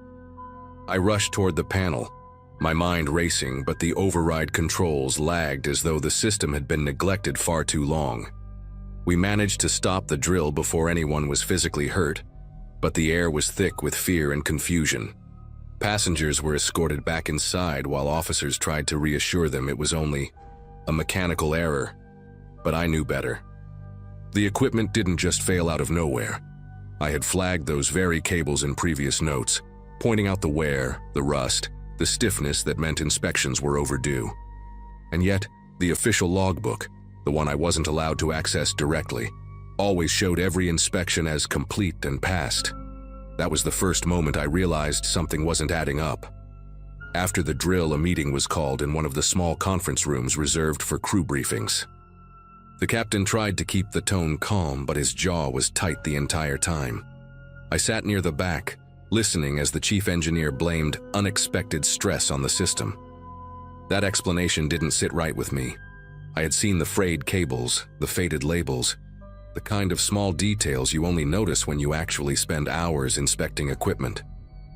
I rushed toward the panel, my mind racing, but the override controls lagged as though the system had been neglected far too long. We managed to stop the drill before anyone was physically hurt, but the air was thick with fear and confusion. Passengers were escorted back inside while officers tried to reassure them it was only a mechanical error, but I knew better. The equipment didn't just fail out of nowhere. I had flagged those very cables in previous notes, pointing out the wear, the rust, the stiffness that meant inspections were overdue. And yet, the official logbook, the one I wasn't allowed to access directly, always showed every inspection as complete and passed. That was the first moment I realized something wasn't adding up. After the drill, a meeting was called in one of the small conference rooms reserved for crew briefings. The captain tried to keep the tone calm, but his jaw was tight the entire time. I sat near the back, listening as the chief engineer blamed unexpected stress on the system. That explanation didn't sit right with me. I had seen the frayed cables, the faded labels, the kind of small details you only notice when you actually spend hours inspecting equipment.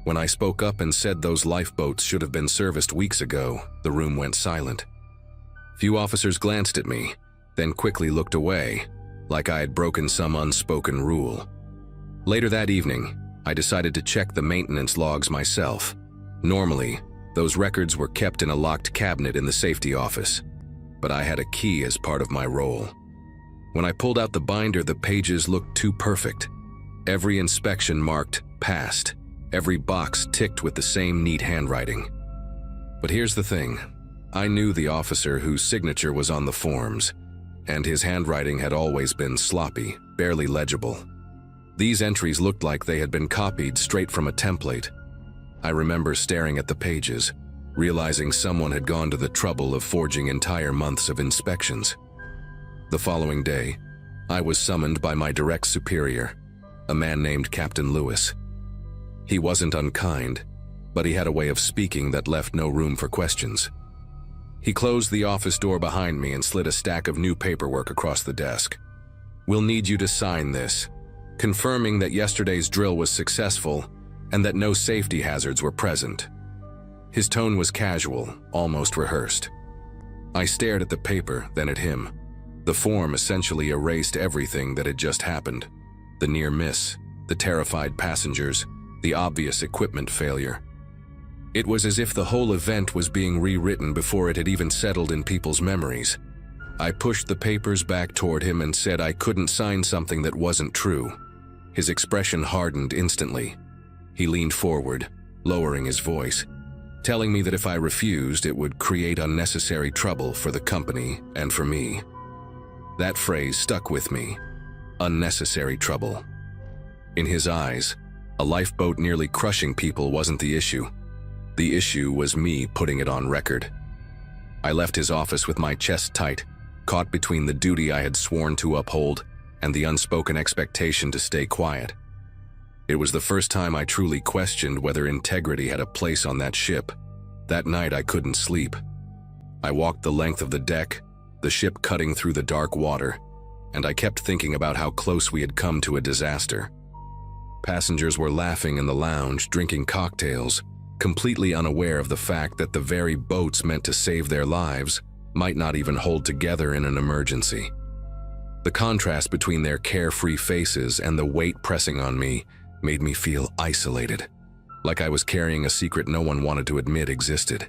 When I spoke up and said those lifeboats should have been serviced weeks ago, the room went silent. Few officers glanced at me, then quickly looked away, like I had broken some unspoken rule. Later that evening, I decided to check the maintenance logs myself. Normally, those records were kept in a locked cabinet in the safety office, but I had a key as part of my role. When I pulled out the binder, the pages looked too perfect. Every inspection marked passed, every box ticked with the same neat handwriting. But here's the thing. I knew the officer whose signature was on the forms, and his handwriting had always been sloppy, barely legible. These entries looked like they had been copied straight from a template. I remember staring at the pages, realizing someone had gone to the trouble of forging entire months of inspections. The following day, I was summoned by my direct superior, a man named Captain Lewis. He wasn't unkind, but he had a way of speaking that left no room for questions. He closed the office door behind me and slid a stack of new paperwork across the desk. "We'll need you to sign this, confirming that yesterday's drill was successful and that no safety hazards were present." His tone was casual, almost rehearsed. I stared at the paper, then at him. The form essentially erased everything that had just happened. The near miss, the terrified passengers, the obvious equipment failure. It was as if the whole event was being rewritten before it had even settled in people's memories. I pushed the papers back toward him and said I couldn't sign something that wasn't true. His expression hardened instantly. He leaned forward, lowering his voice, telling me that if I refused, it would create unnecessary trouble for the company and for me. That phrase stuck with me. Unnecessary trouble. In his eyes, a lifeboat nearly crushing people wasn't the issue. The issue was me putting it on record. I left his office with my chest tight, caught between the duty I had sworn to uphold and the unspoken expectation to stay quiet. It was the first time I truly questioned whether integrity had a place on that ship. That night I couldn't sleep. I walked the length of the deck, the ship cutting through the dark water, and I kept thinking about how close we had come to a disaster. Passengers were laughing in the lounge, drinking cocktails, completely unaware of the fact that the very boats meant to save their lives might not even hold together in an emergency. The contrast between their carefree faces and the weight pressing on me made me feel isolated, like I was carrying a secret no one wanted to admit existed.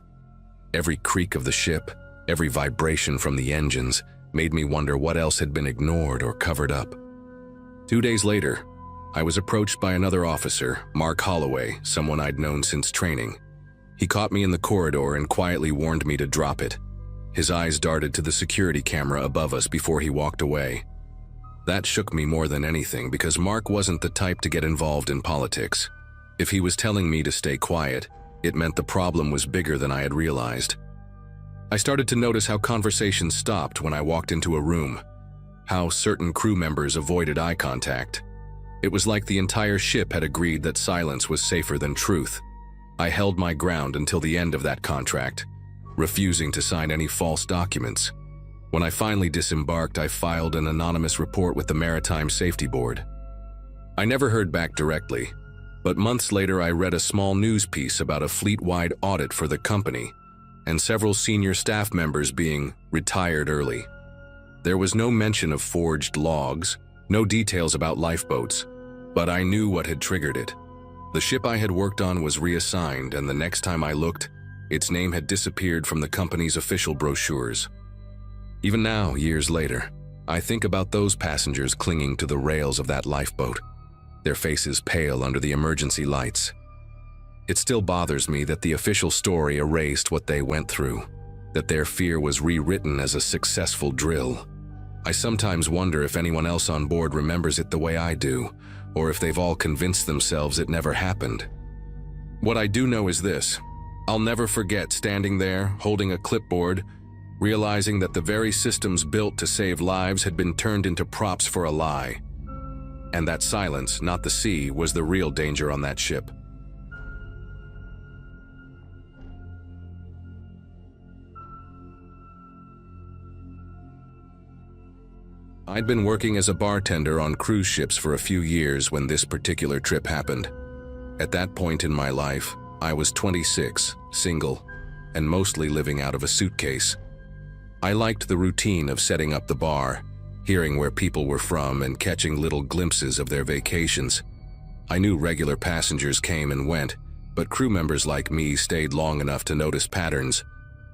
Every creak of the ship, every vibration from the engines made me wonder what else had been ignored or covered up. 2 days later, I was approached by another officer, Mark Holloway, someone I'd known since training. He caught me in the corridor and quietly warned me to drop it. His eyes darted to the security camera above us before he walked away. That shook me more than anything because Mark wasn't the type to get involved in politics. If he was telling me to stay quiet, it meant the problem was bigger than I had realized. I started to notice how conversations stopped when I walked into a room, how certain crew members avoided eye contact. It was like the entire ship had agreed that silence was safer than truth. I held my ground until the end of that contract, refusing to sign any false documents. When I finally disembarked, I filed an anonymous report with the Maritime Safety Board. I never heard back directly, but months later I read a small news piece about a fleet-wide audit for the company and several senior staff members being retired early. There was no mention of forged logs, no details about lifeboats, but I knew what had triggered it. The ship I had worked on was reassigned, and the next time I looked, its name had disappeared from the company's official brochures. Even now, years later, I think about those passengers clinging to the rails of that lifeboat, their faces pale under the emergency lights. It still bothers me that the official story erased what they went through, that their fear was rewritten as a successful drill. I sometimes wonder if anyone else on board remembers it the way I do, or if they've all convinced themselves it never happened. What I do know is this: I'll never forget standing there, holding a clipboard, realizing that the very systems built to save lives had been turned into props for a lie. And that silence, not the sea, was the real danger on that ship. I'd been working as a bartender on cruise ships for a few years when this particular trip happened. At that point in my life, I was 26, single, and mostly living out of a suitcase. I liked the routine of setting up the bar, hearing where people were from and catching little glimpses of their vacations. I knew regular passengers came and went, but crew members like me stayed long enough to notice patterns: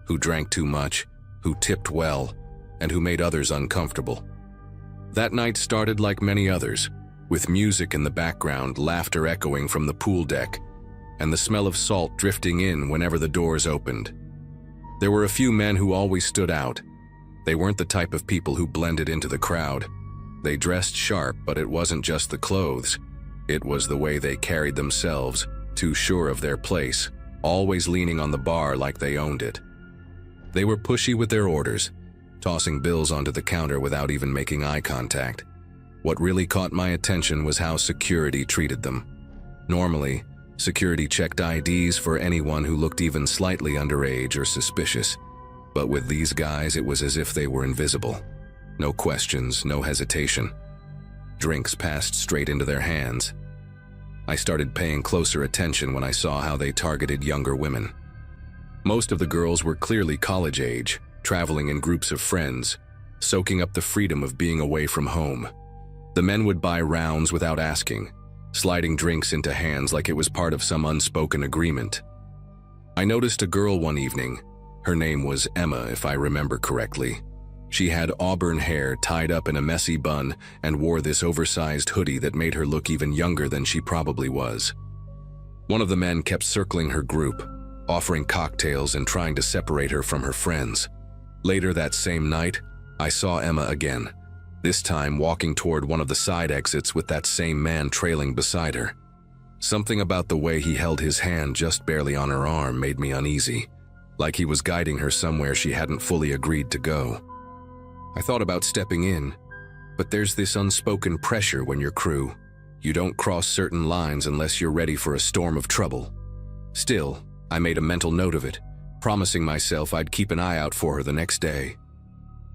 who drank too much, who tipped well, and who made others uncomfortable. That night started like many others, with music in the background, laughter echoing from the pool deck, and the smell of salt drifting in whenever the doors opened. There were a few men who always stood out. They weren't the type of people who blended into the crowd. They dressed sharp, but it wasn't just the clothes. It was the way they carried themselves, too sure of their place, always leaning on the bar like they owned it. They were pushy with their orders, tossing bills onto the counter without even making eye contact. What really caught my attention was how security treated them. Normally, security checked IDs for anyone who looked even slightly underage or suspicious. But with these guys, it was as if they were invisible. No questions, no hesitation. Drinks passed straight into their hands. I started paying closer attention when I saw how they targeted younger women. Most of the girls were clearly college age, traveling in groups of friends, soaking up the freedom of being away from home. The men would buy rounds without asking, sliding drinks into hands like it was part of some unspoken agreement. I noticed a girl one evening. Her name was Emma, if I remember correctly. She had auburn hair tied up in a messy bun and wore this oversized hoodie that made her look even younger than she probably was. One of the men kept circling her group, offering cocktails and trying to separate her from her friends. Later that same night, I saw Emma again, this time walking toward one of the side exits with that same man trailing beside her. Something about the way he held his hand just barely on her arm made me uneasy, like he was guiding her somewhere she hadn't fully agreed to go. I thought about stepping in, but there's this unspoken pressure when you're crew. You don't cross certain lines unless you're ready for a storm of trouble. Still, I made a mental note of it, promising myself I'd keep an eye out for her the next day.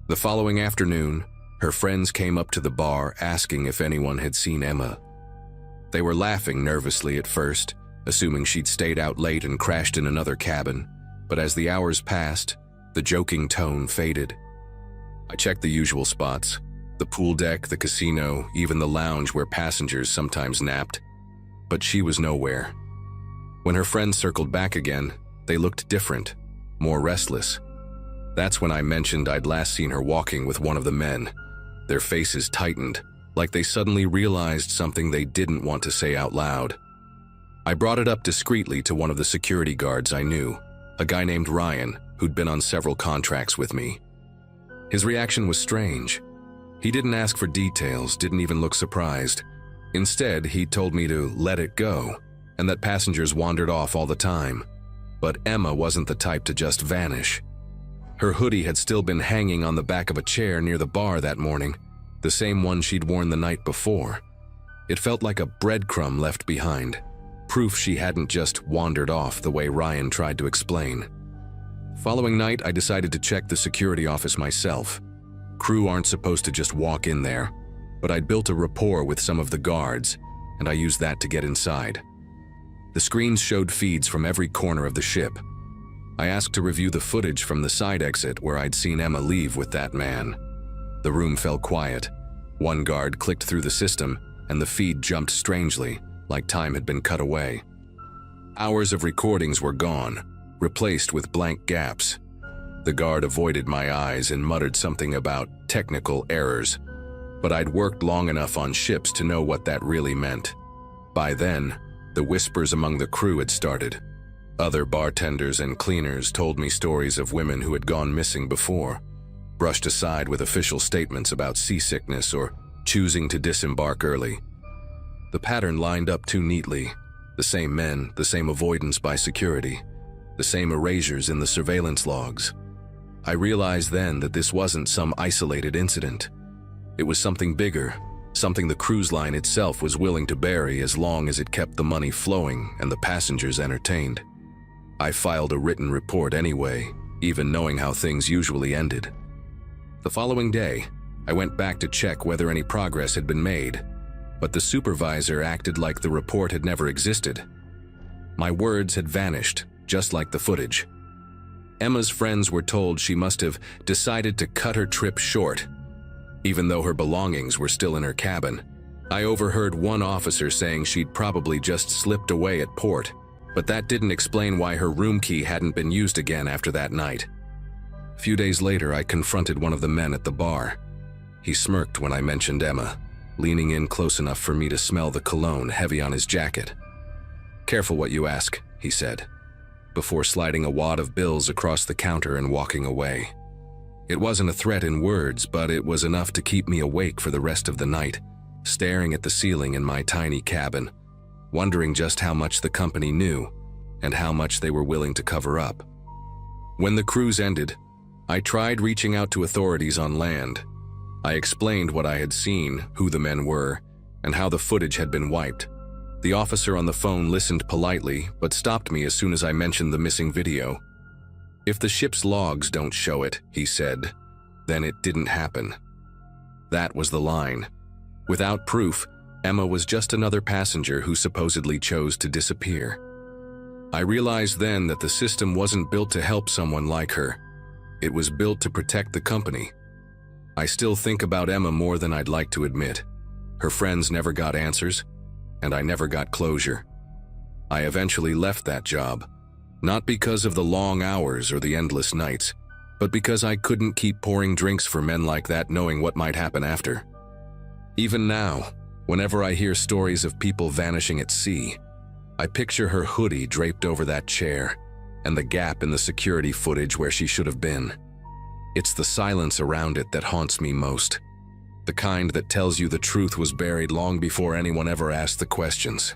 The following afternoon, her friends came up to the bar asking if anyone had seen Emma. They were laughing nervously at first, assuming she'd stayed out late and crashed in another cabin, but as the hours passed, the joking tone faded. I checked the usual spots: the pool deck, the casino, even the lounge where passengers sometimes napped, but she was nowhere. When her friends circled back again, they looked different, more restless. That's when I mentioned I'd last seen her walking with one of the men. Their faces tightened, like they suddenly realized something they didn't want to say out loud. I brought it up discreetly to one of the security guards I knew, a guy named Ryan, who'd been on several contracts with me. His reaction was strange. He didn't ask for details, didn't even look surprised. Instead, he told me to let it go, and that passengers wandered off all the time. But Emma wasn't the type to just vanish. Her hoodie had still been hanging on the back of a chair near the bar that morning, the same one she'd worn the night before. It felt like a breadcrumb left behind, proof she hadn't just wandered off the way Ryan tried to explain. Following night, I decided to check the security office myself. Crew aren't supposed to just walk in there, but I'd built a rapport with some of the guards, and I used that to get inside. The screens showed feeds from every corner of the ship. I asked to review the footage from the side exit where I'd seen Emma leave with that man. The room fell quiet. One guard clicked through the system, and the feed jumped strangely, like time had been cut away. Hours of recordings were gone, replaced with blank gaps. The guard avoided my eyes and muttered something about technical errors, but I'd worked long enough on ships to know what that really meant. By then, the whispers among the crew had started. Other bartenders and cleaners told me stories of women who had gone missing before, brushed aside with official statements about seasickness or choosing to disembark early. The pattern lined up too neatly. The same men, the same avoidance by security, the same erasures in the surveillance logs. I realized then that this wasn't some isolated incident. It was something bigger, something the cruise line itself was willing to bury as long as it kept the money flowing and the passengers entertained. I filed a written report anyway, even knowing how things usually ended. The following day, I went back to check whether any progress had been made, but the supervisor acted like the report had never existed. My words had vanished, just like the footage. Emma's friends were told she must have decided to cut her trip short, even though her belongings were still in her cabin. I overheard one officer saying she'd probably just slipped away at port, but that didn't explain why her room key hadn't been used again after that night. A few days later, I confronted one of the men at the bar. He smirked when I mentioned Emma, leaning in close enough for me to smell the cologne heavy on his jacket. "Careful what you ask," he said, before sliding a wad of bills across the counter and walking away. It wasn't a threat in words, but it was enough to keep me awake for the rest of the night, staring at the ceiling in my tiny cabin, wondering just how much the company knew and how much they were willing to cover up. When the cruise ended, I tried reaching out to authorities on land. I explained what I had seen, who the men were, and how the footage had been wiped. The officer on the phone listened politely, but stopped me as soon as I mentioned the missing video. "If the ship's logs don't show it," he said, "then it didn't happen." That was the line. Without proof, Emma was just another passenger who supposedly chose to disappear. I realized then that the system wasn't built to help someone like her. It was built to protect the company. I still think about Emma more than I'd like to admit. Her friends never got answers, and I never got closure. I eventually left that job, not because of the long hours or the endless nights, but because I couldn't keep pouring drinks for men like that knowing what might happen after. Even now, whenever I hear stories of people vanishing at sea, I picture her hoodie draped over that chair and the gap in the security footage where she should have been. It's the silence around it that haunts me most. The kind that tells you the truth was buried long before anyone ever asked the questions.